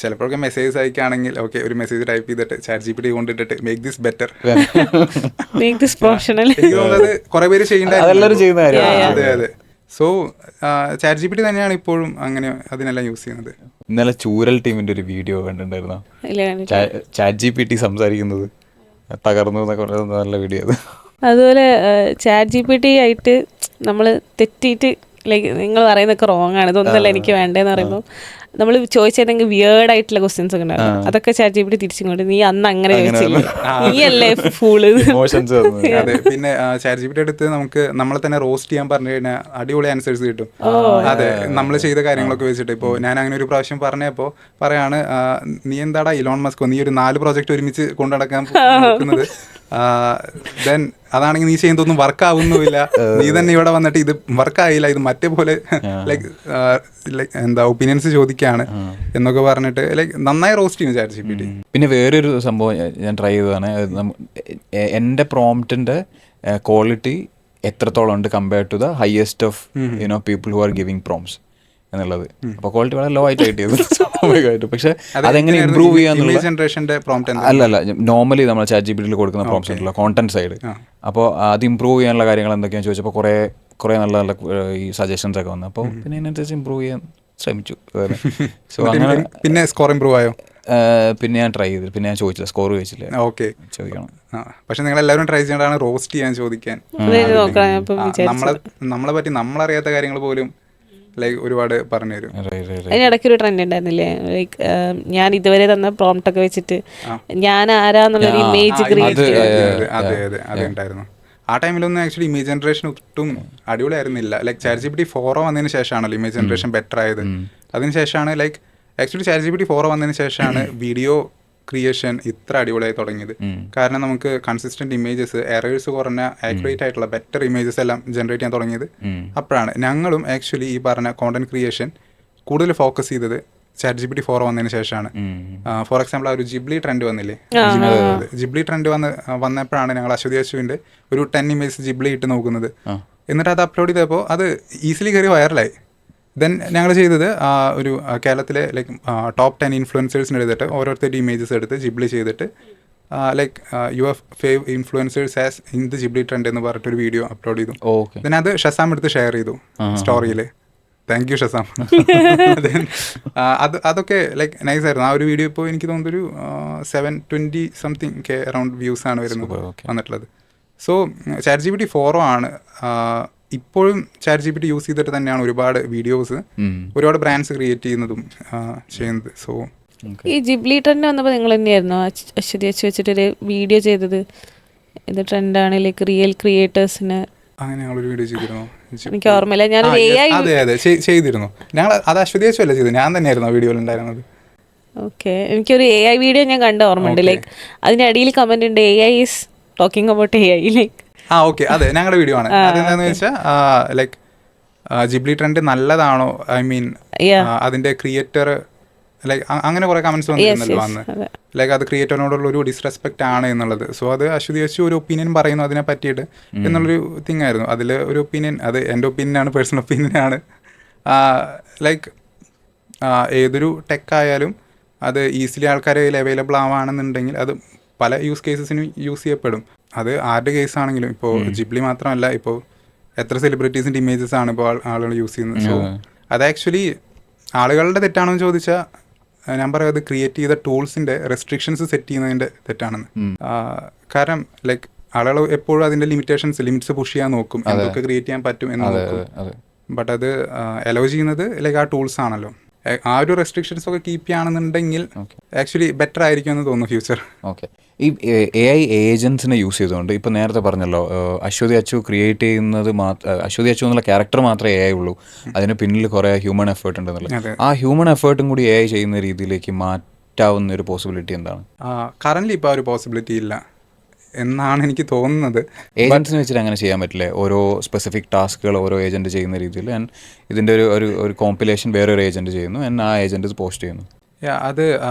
ചിലപ്പോഴൊക്കെ മെസ്സേജ് അയക്കുകയാണെങ്കിൽ ഓക്കെ ഒരു മെസ്സേജ് ടൈപ്പ് ചെയ്തിട്ട് ChatGPT കൊണ്ടിട്ടിട്ട് മേക്ക് ദിസ് ബെറ്റർ, എനിക്ക് തോന്നുന്നത് കുറെ പേര് ചെയ്യേണ്ട. അതെ അതെ. സോ ChatGPT തന്നെയാണ് ഇപ്പോഴും അങ്ങനെ അതിനെല്ലാം യൂസ് ചെയ്യുന്നത്. ഇന്നലെ ചൂരൽ ടീമിന്റെ ഒരു വീഡിയോ കണ്ടിട്ടുണ്ടായിരുന്നോ? ChatGPT സംസാരിക്കുന്നത് തകർന്നു എന്നൊക്കെ പറഞ്ഞത് നല്ല വീഡിയോ അത്. അതുപോലെ ChatGPT ആയിട്ട് നമ്മൾ തെറ്റിയിട്ട് ലൈക്ക് നിങ്ങൾ പറയുന്നതൊക്കെ റോങ് ആണ്, ഇതൊന്നല്ല എനിക്ക് വേണ്ടതെന്ന് പറയുമ്പോൾ നമ്മൾ ചോദിച്ചതെങ്കിൽ വിയേർഡ് ആയിട്ടുള്ള ക്വസ്റ്റ്യൻസ് ഒക്കെ ഉണ്ടായിരുന്നു. അതൊക്കെ ChatGPT തിരിച്ചിങ്ങോട്ട് നീ അന്ന് അങ്ങനെ ചോദിച്ചില്ലേ, നീയല്ലേ ഫൂള്. അതെ, പിന്നെ ChatGPT എടുത്ത് നമുക്ക് നമ്മളെ തന്നെ റോസ്റ്റ് ചെയ്യാൻ പറഞ്ഞു കഴിഞ്ഞാൽ അടിപൊളി ആൻസേഴ്സ് കിട്ടും. അതെ, നമ്മൾ ചെയ്ത കാര്യങ്ങളൊക്കെ വെച്ചിട്ട് ഇപ്പോൾ ഞാൻ അങ്ങനെ ഒരു പ്രാവശ്യം പറഞ്ഞപ്പോൾ പറയാണ്, നീ എന്താടാ ഇലോൺ മസ്കോ, നീ ഒരു 4 പ്രോജക്റ്റ് ഒരുമിച്ച് കൊണ്ടു നടക്കാൻ നോക്കുന്നത്, ദെൻ അതാണെങ്കിൽ നീ ചെയ്യുന്നതൊന്നും വർക്ക് ആവുന്നുമില്ല, നീ തന്നെ ഇവിടെ വന്നിട്ട് ഇത് വർക്കായില്ല, ഇത് മറ്റേ പോലെ ലൈക്ക് എന്താ ഒപ്പീനിയൻസ് ചോദിക്കുകയാണ് എന്നൊക്കെ പറഞ്ഞിട്ട് ലൈക്ക് നന്നായി റോസ്റ്റ് ചെയ്യും ChatGPT. പിന്നെ വേറൊരു സംഭവം ഞാൻ ട്രൈ ചെയ്തതാണ്, എൻ്റെ പ്രോംപ്റ്റിൻ്റെ ക്വാളിറ്റി എത്രത്തോളം ഉണ്ട് compared to the highest of people who are giving prompts എന്നുള്ളത്. അപ്പോൾ ക്വാളിറ്റി വളരെ ലോ ആയിട്ട് കിട്ടിയത് സ്വാഭാവികമായിട്ട്. പക്ഷെ അതെങ്ങനെ ഇമ്പ്രൂവ് ചെയ്യാന്നുള്ള അല്ല നോർമലി നമ്മൾ ChatGPT കൊടുക്കുന്ന പ്രോംപ്റ്റ്സ് ഉണ്ടല്ലോ കോണ്ടന്റ് സൈഡ്, അപ്പോൾ അത് ഇമ്പ്രൂവ് ചെയ്യാനുള്ള കാര്യങ്ങൾ എന്തൊക്കെയാണെന്ന് ചോദിച്ചപ്പോൾ കുറേ നല്ല നല്ല ഈ സജഷൻസ് ഒക്കെ വന്നു. അപ്പോൾ പിന്നെ അതിനനുസരിച്ച് ഇമ്പ്രൂവ് ചെയ്യാൻ ശ്രമിച്ചു. സോ അങ്ങനെ പിന്നെ സ്കോർ ഇമ്പ്രൂവ് ആയോ? പിന്നെ ഞാൻ ട്രൈ ചെയ്തു, പിന്നെ ഞാൻ ചോദിച്ചില്ല, സ്കോർ ചോദിച്ചില്ല. ഓക്കെ, ചോദിക്കണം. പക്ഷെ നിങ്ങൾ എല്ലാവരും ട്രൈ ചെയ്യേണ്ടതാണ് റോസ്റ്റ് ചെയ്യാൻ ചോദിക്കാൻ. നമ്മളെ പറ്റി നമ്മളറിയാത്ത കാര്യങ്ങൾ പോലും ലൈക്ക് ഒരുപാട് പറഞ്ഞു തരും. അതിനിടയ്ക്ക് ഒരു ട്രെൻഡ് ഉണ്ടായിരുന്നില്ലേ, ലൈക്ക് ഞാൻ ഇതുവരെ തന്ന പ്രോംപ്റ്റ് ഒക്കെ വെച്ചിട്ട് ഞാൻ ആരാന്നുള്ളൊരു ഇമേജ് ക്രിയേറ്റ് ചെയ്ത്. അതെ അതെ അതെ ഉണ്ടായിരുന്നു. ആ ടൈമിലൊന്നും ആക്ച്വലി ഇമേജ് ജനറേഷൻ ഒട്ടും അടിപൊളിയായിരുന്നില്ല. ലൈക്ക് ChatGPT 4 വന്നതിന് ശേഷമാണല്ലോ ഇമേജ് ജനറേഷൻ ബെറ്റർ ആയത്. അതിനുശേഷമാണ് ലൈക്ക് ആക്ച്വലി ChatGPT 4 വന്നതിന് ശേഷമാണ് വീഡിയോ ക്രിയേഷൻ ഇത്ര അടിപൊളിയായി തുടങ്ങിയത്. കാരണം നമുക്ക് കൺസിസ്റ്റന്റ് ഇമേജസ്, എറേഴ്സ് കുറഞ്ഞ ആക്യുറേറ്റ് ആയിട്ടുള്ള ബെറ്റർ ഇമേജസ് എല്ലാം ജനറേറ്റ് ചെയ്യാൻ തുടങ്ങിയത് അപ്പോഴാണ്. ഞങ്ങളും ആക്ച്വലി ഈ പറഞ്ഞ കോണ്ടന്റ് ക്രിയേഷൻ കൂടുതൽ ഫോക്കസ് ചെയ്തത് ChatGPT 4 വന്നതിന് ശേഷമാണ്. ഫോർ എക്സാമ്പിൾ ആ ഒരു ജിബ്ലി ട്രെൻഡ് വന്നില്ലേ, ജിബ്ലി ട്രെൻഡ് വന്നപ്പോഴാണ് ഞങ്ങൾ അശ്വതി അശുവിൻ്റെ ഒരു 10 ഇമേജ് ജിബ്ലി ഇട്ട് നോക്കുന്നത്. എന്നിട്ട് അത് അപ്ലോഡ് ചെയ്തപ്പോൾ അത് ഈസിലി കയറി വൈറലായി. ദെൻ ഞങ്ങൾ ചെയ്തത് ഒരു കേരളത്തിലെ ലൈക്ക് ടോപ്പ് 10 ഇൻഫ്ലുവൻസേഴ്സിന് എടുത്തിട്ട് ഓരോരുത്തരുടെ ഇമേജസ് എടുത്ത് ജിബ്ലി ചെയ്തിട്ട് like your fave influencers as in the Ghibli trend എന്ന് പറഞ്ഞിട്ടൊരു വീഡിയോ അപ്ലോഡ് ചെയ്തു. ദെൻ അത് ഷസാം എടുത്ത് ഷെയർ ചെയ്തു സ്റ്റോറിയിൽ. Thank you Shazam. അതൊക്കെ ലൈക്ക് നൈസ് ആയിരുന്നു. ആ ഒരു വീഡിയോ ഇപ്പോൾ എനിക്ക് തോന്നുന്നൊരു 720 സംതിങ് K അറൗണ്ട് വ്യൂസ് ആണ് വന്നിട്ടുള്ളത്. സോ ChatGPT 4 ആണ് ഇപ്പോഴും ChatGPT യൂസ് ചെയ്തിട്ട് തന്നെയാണ് ഒരുപാട് വീഡിയോസ് ഒരുപാട് ബ്രാൻഡ്സ് ക്രിയേറ്റ് ചെയ്യുന്നതും ചെയ്യുന്നത്. സോ ഈ ജിബ്ലി ട്രെൻഡ് വന്നപ്പോൾ നിങ്ങൾ തന്നെയായിരുന്നു അശ്വതി അച്ചു വെച്ചിട്ടൊരു വീഡിയോ ചെയ്തത്? ഇത് ട്രെൻഡാണ് ലൈക്ക് റിയൽ ക്രിയേറ്റേഴ്സിന്. അങ്ങനെ ഞങ്ങളൊരു വീഡിയോ ചെയ്തിരുന്നു, എനിക്ക് ഓർമ്മയില്ല. ഞാൻ അതെ അതെ ചെയ്തിരുന്നു. ഞങ്ങൾ അത് അശ്വതി അച്ചു അല്ല ചെയ്തത്, ഞാൻ തന്നെയായിരുന്നു ആ വീഡിയോയിൽ ഉണ്ടായിരുന്നത്. ഓക്കെ, എനിക്കൊരു AI വീഡിയോ ഞാൻ കണ്ട ഓർമ്മയുണ്ട്. ലൈക്ക് അതിൻ്റെ അടിയിൽ കമന്റ് ഉണ്ട് AI is talking about AI. Like okay, അതെ ഞങ്ങളുടെ വീഡിയോ ആണ്. അതെന്താണെന്ന് വെച്ചാൽ ലൈക്ക് ജിബ്ലി ട്രെൻഡ് നല്ലതാണോ, ഐ മീൻ അതിൻ്റെ ക്രിയേറ്റർ ലൈക്ക് അങ്ങനെ കുറേ കമൻസ് വന്നിരുന്നല്ലോ അന്ന്. ലൈക്ക് അത് ക്രിയേറ്ററിനോടുള്ള ഒരു ഡിസ്റെസ്പെക്റ്റ് ആണ് എന്നുള്ളത്. സോ അത് അശ്വതി അച്ചു ഒരു ഒപ്പീനിയൻ പറയുന്നു അതിനെ പറ്റിയിട്ട് എന്നുള്ളൊരു തിങ് ആയിരുന്നു. അതിൽ ഒരു ഒപ്പീനിയൻ, അത് എൻ്റെ ഒപ്പീനിയനാണ്, പേഴ്സണൽ ഒപ്പീനിയനാണ്. ലൈക്ക് ഏതൊരു ടെക് ആയാലും അത് ഈസിലി ആൾക്കാരെ കയ്യിൽ അവൈലബിൾ ആവുകയാണെന്നുണ്ടെങ്കിൽ അത് പല യൂസ് കേസസിനും യൂസ് ചെയ്യപ്പെടും. അത് ആരുടെ കേസ് ആണെങ്കിലും, ഇപ്പോൾ ജിബ്ലി മാത്രമല്ല, ഇപ്പോൾ എത്ര സെലിബ്രിറ്റീസിൻ്റെ ഇമേജസ് ആണ് ഇപ്പോൾ ആളുകൾ യൂസ് ചെയ്യുന്നത്. സോ അത് ആക്ച്വലി ആളുകളുടെ തെറ്റാണോ എന്ന് ചോദിച്ചാൽ ഞാൻ പറയാം അത് ക്രിയേറ്റ് ചെയ്ത ടൂൾസിൻ്റെ റെസ്ട്രിക്ഷൻസ് സെറ്റ് ചെയ്യുന്നതിൻ്റെ തെറ്റാണെന്ന്. കാരണം ലൈക്ക് ആളുകൾ എപ്പോഴും അതിൻ്റെ ലിമിറ്റ്സ് പുഷ് ചെയ്യാൻ നോക്കും, എന്തൊക്കെ ക്രിയേറ്റ് ചെയ്യാൻ പറ്റും എന്ന് നോക്കും. ബട്ട് അത് അലോ ചെയ്യുന്നത് ലൈക്ക് ആ ടൂൾസ് ആണല്ലോ. ആ ഒരു റെസ്ട്രിക്ഷൻസ് ഒക്കെ കീപ്പ് ചെയ്യുകയാണെന്നുണ്ടെങ്കിൽ ആക്ച്വലി ബെറ്റർ ആയിരിക്കും എന്ന് തോന്നുന്നു ഫ്യൂച്ചർ. ഓക്കെ, ഈ AI ഏജൻസിനെ യൂസ് ചെയ്തുകൊണ്ട് ഇപ്പോൾ നേരത്തെ പറഞ്ഞല്ലോ അശ്വതി അച്ചു ക്രിയേറ്റ് ചെയ്യുന്നത് അശ്വതി അച്ചു എന്നുള്ള ക്യാരക്ടർ മാത്രമേ AI ഉള്ളൂ, അതിന് പിന്നിൽ കുറേ ഹ്യൂമൻ എഫേർട്ട് ഉണ്ടെന്നുള്ളത്. ആ ഹ്യൂമൻ എഫേർട്ടും കൂടി AI ചെയ്യുന്ന രീതിയിലേക്ക് മാറ്റാവുന്ന ഒരു പോസിബിലിറ്റി എന്താണ്? കറന്റ് ഇപ്പോൾ ആ ഒരു പോസിബിലിറ്റി ഇല്ല എന്നാണ് എനിക്ക് തോന്നുന്നത്. ഏജൻസിനെ വെച്ചിട്ട് അങ്ങനെ ചെയ്യാൻ പറ്റില്ലേ? ഓരോ സ്പെസിഫിക് ടാസ്കുകൾ ഓരോ ഏജൻറ്റ് ചെയ്യുന്ന രീതിയിൽ ഇതിൻ്റെ ഒരു കോമ്പിലേഷൻ വേറൊരു ഏജൻറ്റ് ചെയ്യുന്നു, ആ ഏജൻറ്റ് പോസ്റ്റ് ചെയ്യുന്നു. അത്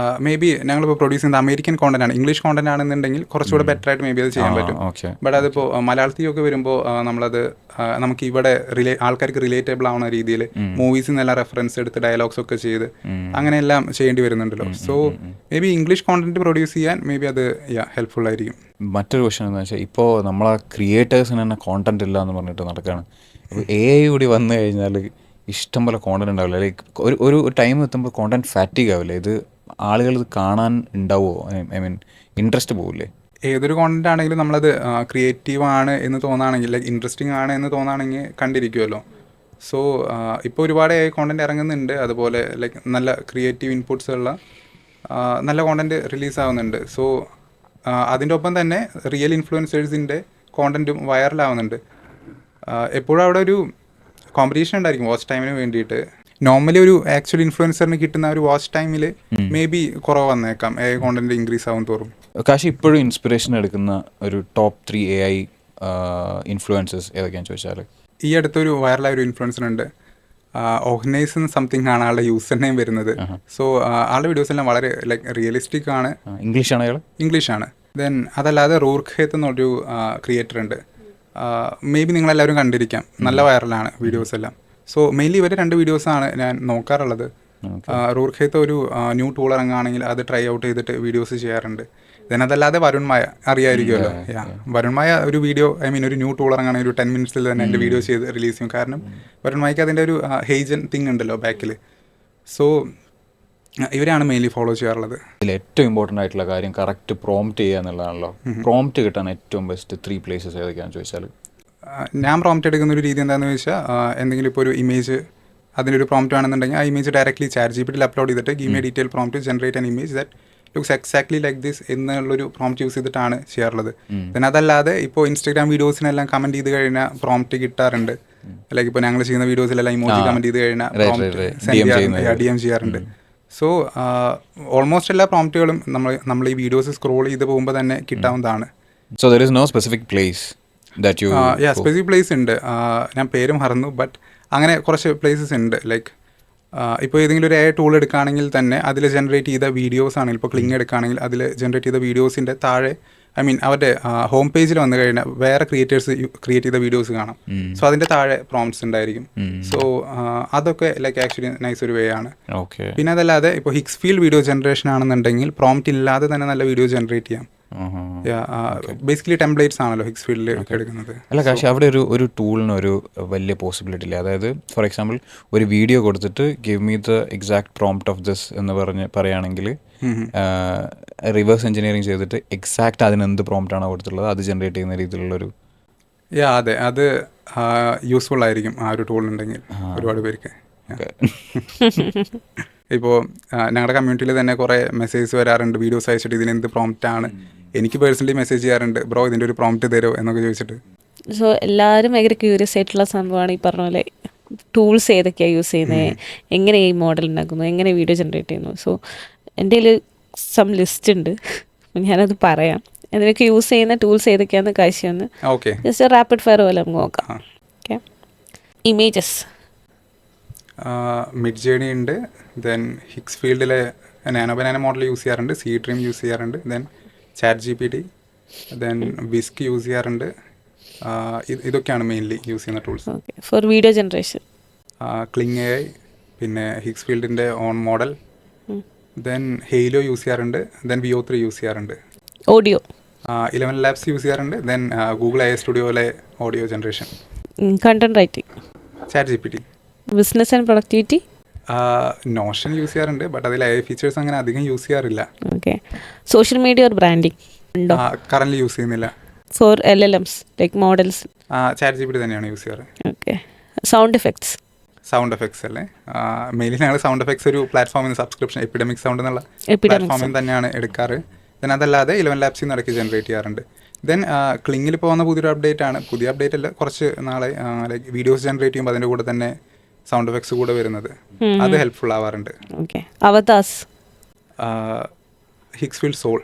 മേ ബി ഞങ്ങളിപ്പോൾ പ്രൊഡ്യൂസ് ചെയ്യുന്ന അമേരിക്കൻ കോണ്ടന്റ് ആണ്, ഇംഗ്ലീഷ് കോണ്ടന്റ് ആണെന്നുണ്ടെങ്കിൽ കുറച്ചുകൂടെ ബെറ്റർ ആയിട്ട് മേ ബി അത് ചെയ്യാൻ പറ്റും. ബട്ട് അതിപ്പോൾ മലയാളത്തിലൊക്കെ വരുമ്പോൾ നമ്മളത് നമുക്ക് ഇവിടെ ആൾക്കാർക്ക് റിലേറ്റബിൾ ആവുന്ന രീതിയിൽ മൂവീസിൽ നിന്നെല്ലാം റെഫറൻസ് എടുത്ത് ഡയലോഗ്സ് ഒക്കെ ചെയ്ത് അങ്ങനെയെല്ലാം ചെയ്യേണ്ടി വരുന്നുണ്ടല്ലോ. So may be English content produce ചെയ്യാൻ മേ ബി അത് ഹെൽപ്ഫുൾ ആയിരിക്കും. മറ്റൊരു ക്വസ്റ്റൻ എന്ന് വെച്ചാൽ ഇപ്പോൾ നമ്മളെ ക്രിയേറ്റേഴ്സിന് തന്നെ കോണ്ടന്റ് ഇല്ല എന്ന് പറഞ്ഞിട്ട് നടക്കുകയാണ്. അപ്പോൾ AI കൂടി വന്നു കഴിഞ്ഞാൽ ഇഷ്ടം പോലെ കോണ്ടന്റ് ഉണ്ടാവില്ല. ലൈക്ക് ഒരു ടൈം എത്തുമ്പോൾ കോണ്ടന്റ് ഫാറ്റിക് ആവില്ലേ? ഇത് ആളുകൾ ഇത് കാണാൻ ഉണ്ടാവുമോ? ഐ മീൻ ഇൻട്രസ്റ്റ് പോവില്ലേ? ഏതൊരു കോണ്ടന്റ് ആണെങ്കിലും നമ്മളത് ക്രിയേറ്റീവ് ആണ് എന്ന് തോന്നുകയാണെങ്കിൽ, ലൈക്ക് ഇൻട്രസ്റ്റിംഗ് ആണ് എന്ന് തോന്നുകയാണെങ്കിൽ കണ്ടിരിക്കുമല്ലോ. സോ ഇപ്പോൾ ഒരുപാട് AI കോണ്ടൻറ്റ് ഇറങ്ങുന്നുണ്ട്, അതുപോലെ ലൈക്ക് നല്ല ക്രിയേറ്റീവ് ഇൻപുട്സ് ഉള്ള നല്ല കോണ്ടൻറ്റ് റിലീസാവുന്നുണ്ട്. സോ അതിൻ്റെ ഒപ്പം തന്നെ റിയൽ ഇൻഫ്ലുവൻസേഴ്സിൻ്റെ കോണ്ടൻറ്റും വൈറലാവുന്നുണ്ട്. എപ്പോഴും അവിടെ ഒരു കോമ്പറ്റീഷൻ ഉണ്ടായിരിക്കും വാച്ച് ടൈമിന് വേണ്ടിയിട്ട്. നോർമലി ഒരു ആക്ച്വൽ ഇൻഫ്ലുവൻസറിന് കിട്ടുന്ന ഒരു വാച്ച് ടൈമിൽ മേ ബി കുറവ് വന്നേക്കാം AI കോണ്ടൻറ്റ് ഇൻക്രീസ് ആവും തോറും. കാശി ഇപ്പോഴും ഇൻസ്പിറേഷൻ എടുക്കുന്ന ഒരു ടോപ്പ് 3 AI ഇൻഫ്ലുവൻസേഴ്സ് ഏതൊക്കെയാണെന്ന് ചോദിച്ചാൽ? ഈ അടുത്തൊരു വൈറലായ ഒരു ഇൻഫ്ലുവൻസർ ഉണ്ട്, ഓഹ്നൈസ് സംതിങ് ആണ് ആളുടെ യൂസർ നെയിം വരുന്നത്. സോ ആളുടെ വീഡിയോസ് എല്ലാം വളരെ ലൈക്ക് റിയലിസ്റ്റിക് ആണ്. ഇംഗ്ലീഷാണ് അയാൾ? ഇംഗ്ലീഷാണ്. ദെൻ അതല്ലാതെ റൂർഖേത്ത് എന്നൊരു ക്രിയേറ്റർ ഉണ്ട്, മേ ബി നിങ്ങളെല്ലാവരും കണ്ടിരിക്കാം, നല്ല വൈറലാണ് വീഡിയോസ് എല്ലാം. സോ മെയിൻലി ഇവർ 2 വീഡിയോസാണ് ഞാൻ നോക്കാറുള്ളത്. റൂർഖേത്ത് ഒരു ന്യൂ ടൂൾ ഇറങ്ങുകയാണെങ്കിൽ അത് ട്രൈ ഔട്ട് ചെയ്തിട്ട് വീഡിയോസ് ചെയ്യാറുണ്ട്. ദെൻ അതല്ലാതെ വരുൺമായ അറിയാമായിരിക്കുമല്ലോ. വരുൺമായ ഒരു വീഡിയോ ഒരു ന്യൂ ടൂൾ ഇറങ്ങുകയാണെങ്കിൽ ഒരു 10 മിനിറ്റ്സിൽ തന്നെ എൻ്റെ വീഡിയോ ചെയ്ത് റിലീസ് ചെയ്യും. കാരണം വരുൺമായ്ക്ക് അതിൻ്റെ ഒരു ഹേജൻ തിങ് ഉണ്ടല്ലോ ബാക്കിൽ. സോ ഇവരാണ് മെയിൻലി ഫോളോ ചെയ്യാറുള്ളത്. ഇതിൽ ഏറ്റവും ഇമ്പോർട്ടൻ്റ് ആയിട്ടുള്ള കാര്യം കറക്റ്റ് പ്രോംപ്റ്റ് ചെയ്യുക എന്നുള്ളതാണല്ലോ. പ്രോംപ്റ്റ് കിട്ടാൻ ഏറ്റവും ബെസ്റ്റ് 3 പ്ലേസസ് ഏതൊക്കെയാണെന്ന് ചോദിച്ചാൽ? ഞാൻ പ്രോംപ്റ്റ് എടുക്കുന്ന ഒരു രീതി എന്താണെന്ന് ചോദിച്ചാൽ, എന്തെങ്കിലും ഇപ്പോൾ ഒരു ഇമേജ് അതിനൊരു പ്രോംപ്റ്റ് വേണമെന്നുണ്ടെങ്കിൽ ആ ഇമേജ് ഡയറക്റ്റ്ലി ChatGPT അപ്ലോഡ് ചെയ്തിട്ട് give me a detail prompt generate an image that looks exactly like this എന്നുള്ളൊരു പ്രോംപ്റ്റ് യൂസ് ചെയ്തിട്ടാണ് ചെയ്യാറുള്ളത്. പിന്നെ അതല്ലാതെ ഇപ്പോൾ ഇൻസ്റ്റാഗ്രാം വീഡിയോസിനെല്ലാം കമൻറ്റ് ചെയ്ത് കഴിഞ്ഞാൽ പ്രോംപ്റ്റ് കിട്ടാറുണ്ട്. ലൈക്ക് ഇപ്പോൾ ഞങ്ങൾ ചെയ്യുന്ന വീഡിയോസിലെല്ലാം ഇമോജി കമൻറ്റ് ചെയ്ത് കഴിഞ്ഞാൽ പ്രോംപ്റ്റ് DM ചെയ്യാറുണ്ട്. സോ ഓൾമോസ്റ്റ് എല്ലാ പ്രോംപ്റ്റുകളും നമ്മൾ ഈ വീഡിയോസ് സ്ക്രോൾ ചെയ്ത് പോകുമ്പോൾ തന്നെ കിട്ടാവുന്നതാണ്. So there is no specific place that you? Specific place ഉണ്ട്, ഞാൻ പേര് മറന്നു. ബട്ട് അങ്ങനെ കുറച്ച് പ്ലേസസ് ഉണ്ട്. ലൈക്ക് ഇപ്പോൾ ഏതെങ്കിലും ഒരു AI ടൂൾ എടുക്കുകയാണെങ്കിൽ തന്നെ അതിൽ ജനറേറ്റ് ചെയ്ത വീഡിയോസ് ആണെങ്കിൽ, ഇപ്പോൾ ക്ലിങ് എടുക്കുകയാണെങ്കിൽ അതിൽ ജനറേറ്റ് ചെയ്ത വീഡിയോസിൻ്റെ താഴെ അവരുടെ ഹോം പേജിൽ വന്നു കഴിഞ്ഞാൽ വേറെ ക്രിയേറ്റേഴ്സ് ക്രിയേറ്റ് ചെയ്ത വീഡിയോസ് കാണാം. സോ അതിൻ്റെ താഴെ പ്രോംപ്റ്റ്സ് ഉണ്ടായിരിക്കും. സോ അതൊക്കെ ലൈക്ക് ആക്ച്വലി നൈസ് ഒരു വേ ആണ്. പിന്നെ അതല്ലാതെ ഇപ്പോൾ ഹിക്സ്ഫീൽഡ് വീഡിയോ ജനറേഷൻ ആണെന്നുണ്ടെങ്കിൽ പ്രോംപ്റ്റ് ഇല്ലാതെ തന്നെ നല്ല വീഡിയോ ജനറേറ്റ് ചെയ്യാം. ബേസിക്കലി ടെംപ്ലേറ്റ്സ് ആണല്ലോ ഹിക്സ്ഫീൽഡിൽ എടുക്കുന്നത്. അല്ല കാശി, അവിടെ ഒരു ടൂളിന് ഒരു വലിയ പോസിബിലിറ്റി ഇല്ല. അതായത് ഫോർ എക്സാമ്പിൾ ഒരു വീഡിയോ കൊടുത്തിട്ട് give me the exact prompt of this എന്ന് പറയുകയാണെങ്കിൽ റിവേഴ്സ് എഞ്ചിനീയറിംഗ് ചെയ്തിട്ട് എക്സാക്ട് അതിനെന്ത് പ്രോംപ്റ്റ് ആണോ കൊടുത്തിട്ടുള്ളത് അത് ജനറേറ്റ് ചെയ്യുന്ന രീതിയിലുള്ളൊരു. അതെ, അത് യൂസ്ഫുൾ ആയിരിക്കും ആ ഒരു ടൂൾ ഉണ്ടെങ്കിൽ ഒരുപാട് പേർക്ക്. ഇപ്പോൾ ഞങ്ങളുടെ കമ്മ്യൂണിറ്റിയിൽ തന്നെ കുറേ മെസ്സേജ് വരാറുണ്ട്, വീഡിയോസ് അയച്ചിട്ട് ഇതിനെന്ത് പ്രോംപ്റ്റ് ആണ്. എനിക്ക് പേഴ്സണലി മെസ്സേജ് ചെയ്യാറുണ്ട്, ബ്രോ ഇതിൻ്റെ ഒരു പ്രോംപ്റ്റ് തരുമോ എന്നൊക്കെ ചോദിച്ചിട്ട്. സോ എല്ലാവരും ഭയങ്കര ക്യൂരിയസ് ആയിട്ടുള്ള സംഭവമാണ് ഈ പറഞ്ഞ പോലെ ടൂൾസ് ഏതൊക്കെയാണ് യൂസ് ചെയ്യുന്നത്, എങ്ങനെ ഈ മോഡൽ ഉണ്ടാക്കുന്നു, എങ്ങനെ വീഡിയോ ജനറേറ്റ് ചെയ്യുന്നു. സോ എൻ്റെ കയ്യിൽ സം ലിസ്റ്റ് ഉണ്ട്, ഞാനത് പറയാം. അതിനൊക്കെ യൂസ് ചെയ്യുന്ന ടൂൾസ് ഏതൊക്കെയാണെന്ന് കാഴ്ചയൊന്ന് ജസ്റ്റ് റാപ്പിഡ് ഫയർ പോലെ നമുക്ക് നോക്കാം. ഓക്കെ, ഇമേജസ് മിഡ് ജേണി ഉണ്ട്, ദെൻ ഹിക്സ്ഫീൽഡിലെ നാനോ ബനാന മോഡൽ യൂസ് ചെയ്യാറുണ്ട്, സി ഡ്രീം യൂസ് ചെയ്യാറുണ്ട്, then ChatGPT, then Whisk use ചെയ്യാറുണ്ട്. ഇതൊക്കെയാണ് മെയിൻലി യൂസ് ചെയ്യുന്ന tools for video generation. Kling AI, പിന്നെ ഹിക്സ്ഫീൽഡിൻ്റെ own model, then Hailuo use ചെയ്യാറുണ്ട്, ദെൻ VO3 യൂസ് ചെയ്യാറുണ്ട്. ഓഡിയോ 11 ലാബ്സ് യൂസ് ചെയ്യാറുണ്ട്, ദെൻ ഗൂഗിൾ AI സ്റ്റുഡിയോയിലെ audio generation. Content writing ChatGPT. Business and productivity Notion use ചെയ്യാറുണ്ട്, ബട്ട് അതിൽ AI ഫീച്ചേഴ്സ് അങ്ങനെ അധികം യൂസ് ചെയ്യാറില്ല. Okay, social media or branding ഉണ്ടോ? കറന്റ് യൂസ് ചെയ്യുന്നില്ല. For LLMs like models ChatGPT തന്നെയാണ് യൂസ് ചെയ്യാറ്. ഓക്കെ, സൗണ്ട് എഫക്ട്സ് അല്ലേ? മെയിൻലി ഞങ്ങൾ സൗണ്ട് എഫക്ട്സ് ഒരു പ്ലാറ്റ്ഫോമിൽ നിന്ന് സബ്സ്ക്രിപ്ഷൻ എപ്പിഡമിക് സൗണ്ട് എന്നുള്ള പ്ലാറ്റ്ഫോമിൽ തന്നെയാണ് എടുക്കാറ്. ദെൻ അതല്ലാതെ 11 ലാബ്സിൽ നിന്ന് ഇടയ്ക്ക് ജനറേറ്റ് ചെയ്യാറുണ്ട്. ദെൻ ക്ലിങ്ങിൽ പോകുന്ന പുതിയൊരു അപ്ഡേറ്റ് ആണ്, പുതിയ അപ്ഡേറ്റ് അല്ല, കുറച്ച് നാളെ ലൈക്ക് വീഡിയോസ് ജനറേറ്റ് ചെയ്യുമ്പോൾ അതിൻ്റെ കൂടെ തന്നെ സൗണ്ട് എഫക്ട്സ് കൂടെ വരുന്നത്, അത് ഹെൽപ്ഫുൾ ആവാറുണ്ട്. Avatars Higgsfield soul.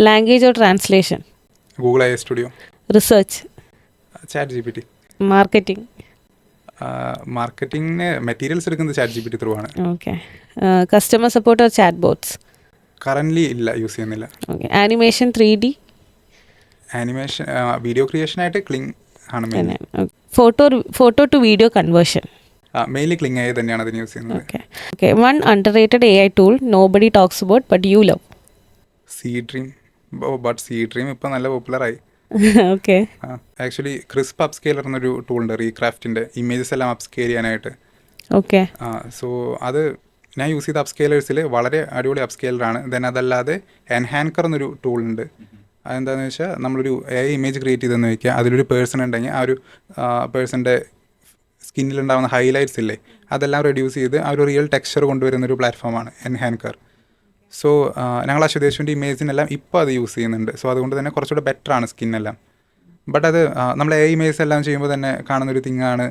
Language or translation Google AI studio. Research ChatGPT. മാർക്കറ്റിംഗിന് മെറ്റീരിയൽസ് എടുക്കുന്നത് ChatGPT ത്രൂ ആണ്. Okay, customer support or chat bots? Currently ഇല്ല, യൂസ് ചെയ്യുന്നില്ല. Okay, animation 3D. Animation video ക്രിയേഷനായിട്ട് ക്ലിങ് ആണ് main. Photo to video conversion mainly Kling AI തന്നെയാണ് അതിന് യൂസ് ചെയ്യുന്നത്. Okay, one underrated AI tool nobody talks about but you love? Seedream. But Seedream ഇപ്പം നല്ല പോപ്പുലറായി. ഓക്കെ, ആക്ച്വലി ക്രിസ്പ് അപ്സ്കെയിലർ എന്നൊരു ടൂൾ ഉണ്ട് റീക്രാഫ്റ്റിൻ്റെ, ഇമേജസ് എല്ലാം അപ്സ്കെയിൽ ചെയ്യാനായിട്ട്. ഓക്കെ, സോ അത് ഞാൻ യൂസ് ചെയ്ത അപ്സ്കെയിലേഴ്സിൽ വളരെ അടിപൊളി അപ്സ്കെയിലറാണ്. ദെൻ അതല്ലാതെ എൻഹാൻകർ എന്നൊരു ടൂൾ ഉണ്ട്. അതെന്താണെന്ന് വെച്ചാൽ നമ്മളൊരു AI ഇമേജ് ക്രിയേറ്റ് ചെയ്തെന്ന് വയ്ക്കുക, അതിലൊരു പേഴ്സൺ ഉണ്ടെങ്കിൽ ആ ഒരു പേഴ്സൻ്റെ സ്കിന്നിലുണ്ടാകുന്ന ഹൈലൈറ്റ്സ് ഇല്ലേ അതെല്ലാം റെഡ്യൂസ് ചെയ്ത് ആ ഒരു റിയൽ ടെക്സ്ചർ കൊണ്ടുവരുന്നൊരു പ്ലാറ്റ്ഫോമാണ് എൻഹാൻകർ. സോ ഞങ്ങൾ അശ്വതേശുവിൻ്റെ ഇമേജിനെല്ലാം ഇപ്പോൾ അത് യൂസ് ചെയ്യുന്നുണ്ട്. സോ അതുകൊണ്ട് തന്നെ കുറച്ചുകൂടെ ബെറ്ററാണ് സ്കിന്നെല്ലാം. ബട്ട് അത് നമ്മൾ AI ഇമേജ് എല്ലാം ചെയ്യുമ്പോൾ തന്നെ കാണുന്നൊരു തിങ്ങാണ്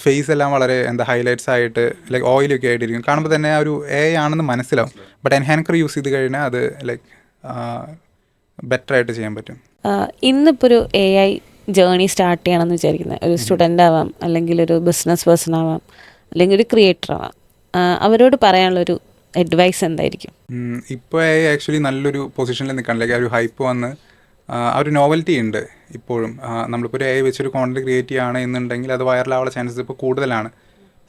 ഫേസ് എല്ലാം വളരെ ഹൈലൈറ്റ്സ് ആയിട്ട് ലൈക്ക് ഓയിലൊക്കെ ആയിട്ടിരിക്കും. കാണുമ്പോൾ തന്നെ ആ ഒരു AI ആണെന്ന് മനസ്സിലാവും. ബട്ട് എൻഹാൻകർ യൂസ് ചെയ്ത് കഴിഞ്ഞാൽ അത് ലൈക്ക് ബെറ്റർ ആയിട്ട് ചെയ്യാൻ പറ്റും. ഇന്നിപ്പോൾ ഒരു AI ജേർണി സ്റ്റാർട്ട് ചെയ്യണമെന്ന് വിചാരിക്കുന്നത് ഒരു സ്റ്റുഡൻ്റ് ആവാം, അല്ലെങ്കിൽ ഒരു ബിസിനസ് പേഴ്സൺ ആവാം, അല്ലെങ്കിൽ ഒരു ക്രിയേറ്റർ ആവാം, അവരോട് പറയാനുള്ളൊരു അഡ്വൈസ് എന്തായിരിക്കും? ഇപ്പോൾ ആക്ച്വലി നല്ലൊരു പൊസിഷനിൽ നിൽക്കണം. ലൈക്ക് ആ ഒരു ഹൈപ്പ് വന്ന് ആ ഒരു നോവൽറ്റി ഉണ്ട് ഇപ്പോഴും. നമ്മളിപ്പോൾ ഒരു AI വെച്ചൊരു കോണ്ടന്റ് ക്രിയേറ്റ് ചെയ്യുകയാണ് എന്നുണ്ടെങ്കിൽ അത് വൈറലാവാനുള്ള ചാൻസസ് ഇപ്പോൾ കൂടുതലാണ്.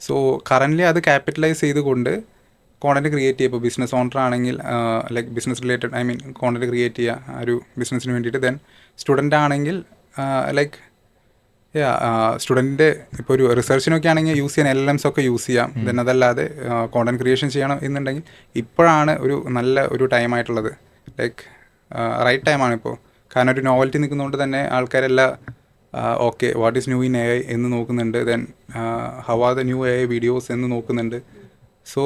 സോ കറൻ്റ്ലി അത് ക്യാപിറ്റലൈസ് ചെയ്തുകൊണ്ട് കോണ്ടന്റ് ക്രിയേറ്റ് ചെയ്യുക. ഇപ്പോൾ ബിസിനസ് ഓണർ ആണെങ്കിൽ like business related content create ചെയ്യുക ആ ഒരു ബിസിനസ്സിന് വേണ്ടിയിട്ട്. ദെൻ സ്റ്റുഡൻ്റ് ആണെങ്കിൽ ലൈക്ക് സ്റ്റുഡൻറ്റ് ഇപ്പോൾ ഒരു റിസർച്ചിനൊക്കെ ആണെങ്കിൽ യൂസ് ചെയ്യാൻ LLMs ഒക്കെ യൂസ് ചെയ്യാം. ദെൻ അതല്ലാതെ കോണ്ടന്റ് ക്രിയേഷൻ ചെയ്യണം എന്നുണ്ടെങ്കിൽ ഇപ്പോഴാണ് ഒരു നല്ല ഒരു ടൈമായിട്ടുള്ളത്. ലൈക്ക് റൈറ്റ് ടൈമാണ് ഇപ്പോൾ. കാരണം ഒരു നോവൽറ്റി നിൽക്കുന്നതുകൊണ്ട് തന്നെ ആൾക്കാരെല്ലാം okay what is new in AI എന്ന് നോക്കുന്നുണ്ട്. Then how are the new AI videos എന്ന് നോക്കുന്നുണ്ട്. സോ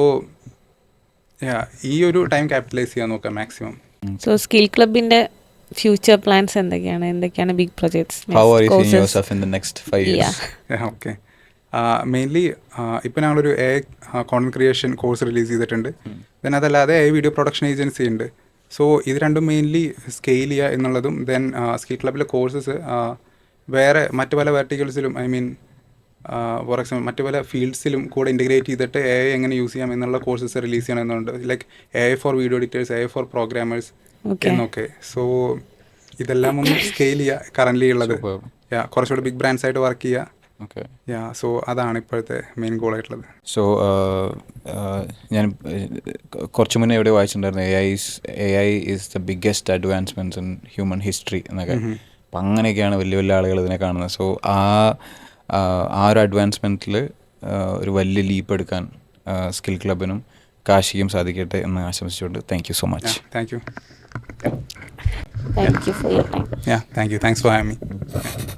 ഈ ഒരു ടൈം ക്യാപിറ്റലൈസ് ചെയ്യാൻ നോക്കാം മാക്സിമം. സോ സ്കിൽ ക്ലബിൻ്റെ ഫ്യൂച്ചർ പ്ലാൻസ് എന്തൊക്കെയാണ് big projects? How are you seeing yourself in the next 5 years? Okay, mainly ഇപ്പോൾ ഞങ്ങളൊരു AI content creation course release ചെയ്തിട്ടുണ്ട്. ദെൻ അതല്ലാതെ AI വീഡിയോ പ്രൊഡക്ഷൻ ഏജൻസി ഉണ്ട്. സോ ഇത് രണ്ടും മെയിൻലി സ്കെയിൽ ചെയ്യുക എന്നുള്ളതും ദെൻ സ്കിൽ ക്ലബിലെ കോഴ്സസ് വേറെ മറ്റു പല വെർട്ടിക്കൽസിലും ഫോർ എക്സാമ്പിൾ മറ്റു പല ഫീൽഡ്സിലും കൂടെ ഇൻറ്റഗ്രേറ്റ് ചെയ്തിട്ട് AI എങ്ങനെ യൂസ് ചെയ്യാം എന്നുള്ള കോഴ്സസ് റിലീസ് ചെയ്യണമെന്നുണ്ട്. Like AI for video editors, AI for programmers എന്നൊക്കെ. സോ ഇതെല്ലാം ഒന്ന് സ്കെയിൽ ചെയ്യുക കറൻ്റ്ലി ഉള്ളത്. കുറച്ചുകൂടി ബിഗ് ബ്രാൻഡ്സ് ആയിട്ട് വർക്ക് ചെയ്യുക. സോ അതാണ് ഇപ്പോഴത്തെ മെയിൻ ഗോൾ ആയിട്ടുള്ളത്. സോ ഞാൻ കുറച്ച് മുന്നേ എവിടെ വായിച്ചിട്ടുണ്ടായിരുന്നു AI is the biggest advancements in human history എന്നൊക്കെ. അപ്പം അങ്ങനെയൊക്കെയാണ് വലിയ വലിയ ആളുകൾ ഇതിനെ കാണുന്നത്. സോ ആ ഒരു അഡ്വാൻസ്മെൻറ്റിൽ ഒരു വലിയ ലീപ്പ് എടുക്കാൻ സ്കിൽ ക്ലബിനും കാശിക്കും സാധിക്കട്ടെ എന്ന് ആശംസിച്ചുകൊണ്ട് thank you so much. Thank you. Thank you for your time. Thank you. Thanks for having me.